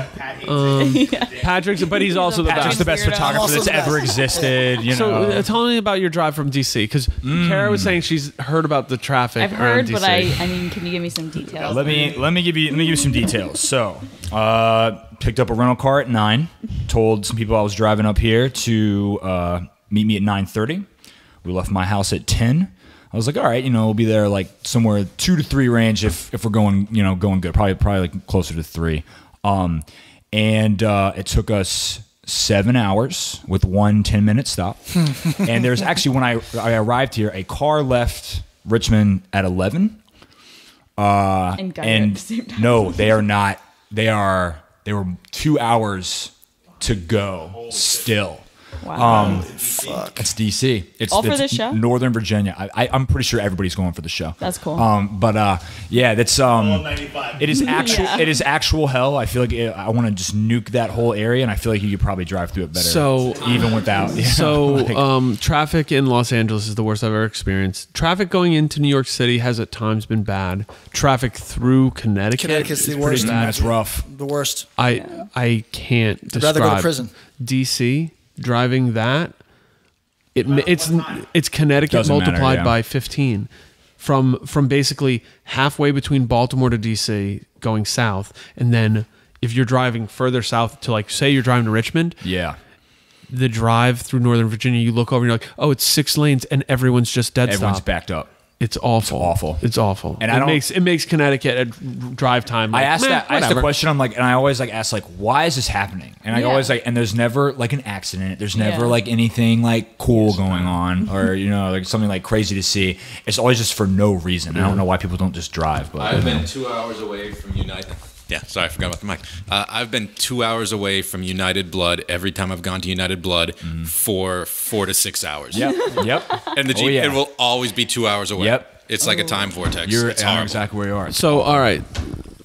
Patrick's, but he's also the Patrick's best. the best Weirdo. photographer Also that's the best. ever existed. You know. So tell me about your drive from DC, because Kara was saying she's heard about the traffic I've around heard, DC. but I mean, can you give me some details? Let me give you some details. So, picked up a rental car at 9. Told some people I was driving up here to meet me at 9:30. We left my house at 10. I was like, all right, we'll be there like somewhere 2 to 3 range if we're going good. Probably like closer to 3. And it took us 7 hours with 1 10-minute stop. And there's actually, when I arrived here, a car left Richmond at 11. and got it at the same time. No, they are not. They were 2 hours to go still. Wow. It's DC. It's All for it's this show? Northern Virginia. I'm pretty sure everybody's going for the show. That's cool. Yeah, that's It is actual. Yeah. It is actual hell. I feel like I want to just nuke that whole area, and I feel like you could probably drive through it better. So even without. Traffic in Los Angeles is the worst I've ever experienced. Traffic going into New York City has at times been bad. Traffic through Connecticut Connecticut's is the pretty worst. bad. That's rough. The worst. I can't I'd describe. rather go to prison. DC driving that. It's Connecticut Doesn't matter, multiplied yeah. by 15. From basically halfway between Baltimore to DC going south, and then if you're driving further south to, like, say you're driving to Richmond, Yeah. the drive through Northern Virginia, you look over and you're like, oh, it's 6 lanes and everyone's just dead Everyone's stop. backed up. It's awful. awful. It's awful. And it makes Connecticut a drive time. I like, asked meh, that. I asked the whatever. question. I'm like, and I always ask why is this happening? And I Yeah. always and there's never like an accident. There's never Yeah. like anything like cool going on, or like something like crazy to see. It's always just for no reason. I don't know why people don't just drive. But I've been 2 hours away from United. Yeah, sorry, I forgot about the mic. I've been 2 hours away from United Blood every time I've gone to United Blood for 4 to 6 hours. Yep. And the Oh, yeah. it will always be 2 hours away. Yep. It's like a time vortex. You're it's I know horrible. exactly where you are. So, all right.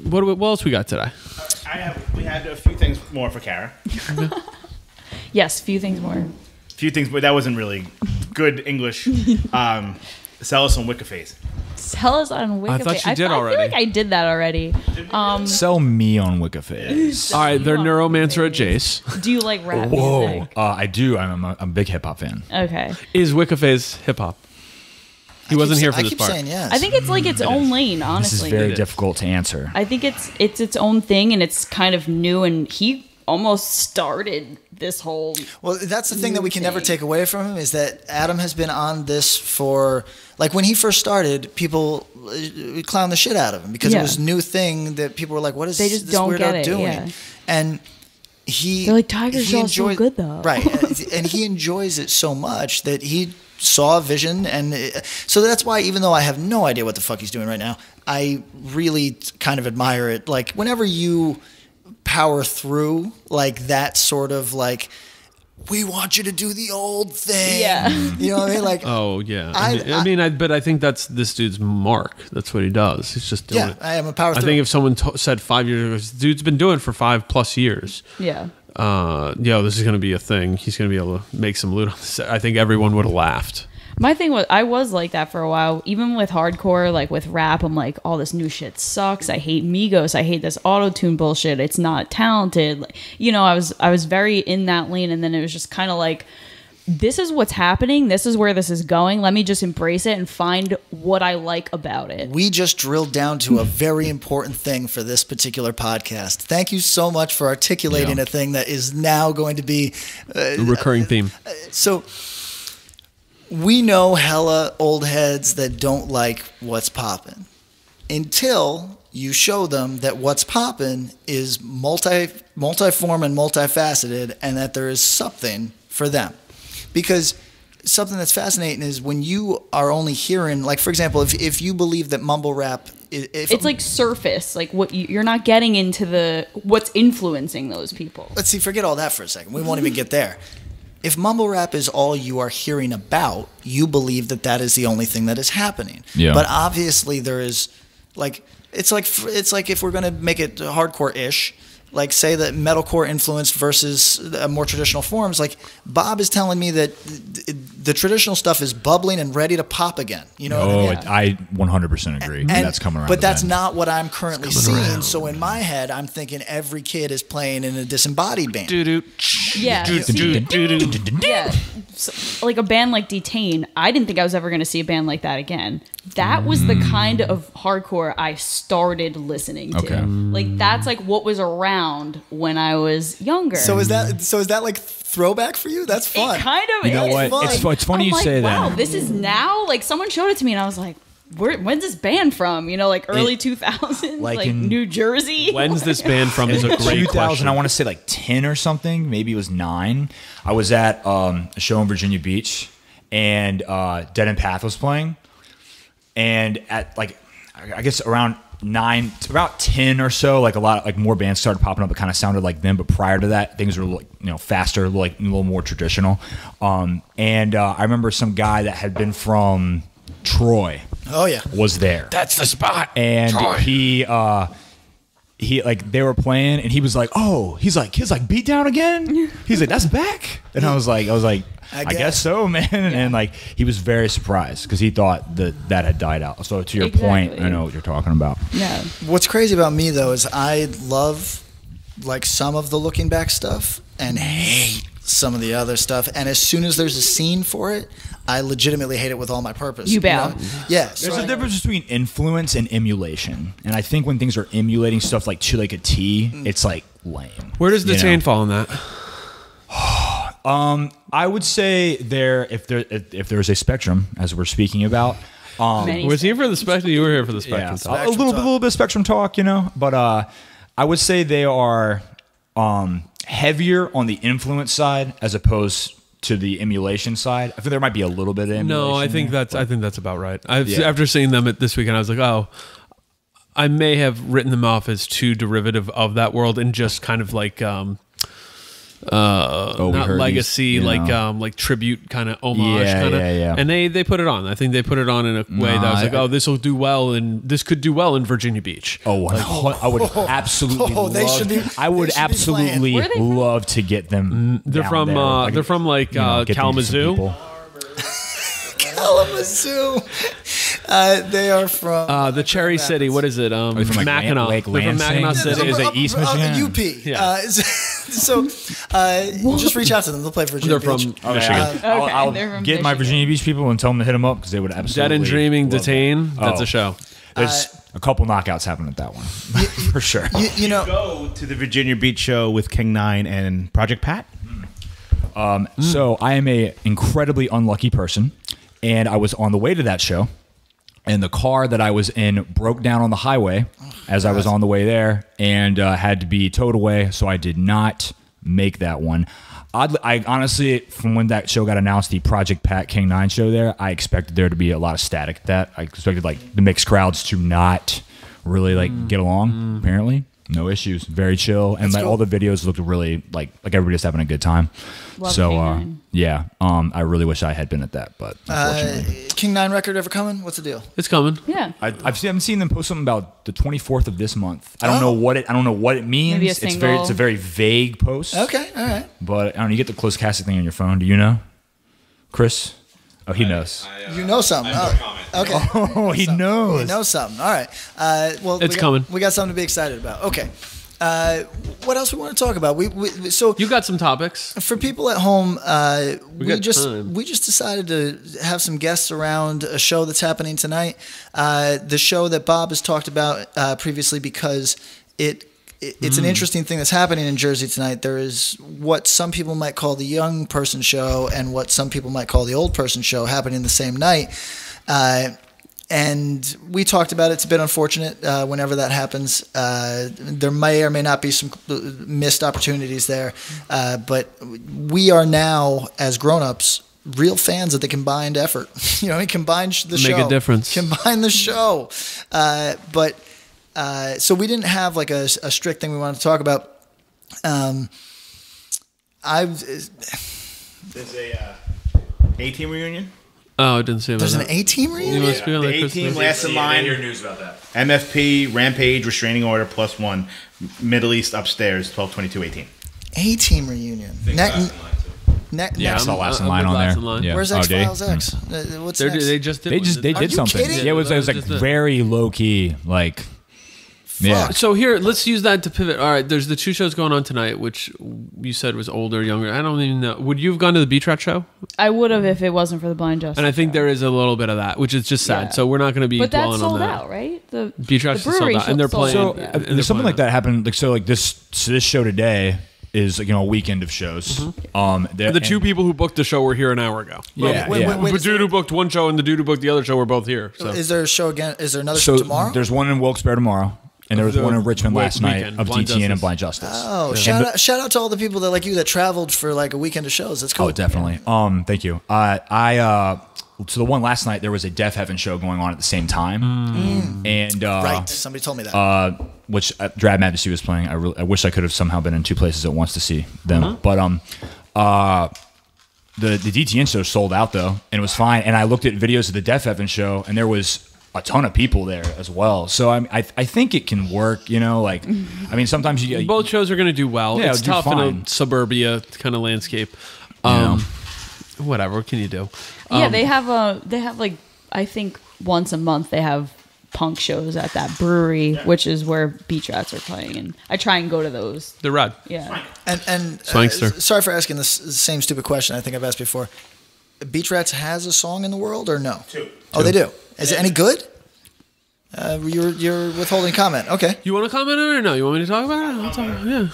What else we got today? We had a few things more for Kara. Yes, few things more. Few things, but that wasn't really good English. Sell us on Wicca Phase. Tell us on Wicca I thought Phase. you did I already. feel like I did that already. Sell me on Wicca Phase. All right, they're Neuromancer at Jace. Do you like rap Whoa. music? I do. I'm a big hip hop fan. Okay. Is Wicca Phase hip hop? He wasn't here for I this keep part. saying yes. I think it's like its own lane, This honestly. is very is. difficult to answer. I think it's its own thing, and it's kind of new, and he almost started this whole. Well, that's the thing that we can never thing. take away from him is that Adam has been on this for, like, when he first started, people clowned the shit out of him because it Yeah. was a new thing that people were like, what is They just this don't weirdo get it, doing? yeah. And They're like, Tiger Jaw's so good though. Right. And he enjoys it so much that he saw a vision. And so that's why, even though I have no idea what the fuck he's doing right now, I really kind of admire it. Like, whenever you power through like that sort of like, we want you to do the old thing. Yeah. You know what I mean? Like, oh yeah. But I think that's this dude's mark. That's what he does. He's just doing it. I am a power through. I think if someone said 5 years ago, this dude's been doing it for 5+ years. Yeah. This is going to be a thing. He's going to be able to make some loot on this. I think everyone would have laughed. My thing was, I was like that for a while. Even with hardcore, like with rap, I'm like, all this new shit sucks. I hate Migos. I hate this auto-tune bullshit. It's not talented. Like, you know, I was very in that lane, and then it was just kind of like, this is what's happening. This is where this is going. Let me just embrace it and find what I like about it. We just drilled down to a very important thing for this particular podcast. Thank you so much for articulating a thing that is now going to be a recurring theme. So we know hella old heads that don't like what's poppin', until you show them that what's poppin' is multiform and multifaceted, and that there is something for them. Because something that's fascinating is when you are only hearing, like, for example, if you believe that mumble rap, it's like surface, like what you're not getting into what's influencing those people. Let's see, forget all that for a second. We won't even get there. If mumble rap is all you are hearing about, you believe that that is the only thing that is happening. Yeah. But obviously there is, like, it's like if we're going to make it hardcore-ish, like, say that metalcore influenced versus more traditional forms, like, Bob is telling me that the traditional stuff is bubbling and ready to pop again. You know what I mean? I 100% agree. And that's coming around. But that's not what I'm currently seeing. So in my head, I'm thinking every kid is playing in a disembodied band. Yeah. Yeah. So, like a band like Detain, I didn't think I was ever going to see a band like that again. That was the kind of hardcore I started listening to. Okay. Like, that's like what was around when I was younger. So is that like throwback for you? That's fun. It kind of You know is. what? It's funny I'm you like, say wow, that. this is now? Like, someone showed it to me and I was like, when's this band from? You know, like early 2000s, like in New Jersey. When's this band from is a great 2000, question. I want to say like 10 or something. Maybe it was 9. I was at a show in Virginia Beach, and Dead End Path was playing. And at like, I guess around 9, about 10 or so, like a lot, like more bands started popping up that kind of sounded like them. But prior to that, things were like, faster, like a little more traditional. And I remember some guy that had been from Troy. Oh yeah, was there. That's the spot. And Troy. he like, they were playing, and he was like, oh, he's like Beat Down again. He's like, that's back. And I was like, I guess so, man. And like, he was very surprised because he thought that had died out. So to your point, I know what you're talking about. Yeah. What's crazy about me though is I love like some of the looking back stuff and hate some of the other stuff. And as soon as there's a scene for it, I legitimately hate it with all my purpose. You bow. Yeah. There's a difference between influence and emulation. And I think when things are emulating stuff like to like a T, it's like lame. Where does Detain fall in that? I would say if there's a spectrum, as we're speaking about. Was he here for the spectrum? You were here for the spectrum. Yeah, a little bit of spectrum talk, but I would say they are heavier on the influence side as opposed to the emulation side. I think there might be a little bit of emulation. No, I think that's about right. After seeing them this weekend, I was like, oh, I may have written them off as too derivative of that world and just kind of like not legacy, like tribute kind of homage kind of. Yeah. And they put it on. I think they put it on in a way that I was like, oh, this will do well, and this could do well in Virginia Beach. I would absolutely love to get them. They're from Kalamazoo. Kalamazoo. They are from the Cherry City. What is it? Mackinac. They're from Mackinac City. Is it East Michigan? UP. Yeah. So just reach out to them. They'll play Virginia They're Beach. from Michigan. I'll they're from get my Michigan. Virginia Beach people and tell them to hit them up because they would absolutely. Dead and Dreaming, love Detain. that. That's a show. There's a couple knockouts happening at that one for sure. You know, Go to the Virginia Beach show with King 9 and Project Pat. So I am a incredibly unlucky person, and I was on the way to that show, and the car that I was in broke down on the highway as I was on the way there, and had to be towed away. So I did not make that one. I honestly, from when that show got announced, the Project Pat King 9 show there, I expected there to be a lot of static at that. I expected like the mixed crowds to not really like get along. Apparently, no issues, very chill, and like cool. all the videos looked really like everybody's having a good time. Love So King 9. yeah, I really wish I had been at that, but unfortunately. King 9 record ever coming? What's the deal? It's coming. Yeah. I haven't seen them post something about the 24th of this month. I don't know what it means. Maybe a It's single. a very vague post. Okay, all right. But I don't know, you get the closed casting thing on your phone. Do you know, Chris? Oh, he knows. You know something. Okay. Oh, he knows. You know something. All right. Well, It's coming. We got something to be excited about. Okay. What else we want to talk about? So You got some topics. for people at home, we got just time. decided to have some guests around a show that's happening tonight. The show that Bob has talked about previously, because it's an interesting thing that's happening in Jersey tonight. There is what some people might call the young person show and what some people might call the old person show happening the same night. And we talked about it. It's a bit unfortunate whenever that happens. There may or may not be some missed opportunities there. But we are now, as grown-ups, real fans of the combined effort. You know, combine the show. Make a difference. Combine the show. So we didn't have like a strict thing we wanted to talk about. There's a A-Team reunion. Oh, I didn't see There's that. an A-Team You reunion? must be on The that A-Team Christmas. last in line. news about that. MFP, Rampage, Restraining Order, +1. Middle East upstairs, 12/22/18. A-Team reunion. Yeah, I saw I'm- last in I'm line with on last there. in line. Yeah. Where's Oh, did he? X-Files X? What's next? They just did. They one. did something. kidding? Yeah, it was like just it. very low key. Like, yeah. So here, let's use that to pivot. All right, there's the two shows going on tonight, which you said was older, younger. I don't even know. Would you have gone to the Beach Rat show? I would have if it wasn't for the Blind Justice. And I think show. there is a little bit of that, which is just sad. Yeah. So we're not going to be But that's dwelling on sold that. out, right? The Beach Rat's the sold brewery out, and they're sold playing. out. So and they're there's something playing like that happened. Like so, like this show today is a weekend of shows. The two people who booked the show were here an hour ago. Yeah, Wait, yeah. wait, wait, The is dude there- who booked one show and the dude who booked the other show were both here. So Is there a show again? Is there another So show tomorrow? there's one in Wilkes-Barre tomorrow, and there was The one in Richmond last night weekend, of Blind DTN and Justice. Blind Justice. Oh, Yeah. shout out to all the people that like you that traveled for like a weekend of shows. That's cool. Oh, definitely. Thank you. So the one last night there was a Deaf Heaven show going on at the same time, and Right. Somebody told me that. which Drab Majesty was playing. I wish I could have somehow been in two places at once to see them. But the DTN show sold out though, and it was fine. And I looked at videos of the Deaf Heaven show, and there was a ton of people there as well. So I think it can work. Sometimes you both shows are going to do well. Yeah, It's do tough in fine. a suburbia kind of landscape. Whatever. What can you do? Yeah, they have like I think once a month they have punk shows at that brewery, which is where Beach Rats are playing, and I try and go to those. They're rad. Yeah, And Swankster. sorry for asking this same stupid question. I think I've asked before. Beach Rats has a song in the world or no? Two. Oh, they do. Is it any good? You're withholding comment. Okay. You want to comment on it or no? You want me to talk about it? I'll talk. Yeah.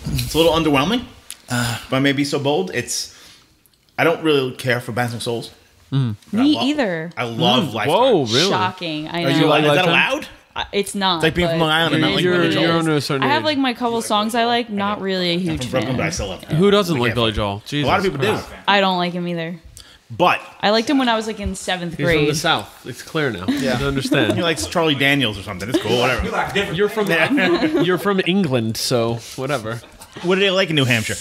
It's a little underwhelming, but I may be so bold. I don't really care for Bouncing Souls. me either. I love Lifetime. Whoa, really? Shocking. I Are know. you like, is that Lifetime? allowed? It's not. It's like being from but Long Island and not like You're Billy Joel. under a certain I have age. like my couple songs I like. Not really a I'm huge from Brooklyn, but I fan. still love it. Who doesn't I like can't Billy fuck. Joel? Jesus A lot of people do. Christ. I don't like him either. But I liked him when I was like in 7th He's from grade. the South. It's clear now. Yeah. I understand. he likes Charlie Daniels or something. It's cool, whatever. You're from England, so whatever. What do they like in New Hampshire?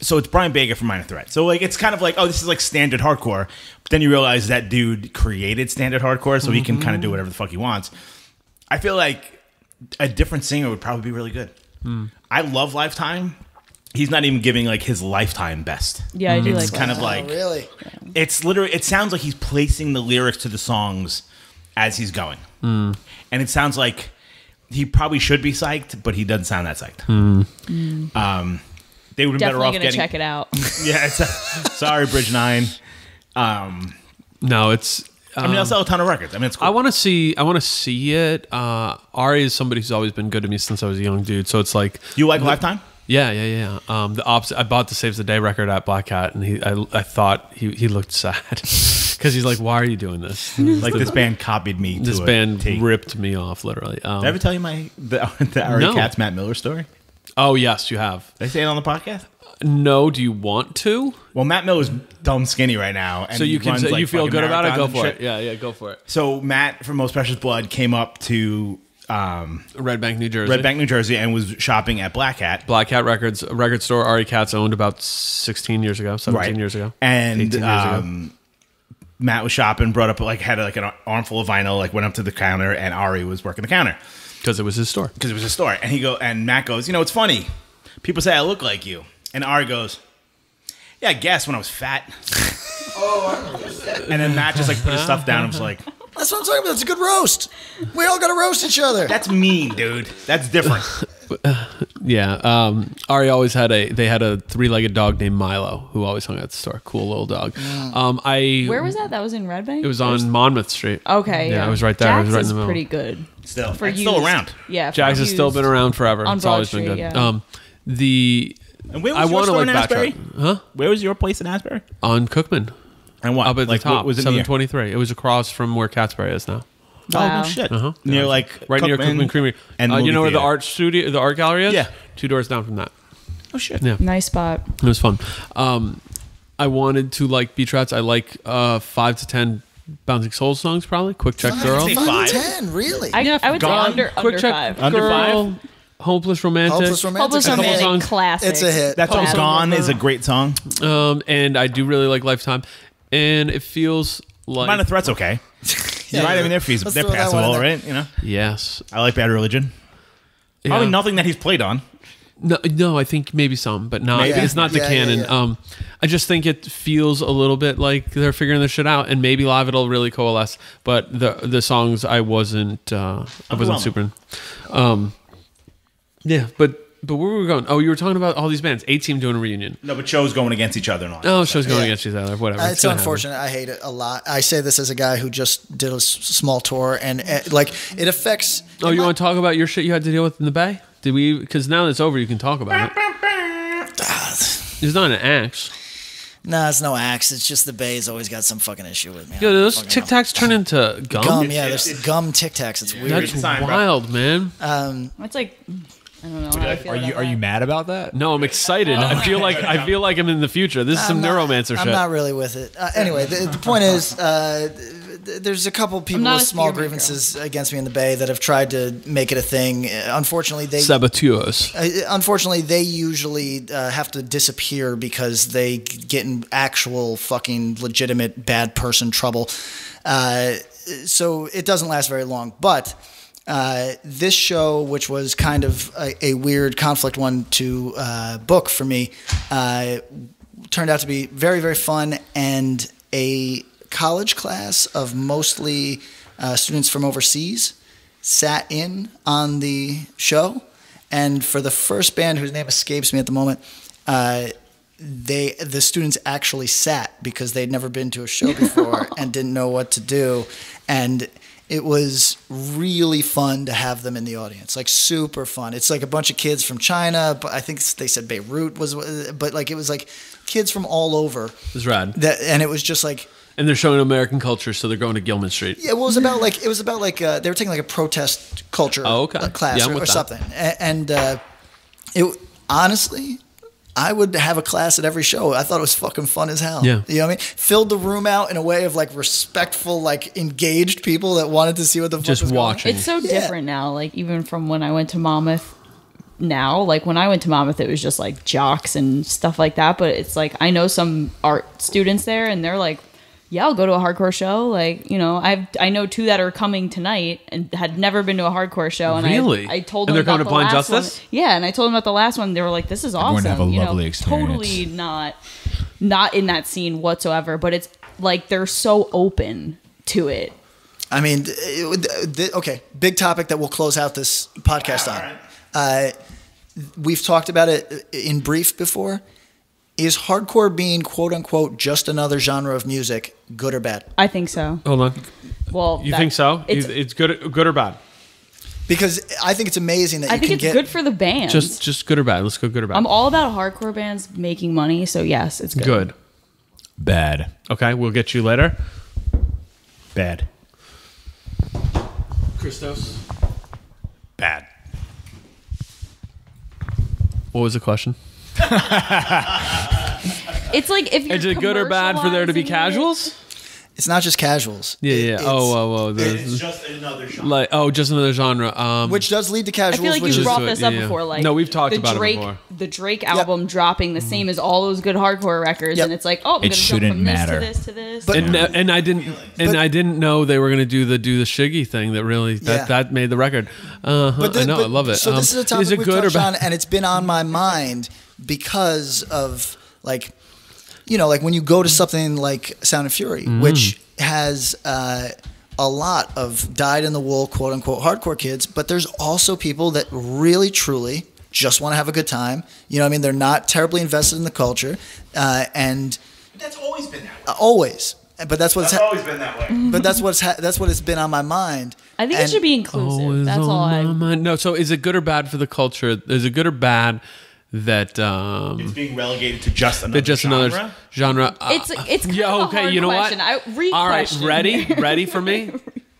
So it's Brian Baker from Minor Threat. So like it's kind of like, oh, this is like standard hardcore. But then you realize that dude created standard hardcore, so he can kind of do whatever the fuck he wants. I feel like a different singer would probably be really good. I love Lifetime. He's not even giving like his lifetime best. Yeah, I do It's like kind that. of like Oh, really? it's literally. It sounds like he's placing the lyrics to the songs as he's going, and it sounds like he probably should be psyched, but he doesn't sound that psyched. They would have been better Definitely off gonna getting. check it out. Yeah, sorry, Bridge 9. No, it's. I mean, they'll sell a ton of records. I mean, it's cool. I want to see it. Ari is somebody who's always been good to me since I was a young dude. So it's like You like Lifetime? Yeah. The opposite. I bought the Saves the Day record at Black Cat, and I thought he looked sad because he's like, "Why are you doing this?" Like this band copied me. This band ripped me off, literally. Did I ever tell you the Ari Katz Matt Miller story? Oh yes, you have. Did I say it on the podcast? No. Do you want to? Well, Matt Miller's dumb skinny right now, and so you can. runs, You feel good about it. Go for it. it. Yeah, go for it. So Matt from Most Precious Blood came up to Red Bank, New Jersey, and was shopping at Black Hat. Black Hat Records, a record store Ari Katz owned about 16 years ago, 17 years ago, and 18 years ago. Matt was shopping, brought up had an armful of vinyl, went up to the counter, and Ari was working the counter because it was his store. And Matt goes, it's funny, people say I look like you, and Ari goes, yeah, I guess when I was fat. And then Matt just put his stuff down and was like, that's what I'm talking about. It's a good roast. We all got to roast each other. that's mean, dude. That's different. Yeah. Ari always had a 3-legged dog named Milo who always hung out at the store. Cool little dog. Where was that? That was in Red Bank? It was on Monmouth Street. Okay. Yeah, it was right there. Jax it was right in the is middle. pretty good. Still. For still around. Yeah. Jax has still been around forever. On It's Broad always Street, been good. yeah. And where was your store in Asbury? Huh? Where was your place in Asbury? On Cookman. And what? Up at the top. What was it 723. It was across from where Catsbury is now. Wow. Oh, no shit. Yeah. Near Right near Cookman Creamery. And you know where the movie art gallery is? Yeah. 2 doors down from that. Oh shit. Yeah. Nice spot. It was fun. I wanted to like beach rats. I like 5 to 10 Bouncing Souls songs probably. Quick Check Girl. 5 to 10, really? I would say under Quick Check 5. Under Girl. 5? Hopeless Romantic. Hopeless Hopeless Romantic. Romantic songs. classic. It's a hit. That song Gone is a great song. And I do really like Lifetime. And it feels like Minor Threat's okay. Yeah, right? I mean, they're let's they're throw that one in passable, there. right? Yes. I like Bad Religion. Probably Yeah. nothing that he's played on. No, I think maybe some, but not. Maybe. It's not the Yeah, canon. yeah. I just think it feels a little bit like they're figuring this shit out, and maybe live it'll really coalesce. But the songs I wasn't super. Yeah, but where were we going? Oh, you were talking about all these bands. A-Team doing a reunion. No, but shows going against each other and all that. Oh, shows going against each other. Whatever. It's gonna unfortunate. I hate it a lot. I say this as a guy who just did a small tour, and it affects. happen. Oh, you want to talk about your shit you had to deal with in the Bay? Did we? Because now that it's over, you can talk about it. It's not an axe. Nah, it's no axe. It's just the Bay's always got some fucking issue with me. Yo, those Tic Tacs turn into gum. Gum, yeah, there's gum Tic Tacs. It's weird. That's wild, man. It's like, I don't know how I feel Are about you that. mad about that? No, I'm excited. I feel like I'm in the future. This is some neuromancer I'm shit. not really with it. Anyway, the point is, there's a couple people not with a small spearmint grievances against me in the Bay that have tried to make it a thing. Unfortunately, Saboteurs. they usually have to disappear because they get in actual fucking legitimate bad person trouble. So it doesn't last very long. But this show, which was kind of a weird conflict one to book for me, turned out to be very, very fun, and a college class of mostly students from overseas sat in on the show. And for the first band, whose name escapes me at the moment, the students actually sat because they'd never been to a show before and didn't know what to do. And it was really fun to have them in the audience, like super fun. It's like a bunch of kids from China, but I think they said Beirut was, but like it was like kids from all over. It was rad. And it was just like, And they're showing American culture, so they're going to Gilman Street. yeah, well, it was about like they were taking like a protest culture class Yeah, I'm or with that. something. And it honestly, I would have a class at every show. I thought it was fucking fun as hell. Yeah. You know what I mean? Filled the room out in a way of like respectful, like engaged people that wanted to see what the fuck Just was going on. watching. It's so different now, like even from when I went to Monmouth. Now, like when I went to Monmouth, it was just like jocks and stuff like that. But it's like I know some art students there, and they're like, "Yeah, I'll go to a hardcore show." Like, you know, I know 2 that are coming tonight and had never been to a hardcore show. And Really? I told And them they're about going to the Blind last Justice? one. Yeah, and I told them about the last one. They were like, "This is Everyone awesome." have a you know, lovely experience. totally not in that scene whatsoever. But it's like they're so open to it. I mean, okay, big topic that we'll close out this podcast on. We've talked about it in brief before. Is hardcore being quote unquote just another genre of music good or bad? I think so. Hold on. Well, You think so? It's good or bad? Because I think it's amazing that I think it's good for the band. Just good or bad. Let's go good or bad. I'm all about hardcore bands making money, so yes, it's good. Good. Bad. Okay, we'll get you later. Bad. Christos. Bad. What was the question? It's like if you're Is it good or bad for there to be commercializing casuals? It's not just casuals. Yeah. It's just another genre. Just another genre. Which does lead to I casuals. feel like which you is brought this up before. Like, no, we've talked the about Drake, it before. The Drake album dropping the same as all those good hardcore records, Yep. and it's like, oh, I'm going to jump shouldn't from matter. this to this to this. But- And I didn't know they were going to do the Shiggy thing that really that made the record. I know, I love it. So this is a topic is it we've good or touched bad? on, and it's been on my mind because of like, like when you go to something like Sound and Fury, which has a lot of dyed-in-the-wool, quote-unquote, hardcore kids, but there's also people that really, truly just want to have a good time. You know what I mean? They're not terribly invested in the culture, and That's always been that way. always. But that's what's always been that way. but that's what it's been on my mind. I think it should be inclusive. Always That's all on my mind. No, so is it good or bad for the culture? Is it good or bad that It's being relegated to just another genre? It's kind yeah, of a okay, hard you know question. what? All right, ready for me?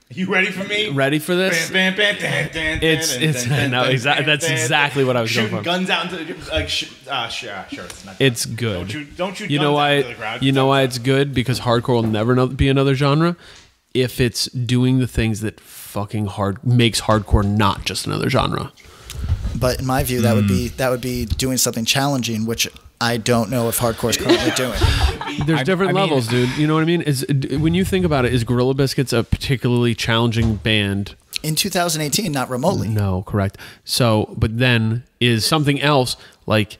You ready for me? Ready for this? It's no, exactly. That's exactly what I was going Shooting for. guns out into like sure. It's not. It's good. Don't shoot You know guns out why? into the crowd. You know why it's good? Because hardcore will never be another genre if it's doing the things that fucking makes hardcore not just another genre. But in my view, that would be doing something challenging, which I don't know if hardcore is currently doing. There's different levels, dude. You know what I mean? When you think about it, is Gorilla Biscuits a particularly challenging band? In 2018, not remotely. No, correct. So, but then is something else like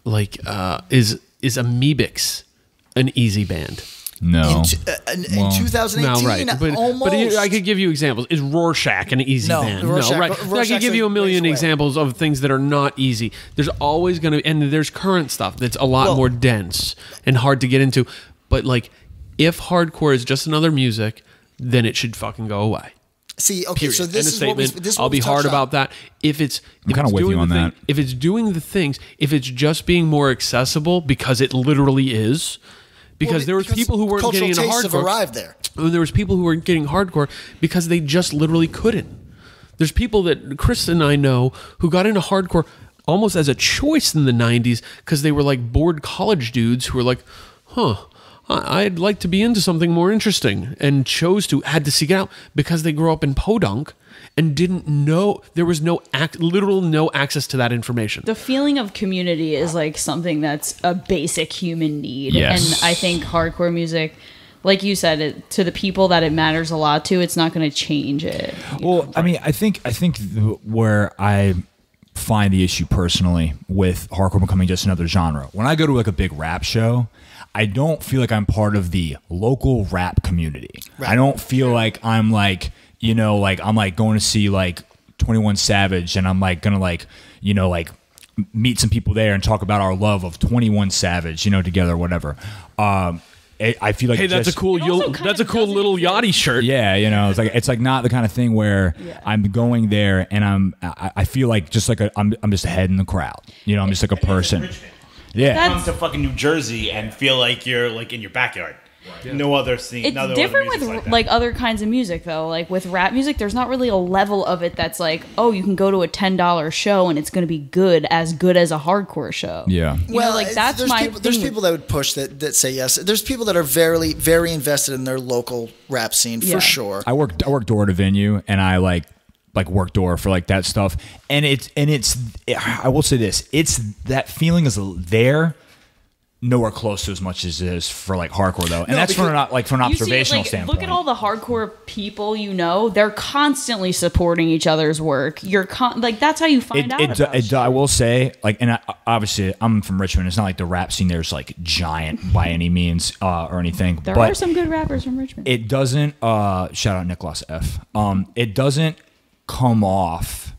is Amoebix an easy band? No. In 2018, No, right. almost. But I could give you examples. Is Rorschach an easy band? Rorschach, No, right. I could give you a million examples of things that are not easy. There's always going to, and there's current stuff that's a lot more dense and hard to get into. But like, if hardcore is just another music, then it should fucking go away. See, okay, Period. so this is what I'll be hard about that. If it's kind of with you on that. If it's doing the things, if it's just being more accessible because it literally is. Because there was people who weren't getting into hardcore. Have arrived there. There was people who weren't getting hardcore because they just literally couldn't. There's people that Chris and I know who got into hardcore almost as a choice in the 90s because they were like bored college dudes who were like, I'd like to be into something more interesting, and had to seek it out because they grew up in podunk and didn't know, there was no access to that information. The feeling of community is like something that's a basic human need. Yes. And I think hardcore music, like you said, to the people that it matters a lot to, it's not going to change it. Well, I mean, I think where I find the issue personally with hardcore becoming just another genre, when I go to like a big rap show, I don't feel like I'm part of the local rap community. Right. I don't feel like I'm like, I'm like going to see like 21 Savage, and I'm like gonna like meet some people there and talk about our love of 21 Savage, together or whatever. I feel like that's a cool little Yachty shirt. Yeah, it's like not the kind of thing where I'm going there and I feel like just like I'm just a head in the crowd. I'm just like a person. Yeah, come to fucking New Jersey and feel like you're like in your backyard. Yeah. No other scene. It's different with like other kinds of music though. Like with rap music, there's not really a level of it that's like, oh, you can go to a $10 show and it's going to be good as a hardcore show. Yeah. There's people that would push that say yes. There's people that are very, very invested in their local rap scene for sure. I work door at a venue, and I like work door for like that stuff. And it's I will say this, it's that feeling is there. Nowhere close to as much as it is for like hardcore though, and that's from an observational standpoint. Look at all the hardcore people they're constantly supporting each other's work. That's how you find out. I will say, obviously I'm from Richmond. It's not like the rap scene there's like giant by any means or anything. There are some good rappers from Richmond. It doesn't. Shout out Nicholas F. It doesn't come off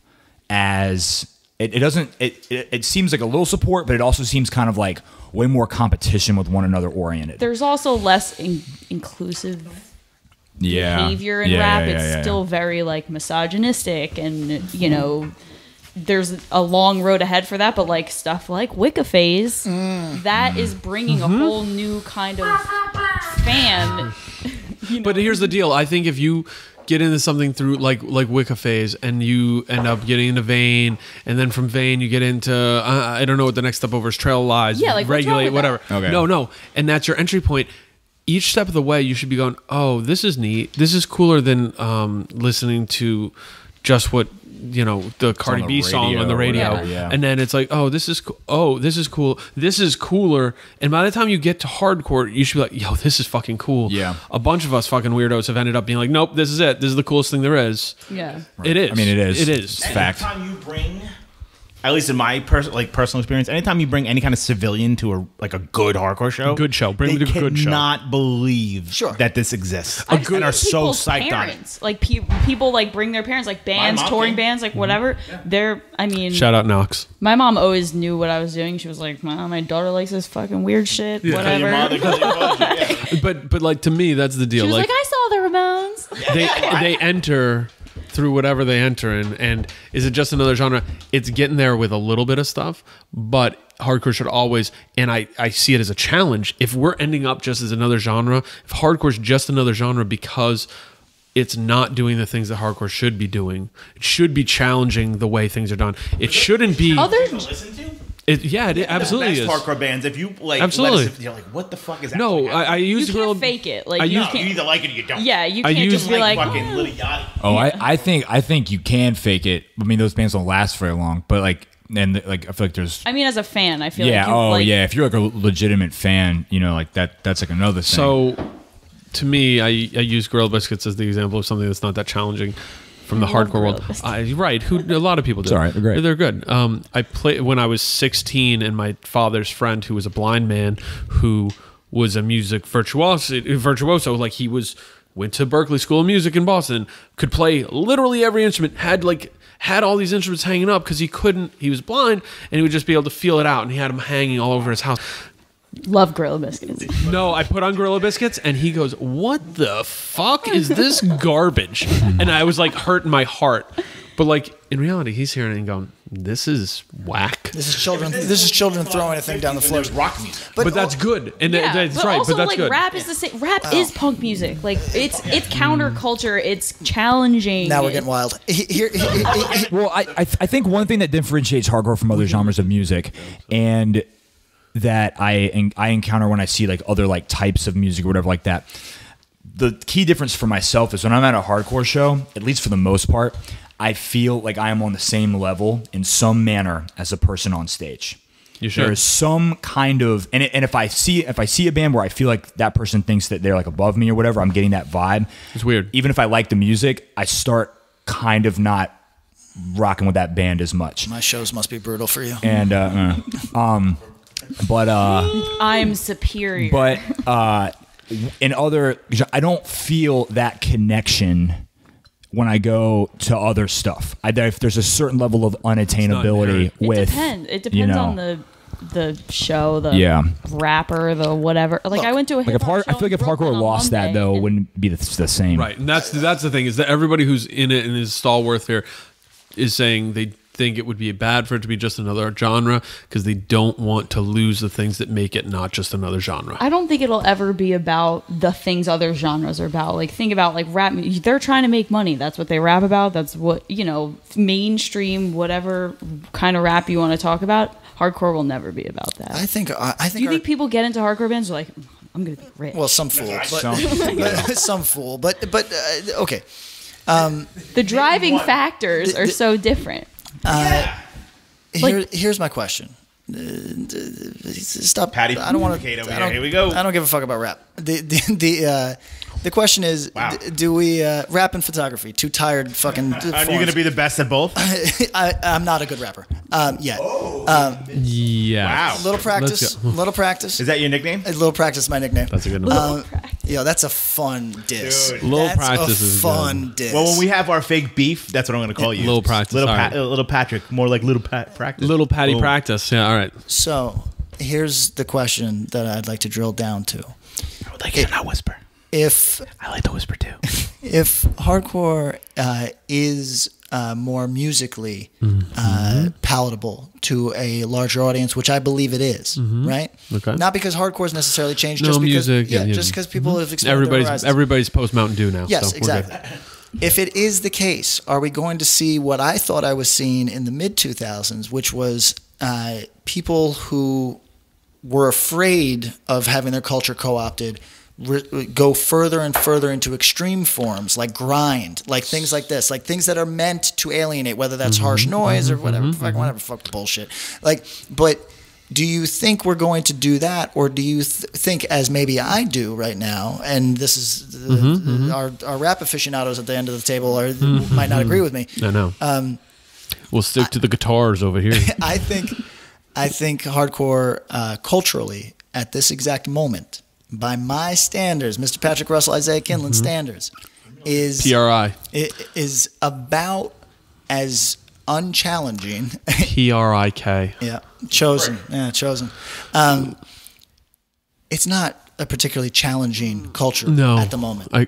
as it doesn't. It seems like a little support, but it also seems kind of like way more competition with one another oriented. There's also less inclusive behavior in rap. It's still very like misogynistic, and you know, there's a long road ahead for that. But like stuff like Wicca Phase, that is bringing a whole new kind of fan. You know? But here's the deal. I think if you get into something through like Wicca Phase, and you end up getting into Vane, and then from Vane you get into I don't know what the next step over is, Trail of Lies, like Regulate, whatever. Okay. No, and that's your entry point. Each step of the way, you should be going, oh, this is neat. This is cooler than listening to just what, you know, the Cardi B song on the radio. And then it's like, oh, this is cool. Oh, this is cool. This is cooler. And by the time you get to hardcore, you should be like, yo, this is fucking cool. Yeah. A bunch of us fucking weirdos have ended up being like, nope, this is it. This is the coolest thing there is. Yeah. Right. It is. I mean, it is. It is. It's fact. Anytime you bring, at least in my personal experience, anytime you bring any kind of civilian to a good hardcore show, Good show. Bring they me to a good show. cannot believe that this exists. And are so psyched on it. Like people like bring their parents, like bands, touring bands, like whatever. They're, I mean, Shout out Knox. My mom always knew what I was doing. She was like, "Mom, my daughter likes this fucking weird shit, whatever." But like, to me, that's the deal. She was like, "I saw the Ramones." They enter through whatever they enter in, and is it just another genre? It's getting there with a little bit of stuff, but hardcore should always, and I see it as a challenge. If we're ending up just as another genre, if hardcore's just another genre because it's not doing the things that hardcore should be doing, it should be challenging the way things are done. It shouldn't be listen to? It absolutely the best is. hardcore bands. If you like, absolutely, you're like, what the fuck is that? No, I use you Gorilla. can't fake it. Like you can't. either like it or you don't. Yeah, you can't just be like fucking Lil Yachty. Oh, I think you can fake it. I mean, those bands don't last very long, but like, and like, I feel like there's. I mean, as a fan, I feel like. Yeah, if you're like a legitimate fan, you know, like that's like another thing. So, to me, I use Gorilla Biscuits as the example of something that's not that challenging from the hardcore world. Right. A lot of people do. It's all right. They're great. They're good. I played when I was 16, and my father's friend, who was a blind man, who was a music virtuoso, like he went to Berklee School of Music in Boston, could play literally every instrument, had all these instruments hanging up because he was blind, and he would just be able to feel it out, and he had them hanging all over his house. Love Gorilla Biscuits. No, I put on Gorilla Biscuits, and he goes, "What the fuck is this garbage?" And I was like, hurting my heart. But like in reality, he's hearing it and going, "This is whack. This is children. This is children throwing a thing down the floor." Rock music, but that's good, and that's right. Also, but that's like, good. Rap is the same. Rap is punk music. Like it's counterculture. It's challenging. Now we're getting wild. Well, I think one thing that differentiates hardcore from other genres of music, and that I encounter when I see like other like types of music or whatever like that. The key difference for myself is when I'm at a hardcore show, at least for the most part, I feel like I am on the same level in some manner as a person on stage. You should. There's some kind of and if I see a band where I feel like that person thinks that they're like above me or whatever, I'm getting that vibe. It's weird. Even if I like the music, I start kind of not rocking with that band as much. My shows must be brutal for you. And but I'm superior. But in other, I don't feel that connection when I go to other stuff. If there's a certain level of unattainability with, it depends on the show, the rapper, the whatever. Like I went to a hip hop show. I feel like if hardcore lost that though, it wouldn't be the same. Right, and that's the thing is that everybody who's in it and is stalwart here is saying they think it would be bad for it to be just another genre because they don't want to lose the things that make it not just another genre. I don't think it'll ever be about the things other genres are about. Like think about like rap. They're trying to make money. That's what they rap about. That's what, mainstream, whatever kind of rap you want to talk about. Hardcore will never be about that. I think. Do you think people get into hardcore bands are like, I'm gonna be rich? Well, some fool, some fool, but okay. The driving factors are so different. Here's my question. Stop. Patty, I don't want to. Here we go. I don't give a fuck about rap. The question is, do we rap and photography? Two tired fucking. Are you going to be the best at both? I'm not a good rapper yet. Yeah. Wow. Little practice. Little practice. Is that your nickname? A little practice is my nickname. That's a good one. That's a fun diss. Dude. Little practice is fun diss. Well, when we have our fake beef, that's what I'm going to call you. Little practice. Little Patrick. More like little practice. Little Patty practice. Yeah. All right. So here's the question that I'd like to drill down to. I would like you to not whisper. if I like the whisper too. If hardcore is more musically palatable to a larger audience, which I believe it is, right? Okay. Not because hardcore has necessarily changed, No, just because music, just because people have expanded their horizons. Everybody's post Mountain Dew now. Yes, so exactly. If it is the case, are we going to see what I thought I was seeing in the mid 2000s, which was people who were afraid of having their culture co-opted, go further and further into extreme forms like grind, like things like this, like things that are meant to alienate, whether that's harsh noise or whatever, fuck bullshit. Like, but do you think we're going to do that, or do you think, as maybe I do right now, and this is our rap aficionados at the end of the table might not agree with me. I know. We'll stick to the guitars over here. I think hardcore culturally at this exact moment, by my standards, Mr. Patrick Russell, Isaiah Kinlan standards, is PRI. It is about as unchallenging. PRIK. Yeah, chosen. Yeah, chosen. It's not a particularly challenging culture at the moment. I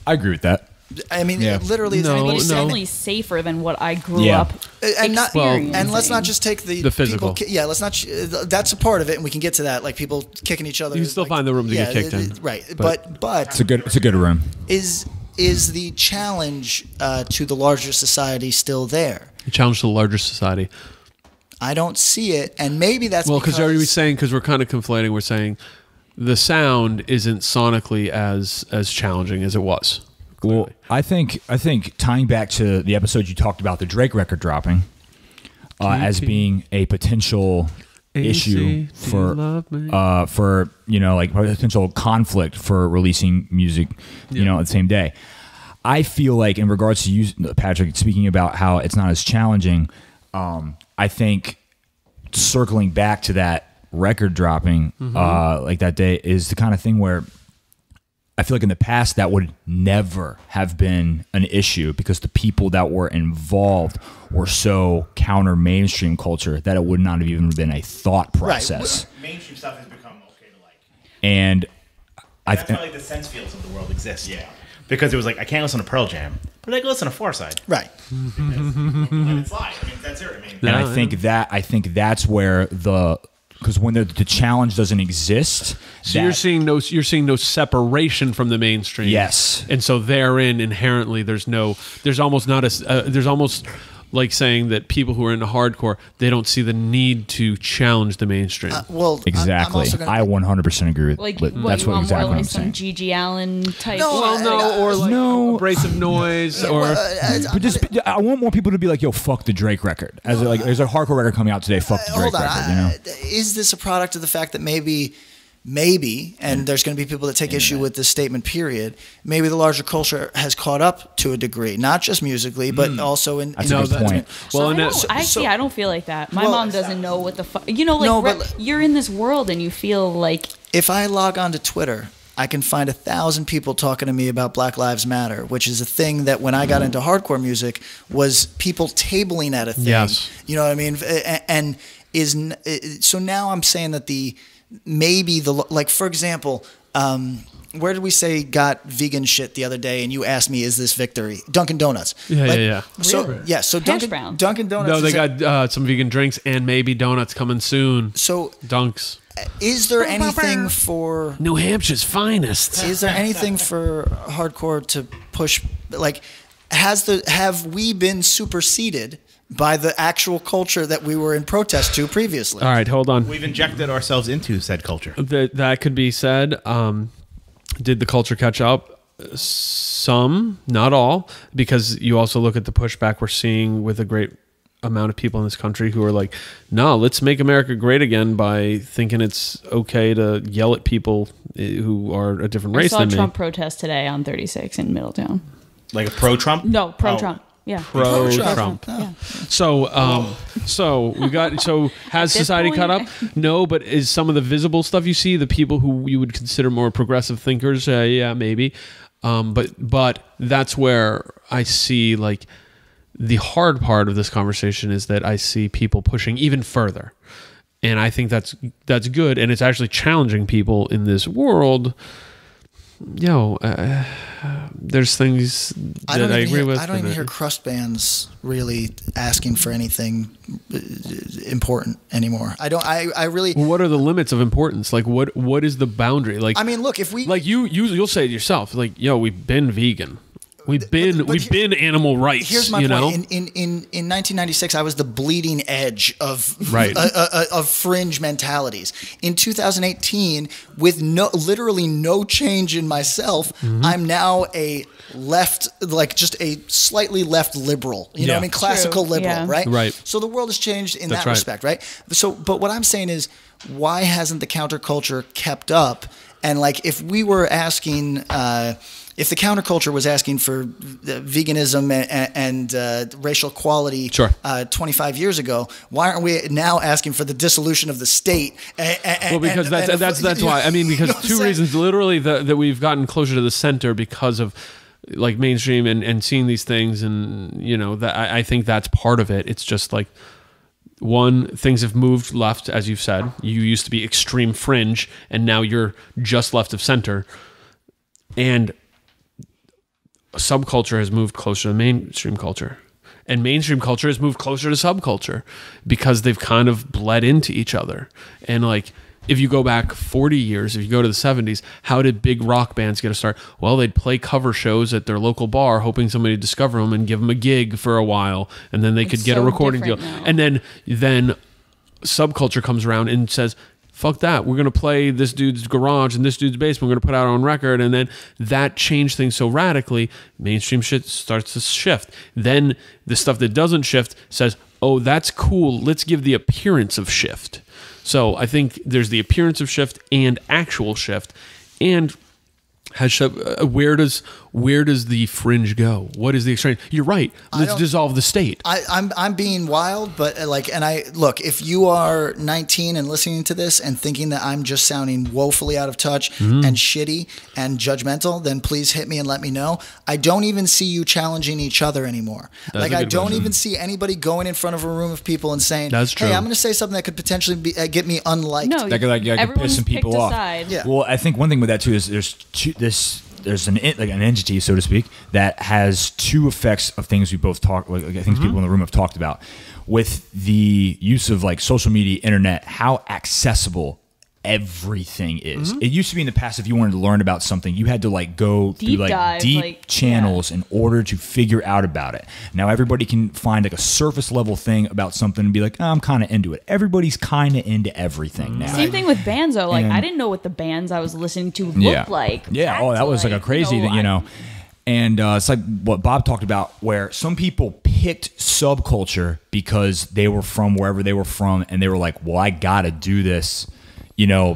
agree with that. I mean, literally, it's definitely safer than what I grew up experiencing. And let's not just take the physical. People, let's not. That's a part of it, and we can get to that. Like people kicking each other. You can still find the room to get kicked in, right? But it's a good room. Is the challenge to the larger society still there? The challenge to the larger society. I don't see it, and maybe that's because are we saying, because we're kind of conflating? We're saying the sound isn't sonically as challenging as it was. Clearly. Well, I think tying back to the episode you talked about the Drake record dropping as being a potential issue for like potential conflict for releasing music, the same day. I feel like in regards to you, Patrick, speaking about how it's not as challenging, I think circling back to that record dropping like that day is the kind of thing where I feel like in the past that would never have been an issue because the people that were involved were so counter mainstream culture that it would not have even been a thought process. Right. Mainstream stuff has become okay to like. And that's why like the sense fields of the world exist. Yeah. Because it was like, I can't listen to Pearl Jam, but I can listen to Far Side. Right. Let it slide. I mean, that's it. And I think that's where because when the challenge doesn't exist, so you're seeing no separation from the mainstream. Yes, and so therein inherently there's almost like saying that people who are into hardcore, they don't see the need to challenge the mainstream. Exactly. I 100% agree with that's what exactly more like I'm some saying. G.G. Allen type. Or like abrasive noise, but just I want more people to be like, "Yo, fuck the Drake record." As there's a hardcore record coming out today. Fuck the Drake record. Is this a product of the fact that maybe, and there's going to be people that take issue with this statement, period, maybe the larger culture has caught up to a degree, not just musically, but also in... That's a good point. I don't feel like that. My mom doesn't know what the fuck... you're in this world and you feel like... If I log on to Twitter, I can find 1,000 people talking to me about Black Lives Matter, which is a thing that when I got into hardcore music was people tabling at a thing. Yes. You know what I mean? And so now I'm saying that for example, where did we say got vegan shit the other day? And you asked me, "Is this victory?" Dunkin' Donuts. Yeah. So really? So Dunkin' Donuts. No, they got some vegan drinks and maybe donuts coming soon. So Dunks. Is there anything for New Hampshire's finest? Is there anything for hardcore to push? Like, have we been superseded by the actual culture that we were in protest to previously? All right, hold on. We've injected ourselves into said culture. That could be said. Did the culture catch up? Some, not all, because you also look at the pushback we're seeing with a great amount of people in this country who are like, no, let's make America great again by thinking it's okay to yell at people who are a different race than me. I saw a Trump protest today on 36 in Middletown. Like a pro-Trump? No, pro-Trump. Yeah. Pro-Trump. Yeah. So has society caught up? No, but is some of the visible stuff you see, the people who you would consider more progressive thinkers? Yeah, maybe. But that's where I see like the hard part of this conversation is that I see people pushing even further. And I think that's good. And it's actually challenging people in this world there's things that I agree with. I don't even hear crust bands really asking for anything important anymore. I really. Well, what are the limits of importance? Like, what is the boundary? Like, I mean, look, if we like you'll say it yourself. Like, we've been vegan. We've been animal rights. Here's my point. In 1996, I was the bleeding edge of of fringe mentalities. In 2018, with literally no change in myself, I'm now a left, like just a slightly left liberal. You know what I mean? Classical liberal, right? Right. So the world has changed in that respect, right? So, but what I'm saying is, why hasn't the counterculture kept up? And like, if we were asking. If the counterculture was asking for veganism and racial equality 25 years ago, why aren't we now asking for the dissolution of the state? Because that's why. I mean, because two reasons. Literally, that we've gotten closer to the center because of like mainstream and seeing these things, and that I think that's part of it. It's just like. One, things have moved left, as you've said. You used to be extreme fringe, and now you're just left of center. And subculture has moved closer to mainstream culture. And mainstream culture has moved closer to subculture because they've kind of bled into each other. And like, if you go back 40 years, if you go to the 70s, how did big rock bands get a start? Well, they'd play cover shows at their local bar, hoping somebody would discover them and give them a gig for a while, and then they could get a recording deal. Now. And then subculture comes around and says, fuck that, we're going to play this dude's garage and this dude's basement, we're going to put out our own record. And then that changed things so radically, mainstream shit starts to shift. Then the stuff that doesn't shift says, oh, that's cool, let's give the appearance of shift. So I think there's the appearance of shift and actual shift. And where does the fringe go? What is the extreme? You're right. Let's dissolve the state. I'm being wild, but look, if you are 19 and listening to this and thinking that I'm just sounding woefully out of touch and shitty and judgmental, then please hit me and let me know. I don't even see you challenging each other anymore. I don't even see anybody going in front of a room of people and saying, That's true. "Hey, I'm going to say something that could potentially get me unliked." No, that could piss some people off. Yeah. Well, I think one thing with that too is there's an entity, so to speak, that has two effects of things we both talk. Like, I think people in the room have talked about with the use of like social media, internet, how accessible everything is. It used to be in the past, if you wanted to learn about something, you had to like go through like deep channels in order to figure out about it. Now everybody can find like a surface level thing about something and be like, oh, I'm kind of into it. Everybody's kind of into everything now. Same thing with bands though. Like, I didn't know what the bands I was listening to looked like. Yeah. Oh, that was like a crazy thing, And it's like what Bob talked about, where some people picked subculture because they were from wherever they were from, and they were like, well, I got to do this,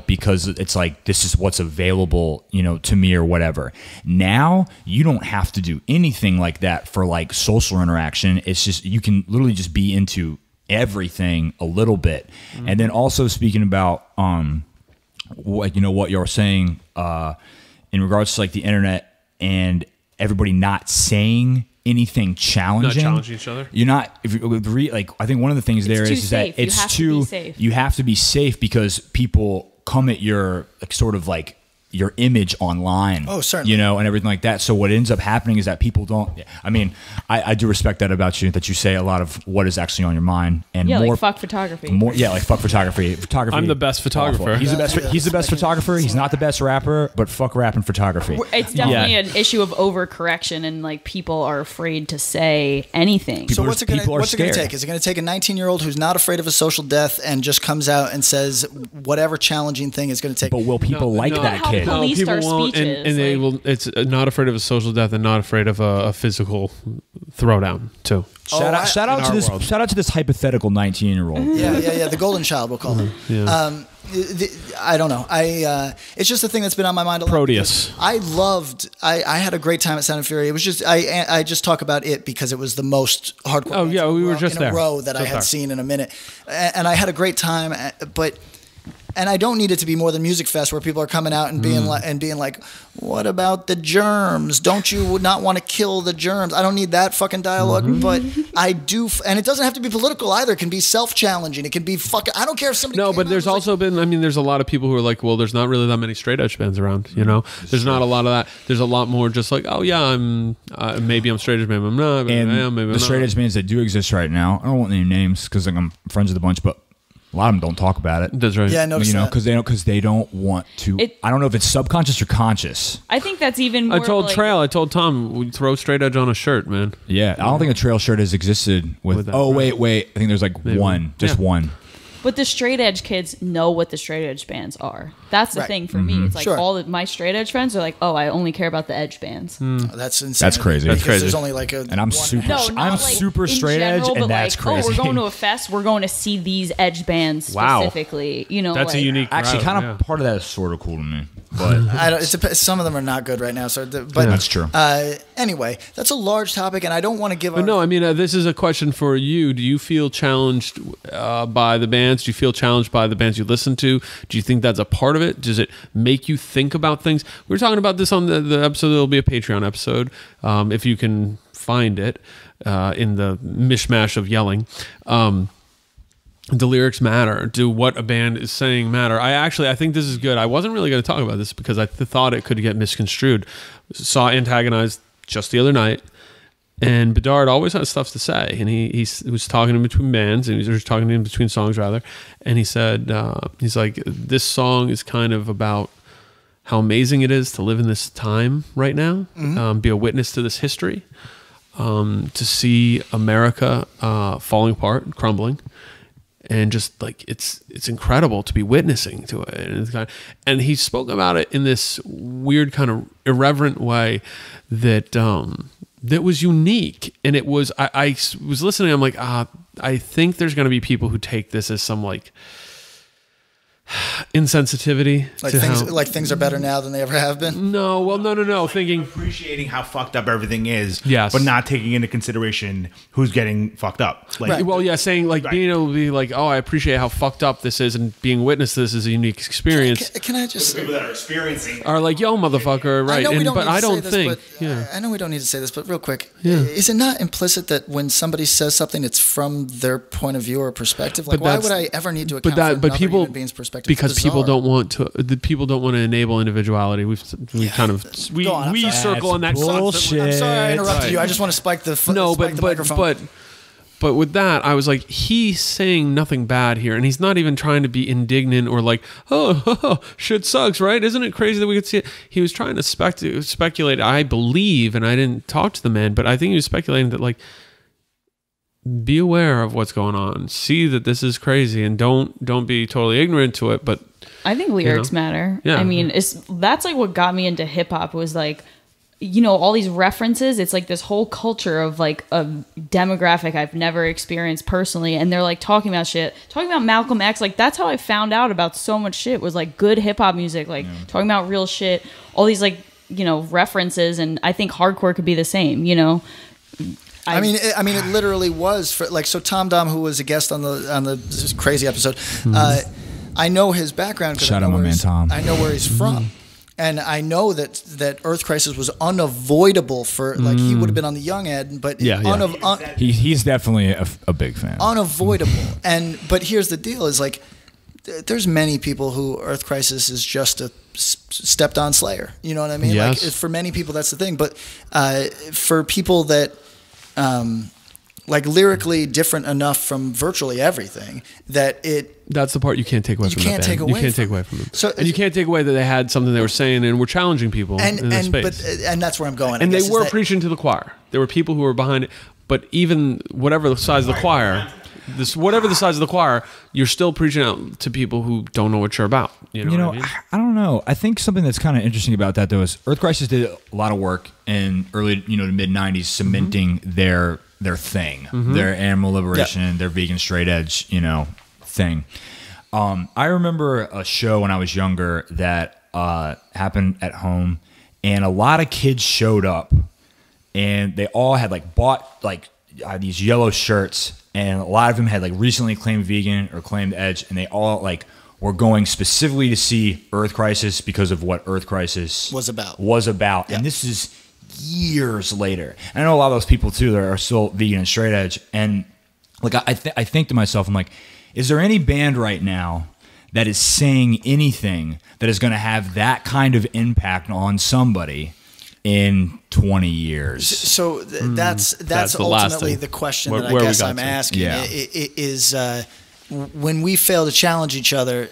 because it's like, this is what's available, to me or whatever. Now, you don't have to do anything like that for like social interaction. It's just, you can literally just be into everything a little bit. And then also speaking about, what you're saying in regards to like the internet and everybody not saying anything challenging. Not challenging each other. You're not. I think one of the things there is that it's too. You have to be safe because people come at your sort of like your image online. Oh, certainly. And everything like that. So what ends up happening is that people don't. I mean, I do respect that about you, that you say a lot of what is actually on your mind, and more like fuck photography. Like fuck photography. Photography. I'm the best photographer. Awful. He's the best photographer. He's not the best rapper, but fuck rap and photography. It's definitely an issue of overcorrection, and like people are afraid to say anything. So what's it going to take? Is it going to take a 19-year-old who's not afraid of a social death and just comes out and says whatever challenging thing is going to take? But will people that kid? No, policed people our won't, speeches. and they will. It's not afraid of a social death and not afraid of a physical throwdown too. Shout out to this hypothetical 19-year-old. Yeah. The golden child, we'll call him. Yeah. I don't know. It's just a thing that's been on my mind a lot. Proteus. I had a great time at Sound and Fury. It was just I just talk about it because it was the most hardcore. Oh yeah, we were just in there. a row that I had seen in a minute, and I had a great time. But and I don't need it to be more than Music Fest where people are coming out and being like, what about the germs? Don't you not want to kill the germs? I don't need that fucking dialogue, but I do, and it doesn't have to be political either. It can be self-challenging. It can be fucking. I don't care if somebody. No, but there's also been. I mean, there's a lot of people who are like, well, there's not really that many straight edge bands around. You know, there's not a lot of that. There's a lot more just like, oh yeah, I'm maybe I'm straight edge, maybe I'm not. Maybe And I am, maybe the I'm straight not. edge bands that do exist right now, I don't want any names because I'm friends with a bunch, but a lot of them don't talk about it. That's right. Yeah, I noticed that. Because they don't want to. I don't know if it's subconscious or conscious. I think that's even more. I told like, Trail. I told Tom, we throw straight edge on a shirt, man. Yeah, I don't think a trail shirt has existed with. that, Oh right. wait, I think there's like Maybe. one, just Yeah. one. But the straight edge kids know what the straight edge bands are. That's the Right. thing for me. It's like Sure. all of my straight edge friends are like, oh, I only care about the edge bands. That's insane. That's crazy. Because That's crazy. There's only like a. And I'm super. No, I'm not like super in straight general, edge, but and that's like, crazy. Oh, we're going to a fest. We're going to see these edge bands Wow. specifically. You know, That's like, a unique. Actually, crowd, kind of part of that is sort of cool to me, but I don't. Some of them are not good right now. So, but that's true. Anyway, that's a large topic, and I don't want to give. But no, I mean, this is a question for you. Do you feel challenged by the bands? Do you feel challenged by the bands you listen to? Do you think that's a part of it? Does it make you think about things? We were talking about this on the episode. There'll be a Patreon episode if you can find it in the mishmash of yelling. The lyrics matter. Do what a band is saying matter? I think this is good. I wasn't really going to talk about this because I thought it could get misconstrued. Saw Antagonized just the other night, and Bedard always has stuff to say. And he was talking in between bands, and he was talking in between songs rather. And he said, he's like, this song is kind of about how amazing it is to live in this time right now, be a witness to this history, to see America falling apart, crumbling. And just like it's incredible to be witnessing to it, and he spoke about it in this weird kind of irreverent way that that was unique. And it was I was listening. I'm like, I think there's going to be people who take this as some like insensitivity, like things are better now than they ever have been. No. Thinking Appreciating how fucked up everything is, Yes. but not taking into consideration who's getting fucked up. Like, Right. Well, yeah, saying like being able to be like, oh, I appreciate how fucked up this is, and being witness to this is a unique experience. Can I just? people that are experiencing. Are like, yo, motherfucker, right? I know we don't But need to I say don't this, think, but, yeah. I know we don't need to say this, but real quick, Yeah. is it not implicit that when somebody says something, it's from their point of view or perspective? Like, why would I ever need to account for another human being's perspective? because It's people bizarre. don't want to. The people don't want to enable individuality. We kind of we Go on, I'm sorry. circle on that bullshit. I'm sorry I interrupted Right. you. I just want to spike the No, spike the microphone. but with that, I was like, he's saying nothing bad here, and he's not even trying to be indignant or like, oh, shit sucks, right? Isn't it crazy that we could see it? He was trying to speculate. I believe, and I didn't talk to the man, but I think he was speculating that like, be aware of what's going on. See that this is crazy, and don't be totally ignorant to it. But I think lyrics matter. Yeah. I mean, that's like what got me into hip hop was like, you know, all these references. It's like this whole culture of like a demographic I've never experienced personally, and they're like talking about shit, talking about Malcolm X. Like that's how I found out about so much shit was like good hip hop music, like talking about real shit. All these like references, and I think hardcore could be the same. You know. I mean, it literally was for like so. Tom Dom, who was a guest on this crazy episode, I know his background. Shout out my man Tom. I know where he's from, and I know that Earth Crisis was unavoidable for like he would have been on the young end, but He's definitely a big fan. unavoidable. But here's the deal: is like there's many people who Earth Crisis is just a stepped on Slayer. You know what I mean? Yes. Like for many people, that's the thing. But for people that like lyrically different enough from virtually everything that's the part you can't take away from can't that take band. away You can't from take away from them. So and you can't take away that they had something they were saying and were challenging people in that space. and that's where I'm going. And I guess, they were is that- preaching to the choir. There were people who were behind it. But even whatever the size of the choir, whatever the size of the choir, you're still preaching out to people who don't know what you're about. You know what I mean? I don't know. I think something that's kind of interesting about that though is Earth Crisis did a lot of work in early, the mid '90s, cementing their thing, their animal liberation, their vegan straight edge, thing. I remember a show when I was younger that happened at home, and a lot of kids showed up, and they all had bought these yellow shirts, and a lot of them had recently claimed vegan or claimed edge, and they all were going specifically to see Earth Crisis because of what Earth Crisis was about. Yeah. And this is years later. And I know a lot of those people too that are still vegan and straight edge. And like I think to myself, I'm like, is there any band right now that is saying anything that is going to have that kind of impact on somebody in 20 years? So that's ultimately the question that I guess I'm asking. Yeah. Is when we fail to challenge each other,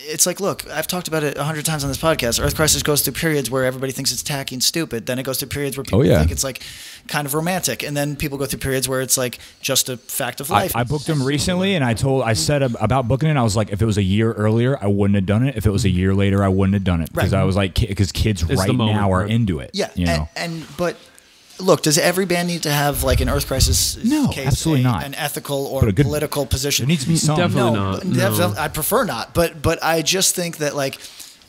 it's like, look, I've talked about it 100 times on this podcast. Earth Crisis goes through periods where everybody thinks it's tacky and stupid. Then it goes through periods where people think it's like kind of romantic. And then people go through periods where it's like just a fact of life. I booked him recently, and I said about booking it, I was like, if it was a year earlier, I wouldn't have done it. If it was a year later, I wouldn't have done it. Because I was like, because kids now are into it. Yeah. You know? But look, does every band need to have like an Earth Crisis case, absolutely not. An ethical or political position? There needs to be some. Definitely not. I prefer not. But I just think that like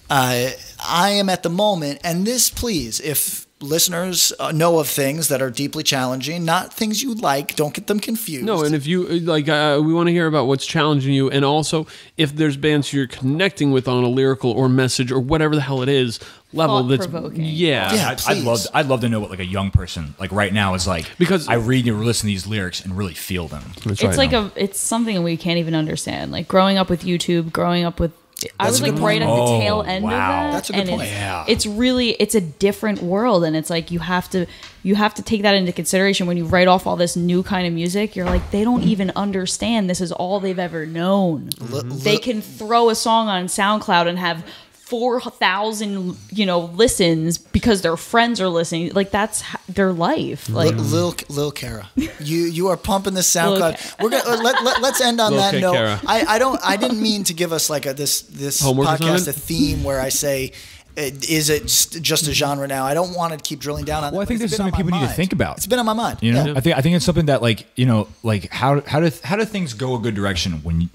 I am at the moment, and this, please, if listeners know of things that are deeply challenging, not things you like, don't get them confused. No, and if you like, we want to hear about what's challenging you, and also if there's bands you're connecting with on a lyrical or message or whatever the hell it is level that's I'd love to know what like a young person like right now is like, because I read and listen to these lyrics and really feel them. It's something we can't even understand. Like growing up with YouTube, I was like right at the tail end of that. That's a good point. It's a different world, and it's like you have to take that into consideration when you write off all this new kind of music. You're like, they don't even understand this is all they've ever known. They can throw a song on SoundCloud and have 4,000 listens because their friends are listening. Like that's their life. Like Lil Cara, you are pumping this SoundCloud. We're gonna let's end on that note. I didn't mean to give us like this podcast a theme where I say, is it just a genre now? I don't want to keep drilling down on that. Well, I think there's something people need to think about. It's been on my mind. You know, I think it's something that like how do things go a good direction when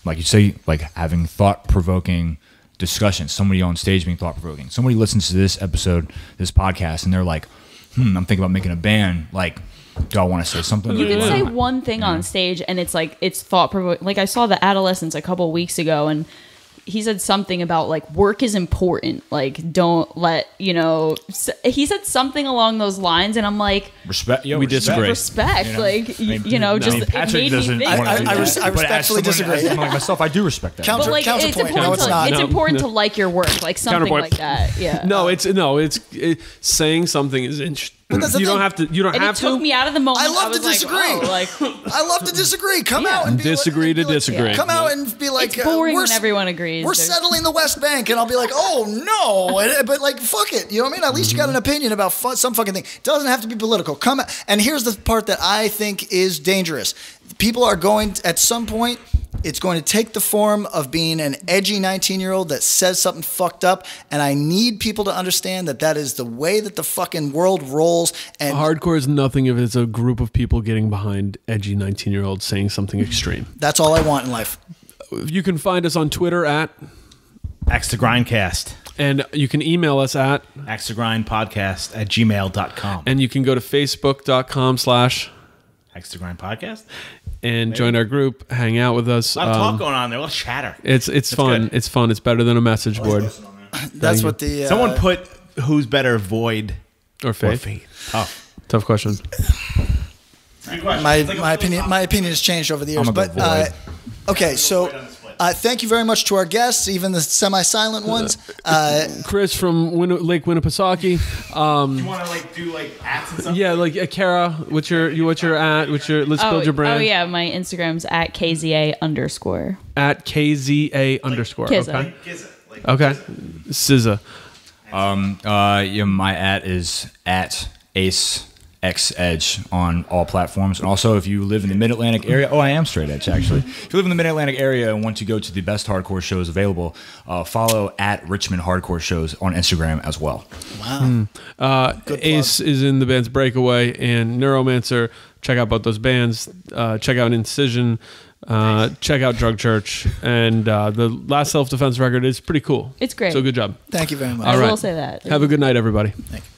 like you say, like having thought-provoking discussion, somebody on stage being thought-provoking, somebody listens to this episode, this podcast, and they're like, I'm thinking about making a band, like, do I want to say something? You can say one thing on stage and it's like, it's thought-provoking. Like I saw The Adolescents a couple weeks ago, and he said something about like work is important, like don't let he said something along those lines, and I'm like, we disagree. Just Patrick doesn't. I respectfully disagree. Like myself, I do respect that. Counterpoint. It's important to like your work, like something like that. Yeah. It's saying something is interesting. You don't have to. It took me out of the moment. I love to disagree. I love to disagree. Come out and disagree to disagree. Come out and be like, it's boring when everyone agrees. We're settling the West Bank, and I'll be like, oh no, but like, fuck it. You know what I mean? At least you got an opinion about some fucking thing. It doesn't have to be political. Come out, and here's the part that I think is dangerous. People are going at some point. It's going to take the form of being an edgy 19-year-old that says something fucked up, and I need people to understand that is the way that the fucking world rolls. And hardcore is nothing if it's a group of people getting behind edgy 19-year-olds saying something extreme. That's all I want in life. You can find us on Twitter at Axe to Grindcast. And you can email us at axegrindpodcast@gmail.com. And you can go to facebook.com/Axe to Grind Podcast and join our group, hang out with us. A lot of talk going on there, a lot of chatter. It's fun. Good. It's fun. It's better than a message board. That's what the someone put. Who's better, Void or Faith? Tough question. My opinion has changed over the years, but okay. So thank you very much to our guests, even the semi-silent ones. Chris from Lake Winnipesaukee. You want to like do like ats and stuff? Yeah, like Kara. What's your at? Let's build your brand. Oh yeah, my Instagram's at KZA_. At KZA_. Kizza. Okay. SZA. My at is at AceXEdge on all platforms. And also, if you live in the Mid-Atlantic area, I am straight edge, actually. If you live in the Mid-Atlantic area and want to go to the best hardcore shows available, follow at Richmond Hardcore Shows on Instagram as well. Wow. Ace is in the bands Breakaway and Neuromancer. Check out both those bands. Check out Incision. Check out Drug Church, and the last self-defense record is pretty cool. It's great. So good job. Thank you very much. All right. I will say that. Have a good night, everybody. Thank you.